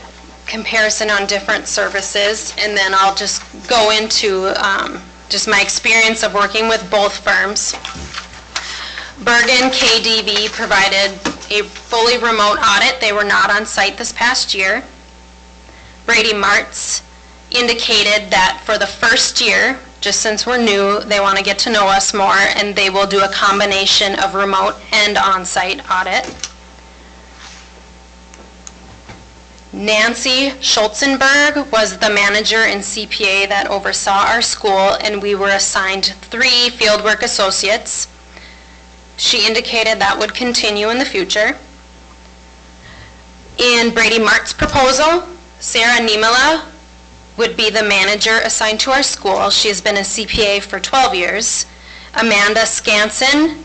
Speaker 13: comparison on different services, and then I'll just go into just my experience of working with both firms. Bergen KDV provided a fully remote audit. They were not on site this past year. Brady Martz indicated that for the first year, just since we're new, they want to get to know us more, and they will do a combination of remote and on-site audit. Nancy Schultzenberg was the manager and CPA that oversaw our school, and we were assigned 3 fieldwork associates. She indicated that would continue in the future. In Brady Martz's proposal, Sarah Niemela would be the manager assigned to our school. She has been a CPA for 12 years. Amanda Skansen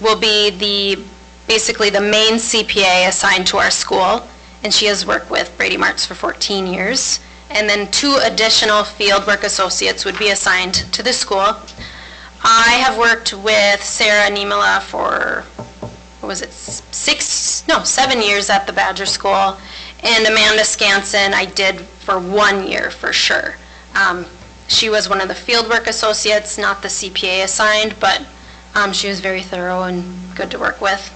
Speaker 13: will be basically the main CPA assigned to our school, and she has worked with Brady Martz for 14 years. And then 2 additional fieldwork associates would be assigned to the school. I have worked with Sarah Niemela for, 7 years at the Badger School, and Amanda Skansen I did for 1 year for sure. She was one of the fieldwork associates, not the CPA assigned, but she was very thorough and good to work with.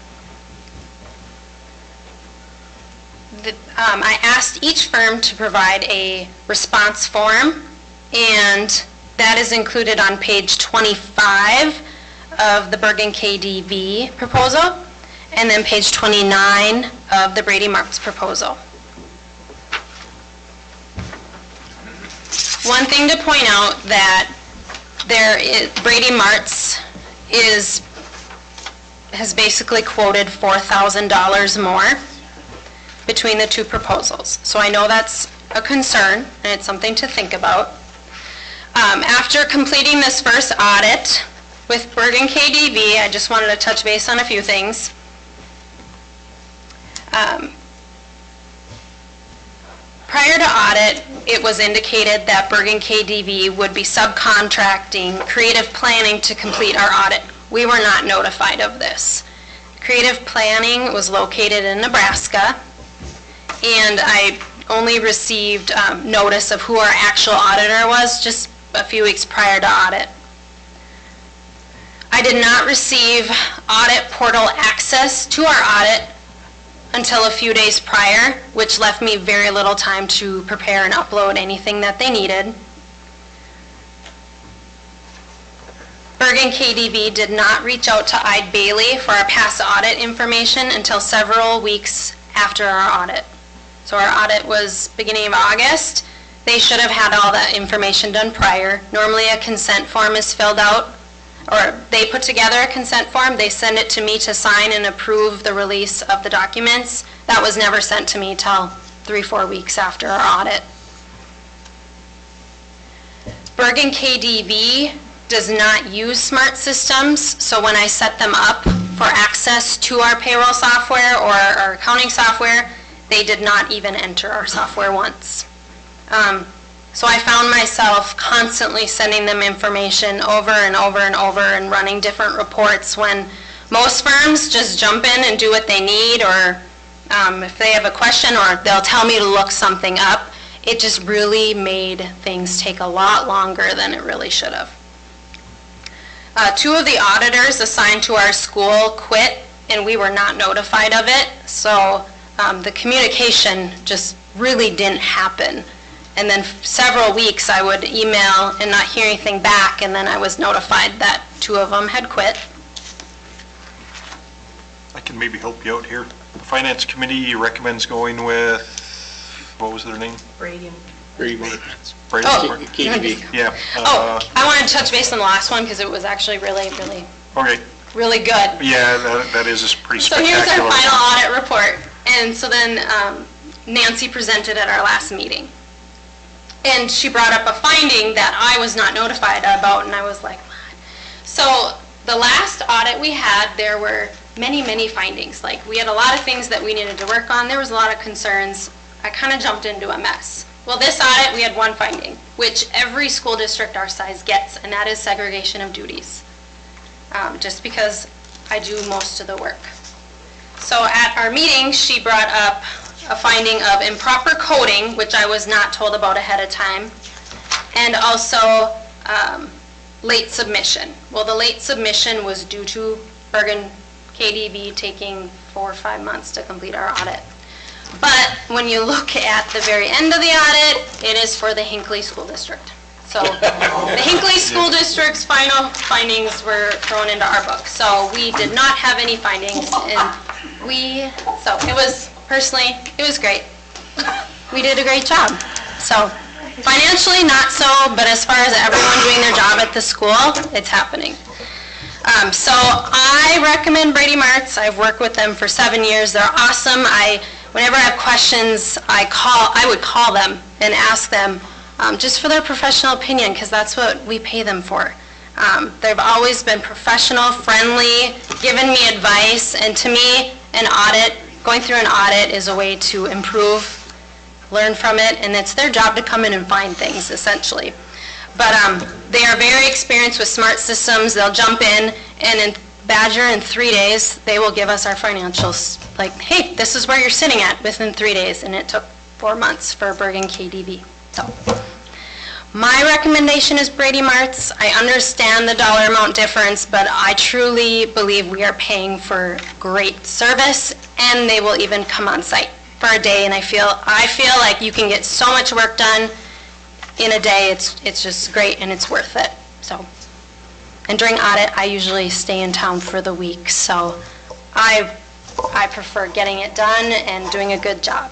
Speaker 13: I asked each firm to provide a response form, and that is included on page 25 of the Bergen KDV proposal, and then page 29 of the Brady Martz proposal. One thing to point out that Brady Martz has basically quoted $4,000 more between the 2 proposals. So I know that's a concern, and it's something to think about. After completing this first audit with Bergen KDV, I just wanted to touch base on a few things. Prior to audit, it was indicated that Bergen KDV would be subcontracting creative planning to complete our audit. We were not notified of this. Creative planning was located in Nebraska, and I only received notice of who our actual auditor was just a few weeks prior to audit. I did not receive audit portal access to our audit until a few days prior, which left me very little time to prepare and upload anything that they needed. Bergen KDV did not reach out to Eide Bailey for our past audit information until several weeks after our audit. So our audit was beginning of August. They should have had all that information done prior. Normally a consent form is filled out, or they put together a consent form, they send it to me to sign and approve the release of the documents. That was never sent to me till 3-4 weeks after our audit. Bergen KDV does not use smart systems, so when I set them up for access to our payroll software or our accounting software, they did not even enter our software once. So I found myself constantly sending them information over and over and over and running different reports when most firms just jump in and do what they need, or if they have a question, or they'll tell me to look something up. It just really made things take a lot longer than it really should have. 2 of the auditors assigned to our school quit, and we were not notified of it, so the communication just really didn't happen. And then several weeks I would email and not hear anything back, and then I was notified that 2 of them had quit.
Speaker 1: I can maybe help you out here. The Finance Committee recommends going with, what was their name?
Speaker 10: Brady.
Speaker 1: Brady.
Speaker 13: Oh,
Speaker 3: KDV.
Speaker 1: Yeah.
Speaker 13: I wanted to touch base on the last one because it was actually really
Speaker 1: Okay.
Speaker 13: good.
Speaker 1: Yeah, that is a pretty
Speaker 13: So
Speaker 1: spectacular.
Speaker 13: here's our final audit report. And so then Nancy presented at our last meeting. And she brought up a finding that I was not notified about, and I was like, what? So the last audit we had, there were many, many findings. Like, we had a lot of things that we needed to work on. There was a lot of concerns. I kind of jumped into a mess. Well, this audit, we had one finding, which every school district our size gets, and that is segregation of duties, just because I do most of the work. So at our meeting, she brought up a finding of improper coding, which I was not told about ahead of time, and also late submission. Well, the late submission was due to Bergen KDV taking 4 or 5 months to complete our audit. But when you look at the very end of the audit, it is for the Hinckley School District. So the Hinckley School District's final findings were thrown into our book. So we did not have any findings, and so it was, personally, it was great. We did a great job. So financially, not so, but as far as everyone doing their job at the school, it's happening. So I recommend Brady Martz. I've worked with them for 7 years. They're awesome. Whenever I have questions, I would call them and ask them just for their professional opinion, because that's what we pay them for. They've always been professional, friendly, given me advice, and to me, going through an audit is a way to improve, learn from it, and it's their job to come in and find things, essentially. But they are very experienced with smart systems. They'll jump in, and in Badger, in 3 days, they will give us our financials. Like, hey, this is where you're sitting at within 3 days, and it took 4 months for Bergen KDV. So my recommendation is Brady Martz. I understand the dollar amount difference, but I truly believe we are paying for great service, and they will even come on site for a day, and I feel like you can get so much work done in a day. It's just great, and it's worth it. So, and during audit, I usually stay in town for the week, so I prefer getting it done and doing a good job.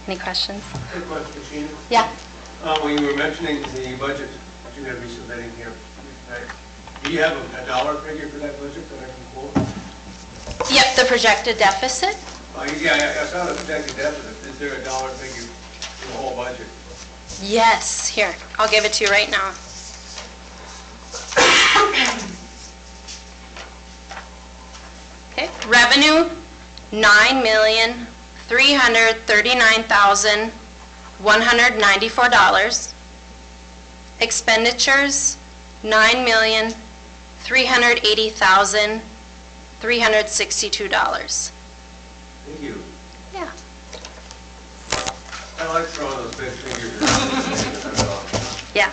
Speaker 13: Any questions?
Speaker 7: Good question, Sheena.
Speaker 13: Yeah.
Speaker 7: When you were mentioning the budget that you had resubmitting here, do you have a dollar figure for that budget that I can quote?
Speaker 13: Yep, the projected deficit.
Speaker 7: Yeah, I saw the projected deficit. Is there a dollar figure for the whole budget?
Speaker 13: Yes, here, I'll give it to you right now. Okay. Revenue, $9,339,194. Expenditures, $9,380,362.
Speaker 7: Thank you.
Speaker 13: Yeah.
Speaker 7: I like throwing those big figures around.
Speaker 13: Yeah.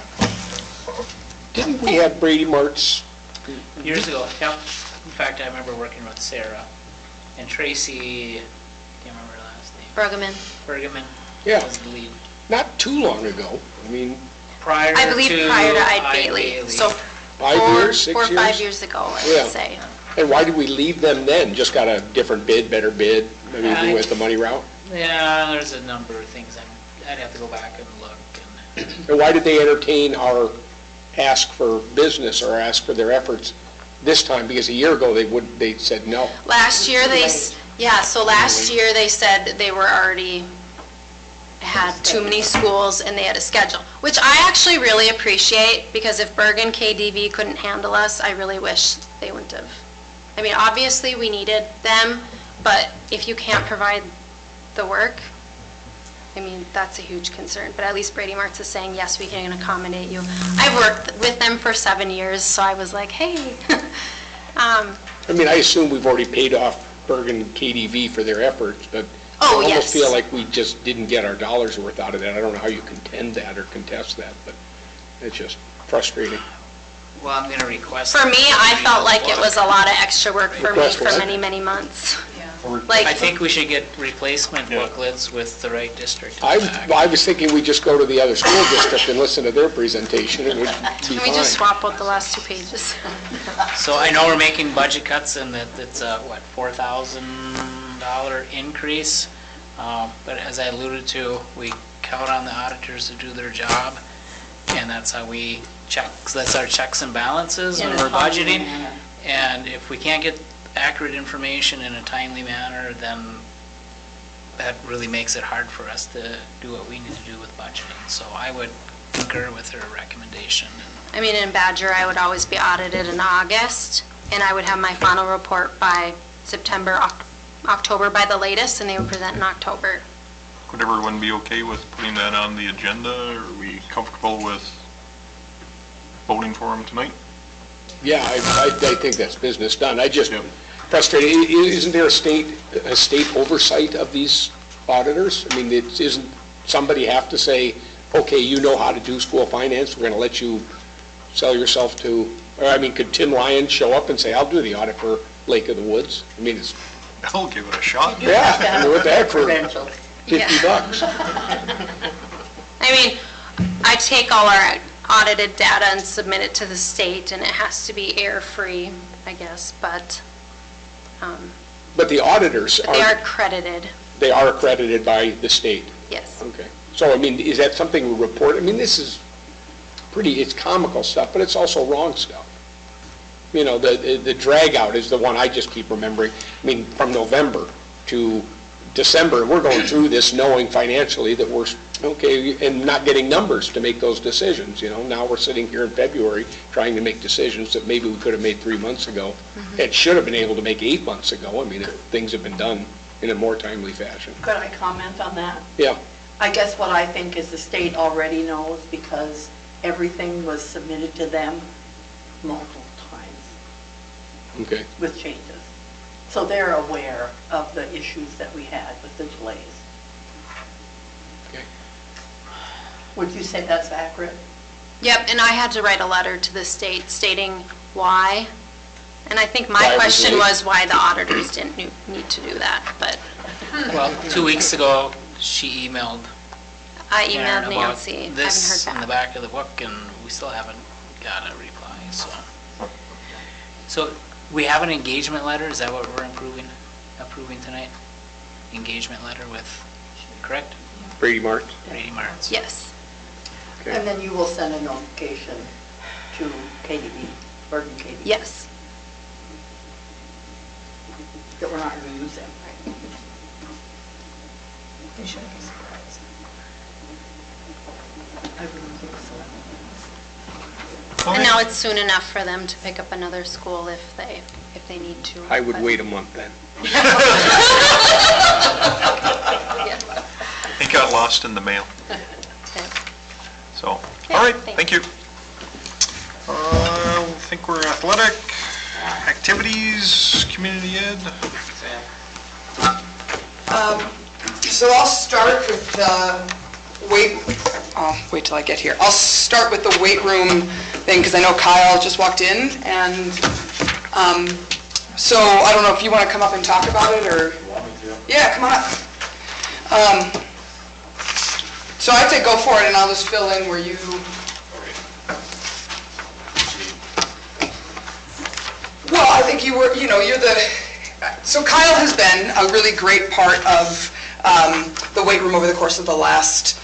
Speaker 3: Didn't we have Brady Mart's?
Speaker 2: Years ago, yep. In fact, I remember working with Sarah and Tracy, can't remember her last name,
Speaker 13: Bergman.
Speaker 2: Bergman
Speaker 3: Yeah,
Speaker 2: was the lead.
Speaker 3: not too long ago. I mean,
Speaker 2: Prior
Speaker 13: I believe
Speaker 2: to
Speaker 13: prior to
Speaker 2: Ide
Speaker 13: Bailey. So
Speaker 3: 5 years, 6 years?
Speaker 13: 4 or 5 years ago, I
Speaker 3: Yeah.
Speaker 13: would say.
Speaker 3: And why did we leave them then? Just got a different bid, better bid? I mean, we went the money route?
Speaker 2: Yeah, there's a number of things I'd have to go back and look.
Speaker 3: And why did they entertain our ask for business or ask for their efforts this time? Because a year ago, they said no.
Speaker 13: Last year, so last year they said they were already, had too many schools and they had a schedule, which I actually really appreciate, because if Bergen KDV couldn't handle us, I really wish they wouldn't have. I mean, obviously, we needed them, but if you can't provide the work, I mean, that's a huge concern. But at least Brady Martz is saying, yes, we can accommodate you. I've worked with them for 7 years, so I was like, hey.
Speaker 3: I mean, I assume we've already paid off Bergen KDV for their efforts, but I
Speaker 13: Oh,
Speaker 3: almost
Speaker 13: yes.
Speaker 3: feel like we just didn't get our dollars worth out of that. I don't know how you contend that or contest that, but it's just frustrating.
Speaker 2: Well, I'm gonna request.
Speaker 13: For me, I felt like it was a lot of extra work for me
Speaker 3: Request
Speaker 13: for
Speaker 3: what?
Speaker 13: many, many months.
Speaker 2: I
Speaker 13: Like,
Speaker 2: think we should get replacement booklets with the right district. in
Speaker 3: I
Speaker 2: the back.
Speaker 3: I was thinking we just go to the other school district and listen to their presentation, and we'd be
Speaker 13: can we just
Speaker 3: fine.
Speaker 13: swap out the last 2 pages?
Speaker 2: So I know we're making budget cuts and that it's a, $4,000 increase. But as I alluded to, we count on the auditors to do their job, and that's how we check, so that's our checks and balances when we're budgeting. And if we can't get accurate information in a timely manner, then that really makes it hard for us to do what we need to do with budgeting. So I would concur with her recommendation.
Speaker 13: I mean, in Badger, I would always be audited in August, and I would have my final report by September, October by the latest, and they would present in October.
Speaker 1: Would everyone be okay with putting that on the agenda? Are we comfortable with voting for them tonight?
Speaker 3: Yeah, I think that's business done. I just frustrated, isn't there a state oversight of these auditors? I mean, isn't somebody have to say, okay, you know how to do school finance, we're going to let you sell yourself to, or I mean, could Tim Lyon show up and say, I'll do the audit for Lake of the Woods? I mean, it's,
Speaker 1: I'll give it a shot.
Speaker 3: yeah, I mean, what the heck for
Speaker 5: Credentials.
Speaker 3: $50?
Speaker 13: I mean, I take all our audited data and submit it to the state, and it has to be error-free, I guess, but
Speaker 3: But the auditors
Speaker 13: they are
Speaker 3: are,
Speaker 13: accredited,
Speaker 3: they are accredited by the state.
Speaker 13: yes.
Speaker 3: Okay. So, I mean, is that something we report? I mean, this is pretty, it's comical stuff, but it's also wrong stuff. You know, the drag out is the one I just keep remembering. I mean, from November to December, we're going through this knowing financially that we're, okay, and not getting numbers to make those decisions, you know? Now we're sitting here in February trying to make decisions that maybe we could have made 3 months ago. And should have been able to make 8 months ago. I mean, if things have been done in a more timely fashion.
Speaker 5: Could I comment on that?
Speaker 3: Yeah.
Speaker 5: I guess what I think is the state already knows because everything was submitted to them multiple times
Speaker 3: Okay.
Speaker 5: with changes. So they're aware of the issues that we had with the delays.
Speaker 3: Okay.
Speaker 5: Would you say that's accurate?
Speaker 13: Yep, and I had to write a letter to the state stating why. And I think
Speaker 3: Why
Speaker 13: my
Speaker 3: it was
Speaker 13: question
Speaker 3: late?
Speaker 13: was why the auditors didn't need to do that, but
Speaker 2: Well, 2 weeks ago, she emailed
Speaker 13: I
Speaker 2: Karen
Speaker 13: emailed
Speaker 2: about
Speaker 13: Nancy, haven't
Speaker 2: this in the
Speaker 13: heard back.
Speaker 2: back of the book, and we still haven't got a reply, so. So, we have an engagement letter, is that what we're approving tonight? Engagement letter with, correct?
Speaker 3: Brady Martz?
Speaker 2: Brady Martz.
Speaker 13: Yes.
Speaker 3: Okay.
Speaker 5: And then you will send a notification to KDB, Bergen KDB.
Speaker 13: Yes.
Speaker 5: That we're not going to use them.
Speaker 6: They shouldn't be surprised.
Speaker 5: I wouldn't think so.
Speaker 13: And now it's soon enough for them to pick up another school if they if they need to.
Speaker 3: I would
Speaker 13: but-
Speaker 3: wait a month then.
Speaker 1: It got lost in the mail.
Speaker 13: Okay.
Speaker 1: So, all
Speaker 13: Okay,
Speaker 1: right,
Speaker 13: thanks.
Speaker 1: thank you. I think we're athletic, activities, community ed.
Speaker 8: So I'll start with the wait till I get here. I'll start with the weight room thing, because I know Kyle just walked in, and so I don't know if you want to come up and talk about it, or? Yeah, come on up. So I'd say go for it, and I'll just fill in where you... Well, I think you're the... So Kyle has been a really great part of the weight room over the course of the last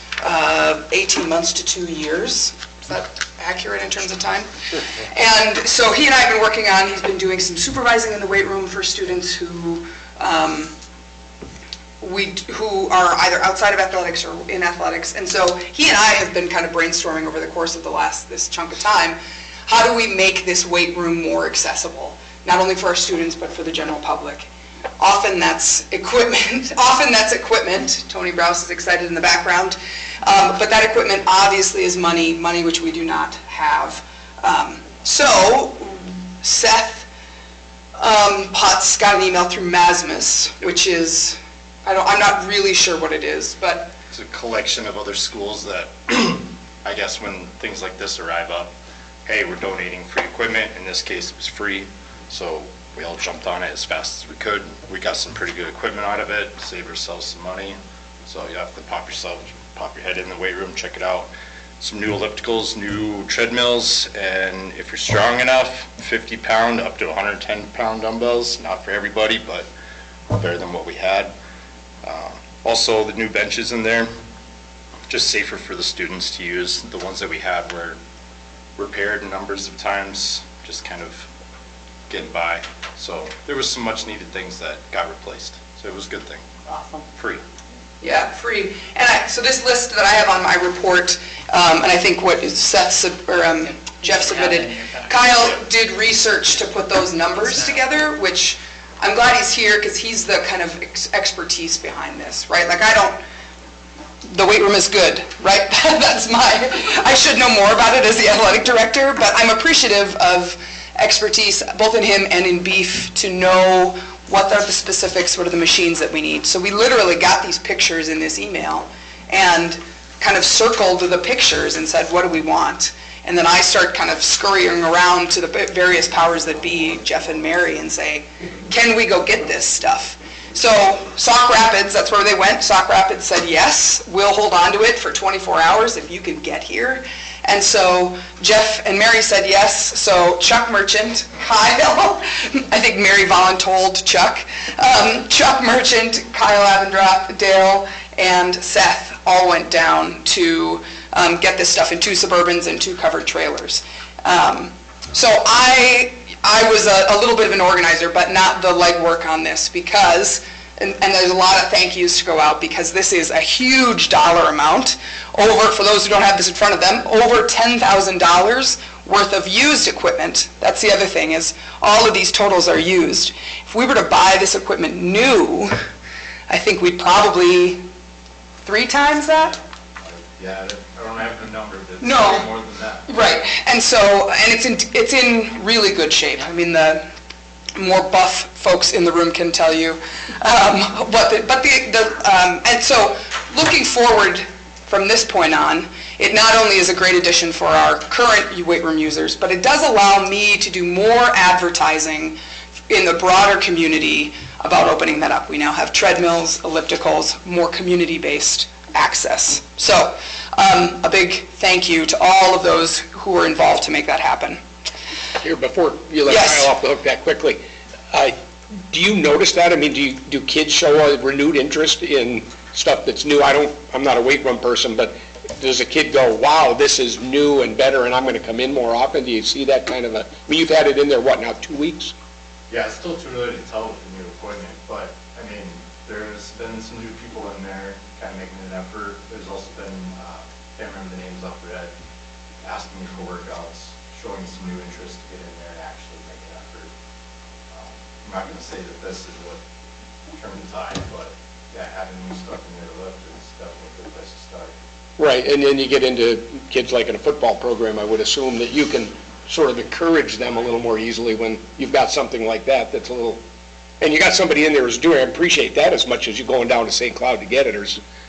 Speaker 8: 18 months to 2 years. Is that accurate in terms of time? Sure. And so he and I have been working on, he's been doing some supervising in the weight room for students who are either outside of athletics or in athletics. And so he and I have been kind of brainstorming over the course of this chunk of time, how do we make this weight room more accessible? Not only for our students, but for the general public. Often that's equipment. Tony Browse is excited in the background. But that equipment obviously is money which we do not have. So Seth Putz got an email through Masmus, which is, I'm not really sure what it is, but...
Speaker 14: It's a collection of other schools that, I guess when things like this arrive up, hey, we're donating free equipment. In this case, it was free. So we all jumped on it as fast as we could. We got some pretty good equipment out of it, saved ourselves some money. So you have to pop your head in the weight room, check it out. Some new ellipticals, new treadmills, and if you're strong enough, 50-pound up to 110-pound dumbbells. Not for everybody, but better than what we had. Also, the new benches in there, just safer for the students to use. The ones that we had were repaired numbers of times, just kind of getting by. So there was some much needed things that got replaced. So it was a good thing.
Speaker 8: Awesome.
Speaker 14: Free.
Speaker 8: Yeah, free. And so this list that I have on my report, and I think what Jeff submitted, Kyle did research to put those numbers together, which I'm glad he's here because he's the kind of expertise behind this, right? Like the weight room is good, right? I should know more about it as the athletic director, but I'm appreciative of expertise, both in him and in Beef, to know what are the specifics, what are the machines that we need. So we literally got these pictures in this email and kind of circled the pictures and said, what do we want? And then I start kind of scurrying around to the various powers that be, Jeff and Mary, and say, can we go get this stuff? So Sauk Rapids, that's where they went. Sauk Rapids said, yes, we'll hold on to it for 24 hours if you can get here. And so Jeff and Mary said yes. So Chuck Merchant, Kyle, I think Mary voluntold Chuck, Chuck Merchant, Kyle Avendroth, Dale, and Seth all went down to get this stuff in 2 Suburbans and 2 covered trailers. So I was a little bit of an organizer, but not the legwork on this because, and there's a lot of thank yous to go out because this is a huge dollar amount. For those who don't have this in front of them, over $10,000 worth of used equipment. That's the other thing, is all of these totals are used. If we were to buy this equipment new, I think we'd probably 3 times that.
Speaker 9: Yeah, I don't have the number, but it's
Speaker 8: No.
Speaker 9: more than that.
Speaker 8: Right, and it's in really good shape. I mean, the more buff folks in the room can tell you. And so looking forward from this point on, it not only is a great addition for our current weight room users, but it does allow me to do more advertising in the broader community about opening that up. We now have treadmills, ellipticals, more community-based access. So a big thank you to all of those who were involved to make that happen.
Speaker 3: Here, before you let
Speaker 8: Yes.
Speaker 3: Kyle off the hook that quickly, do you notice that? I mean, do kids show a renewed interest in stuff that's new? I'm not a weight room person, but does a kid go, wow, this is new and better and I'm going to come in more often? Do you see that kind of I mean, you've had it in there, what now, 2 weeks?
Speaker 9: Yeah, it's still too early to tell with the new equipment, but, I mean, there's been some new people in there kind of making an effort. There's also been, can't remember the names off the head, asking me for workouts, showing some new interest to get in there and actually make an effort.
Speaker 14: I'm not gonna say that this is what turned the tide, but yeah, having new stuff in there to lift is definitely a good place to start.
Speaker 3: Right, and then you get into kids like in a football program, I would assume that you can sort of encourage them a little more easily when you've got something like that that's a little, and you got somebody in there who's doing, I appreciate that as much as you going down to St. Cloud to get it or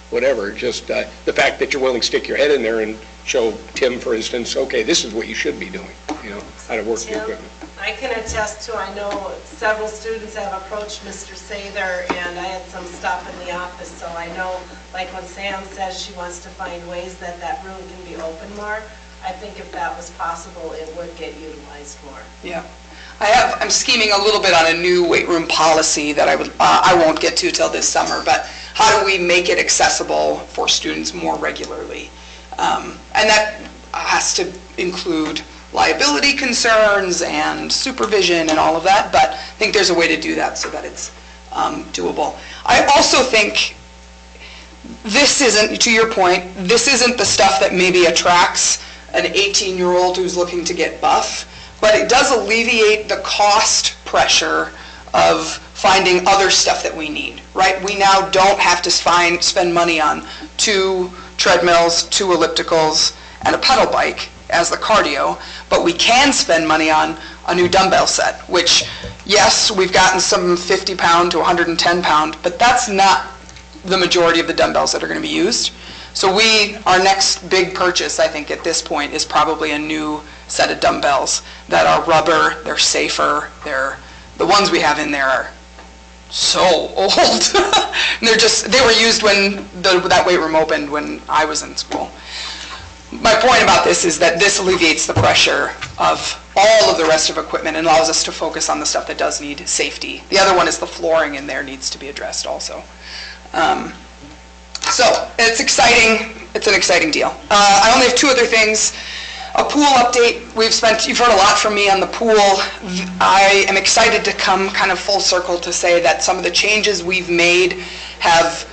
Speaker 3: whatever. Just the fact that you're willing to stick your head in there and show Tim, for instance, okay, this is what you should be doing, how to work the equipment.
Speaker 12: I can attest to, I know several students have approached Mr. Sather, and I had some stuff in the office, so I know, like when Sam says she wants to find ways that that room can be open more, I think if that was possible, it would get utilized more.
Speaker 8: Yeah. I'm scheming a little bit on a new weight room policy that I won't get to till this summer, but how do we make it accessible for students more regularly? And that has to include liability concerns and supervision and all of that, but I think there's a way to do that so that it's doable. I also think this isn't, to your point, this isn't the stuff that maybe attracts an 18-year-old who's looking to get buff, but it does alleviate the cost pressure of finding other stuff that we need, right? We now don't have to spend money on 2 treadmills, 2 ellipticals, and a pedal bike as the cardio, but we can spend money on a new dumbbell set, which, yes, we've gotten some 50-pound to 110-pound, but that's not the majority of the dumbbells that are going to be used. So our next big purchase, I think, at this point is probably a new set of dumbbells that are rubber, they're safer, the ones we have in there are so old. They were used when that weight room opened when I was in school. My point about this is that this alleviates the pressure of all of the rest of equipment and allows us to focus on the stuff that does need safety. The other one is the flooring in there needs to be addressed also. So it's exciting. It's an exciting deal. I only have 2 other things. A pool update. You've heard a lot from me on the pool. I am excited to come kind of full circle to say that some of the changes we've made have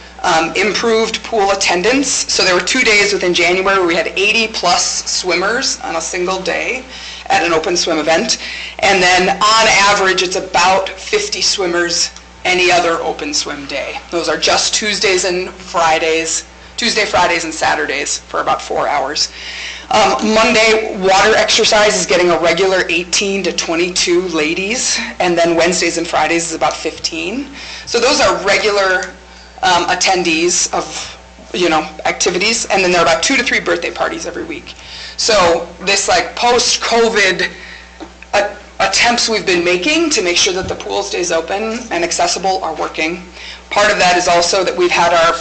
Speaker 8: improved pool attendance. So there were 2 days within January where we had 80 plus swimmers on a single day at an open swim event. And then on average, it's about 50 swimmers any other open swim day. Those are just Tuesday, Fridays, and Saturdays for about 4 hours. Monday, water exercise is getting a regular 18 to 22 ladies, and then Wednesdays and Fridays is about 15. So those are regular attendees of activities, and then there are about 2 to 3 birthday parties every week. So this post-COVID attempts we've been making to make sure that the pool stays open and accessible are working. Part of that is also that we've had our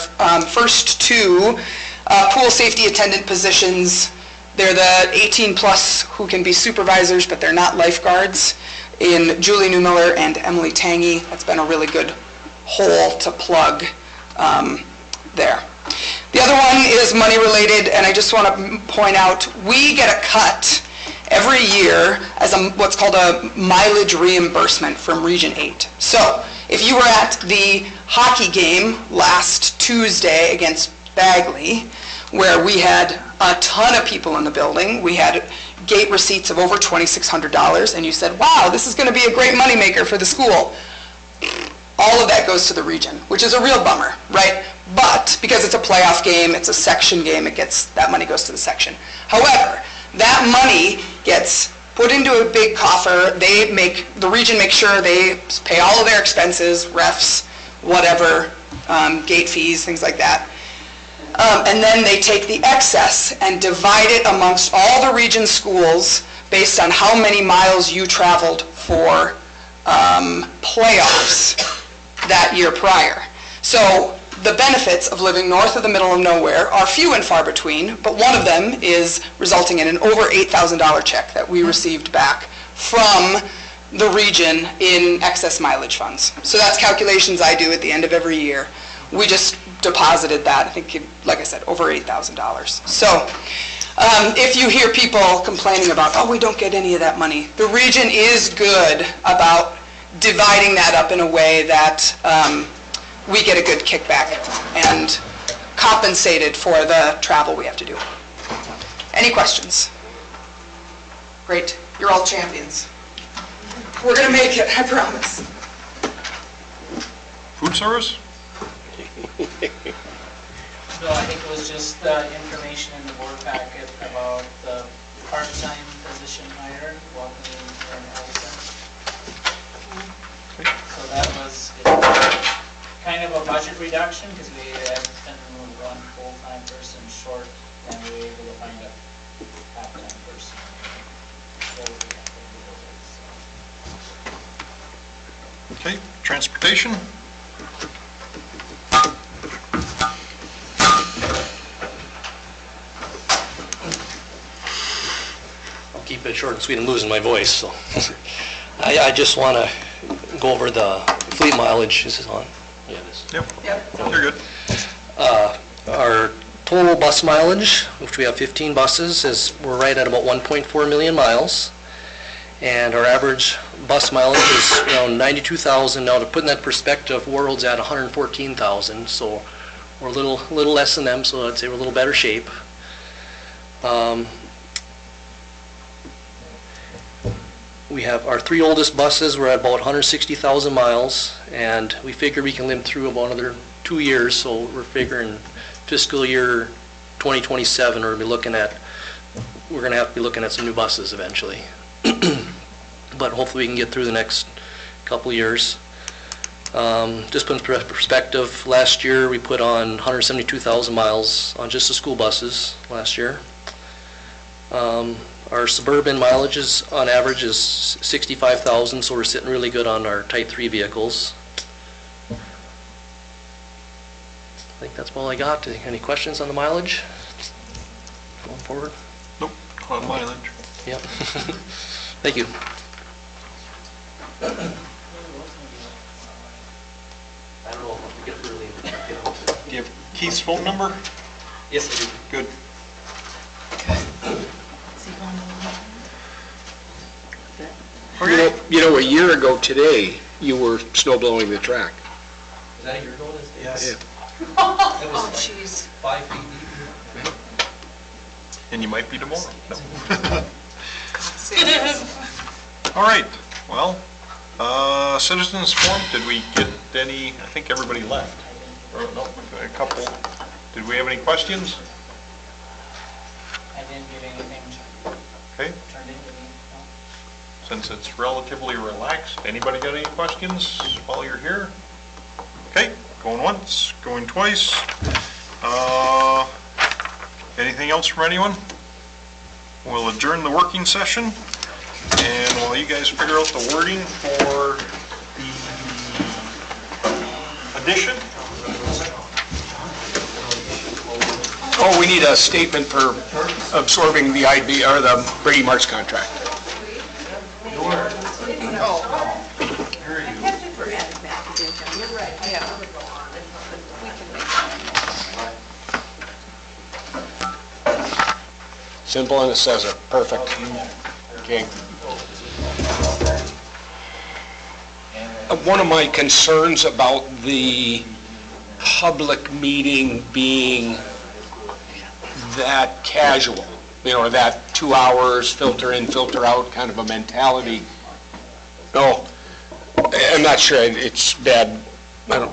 Speaker 8: first 2 pool safety attendant positions. They're the 18 plus who can be supervisors, but they're not lifeguards, in Julie Newmiller and Emily Tangy. That's been a really good hole to plug there. The other one is money related, and I just want to point out, we get a cut every year as what's called a mileage reimbursement from Region 8. So if you were at the hockey game last Tuesday against Bagley, where we had a ton of people in the building, we had gate receipts of over $2,600, and you said, wow, this is going to be a great moneymaker for the school. All of that goes to the region, which is a real bummer, right? But because it's a playoff game, it's a section game, that money goes to the section. However, that money gets put into a big coffer. The region makes sure they pay all of their expenses, refs, whatever, gate fees, things like that. And then they take the excess and divide it amongst all the region schools based on how many miles you traveled for playoffs that year prior. So the benefits of living north of the middle of nowhere are few and far between, but one of them is resulting in an over $8,000 check that we received back from the region in excess mileage funds. So that's calculations I do at the end of every year. We just deposited that, I think, like I said, over $8,000. So if you hear people complaining about, oh, we don't get any of that money, the region is good about dividing that up in a way that we get a good kickback and compensated for the travel we have to do. Any questions? Great. You're all champions. We're going to make it, I promise.
Speaker 1: Food service?
Speaker 2: No, I think it was just information in the board packet about the part-time position hire, welcoming Aaron Ellison. So that was kind of a budget reduction because we had been one full-time person short and we were able to find a half-time person.
Speaker 1: Okay, transportation?
Speaker 15: I'll keep it short and sweet. I'm losing my voice, so. I just want to go over the fleet mileage. Is this on? Yeah, it is.
Speaker 1: Yep. You're good.
Speaker 15: Our total bus mileage, which we have 15 buses, we're right at about 1.4 million miles. And our average bus mileage is around 92,000. Now, to put in that perspective, World's at 114,000, so we're a little less than them, so I'd say we're a little better shape. We have our 3 oldest buses, we're at about 160,000 miles, and we figure we can live through about another 2 years, so we're figuring fiscal year 2027, we're going to have to be looking at some new buses eventually. But hopefully we can get through the next couple of years. Just put in perspective, last year we put on 172,000 miles on just the school buses last year. Our suburban mileage is, on average, is 65,000, so we're sitting really good on our Type 3 vehicles. I think that's all I got. Any questions on the mileage? Going forward?
Speaker 1: Nope, on mileage.
Speaker 15: Yep. Thank you. I don't know if we get really...
Speaker 1: Do you have Keith's phone number?
Speaker 15: Yes, I do.
Speaker 1: Good.
Speaker 3: Okay. You know, a year ago today, you were snow blowing the track.
Speaker 15: Is that a year ago?
Speaker 3: Yes.
Speaker 15: Yeah.
Speaker 6: Oh, jeez.
Speaker 15: 5 feet deep.
Speaker 1: And you might be tomorrow. No. All right, well, citizens forum, did we get any, I think everybody left. Or, no, a couple. Did we have any questions?
Speaker 2: I didn't get anything
Speaker 1: Okay,
Speaker 2: turned into me, no.
Speaker 1: since it's relatively relaxed, anybody got any questions while you're here? Okay, going once, going twice. Anything else from anyone? We'll adjourn the working session, and while you guys figure out the wording for the addition.
Speaker 3: Oh, we need a statement for absorbing the IB, or the Brady Marks contract. Simple and it says it. Perfect. Okay. One of my concerns about the public meeting being that casual, you know, that 2 hours, filter in, filter out kind of a mentality. No, I'm not sure it's bad. I don't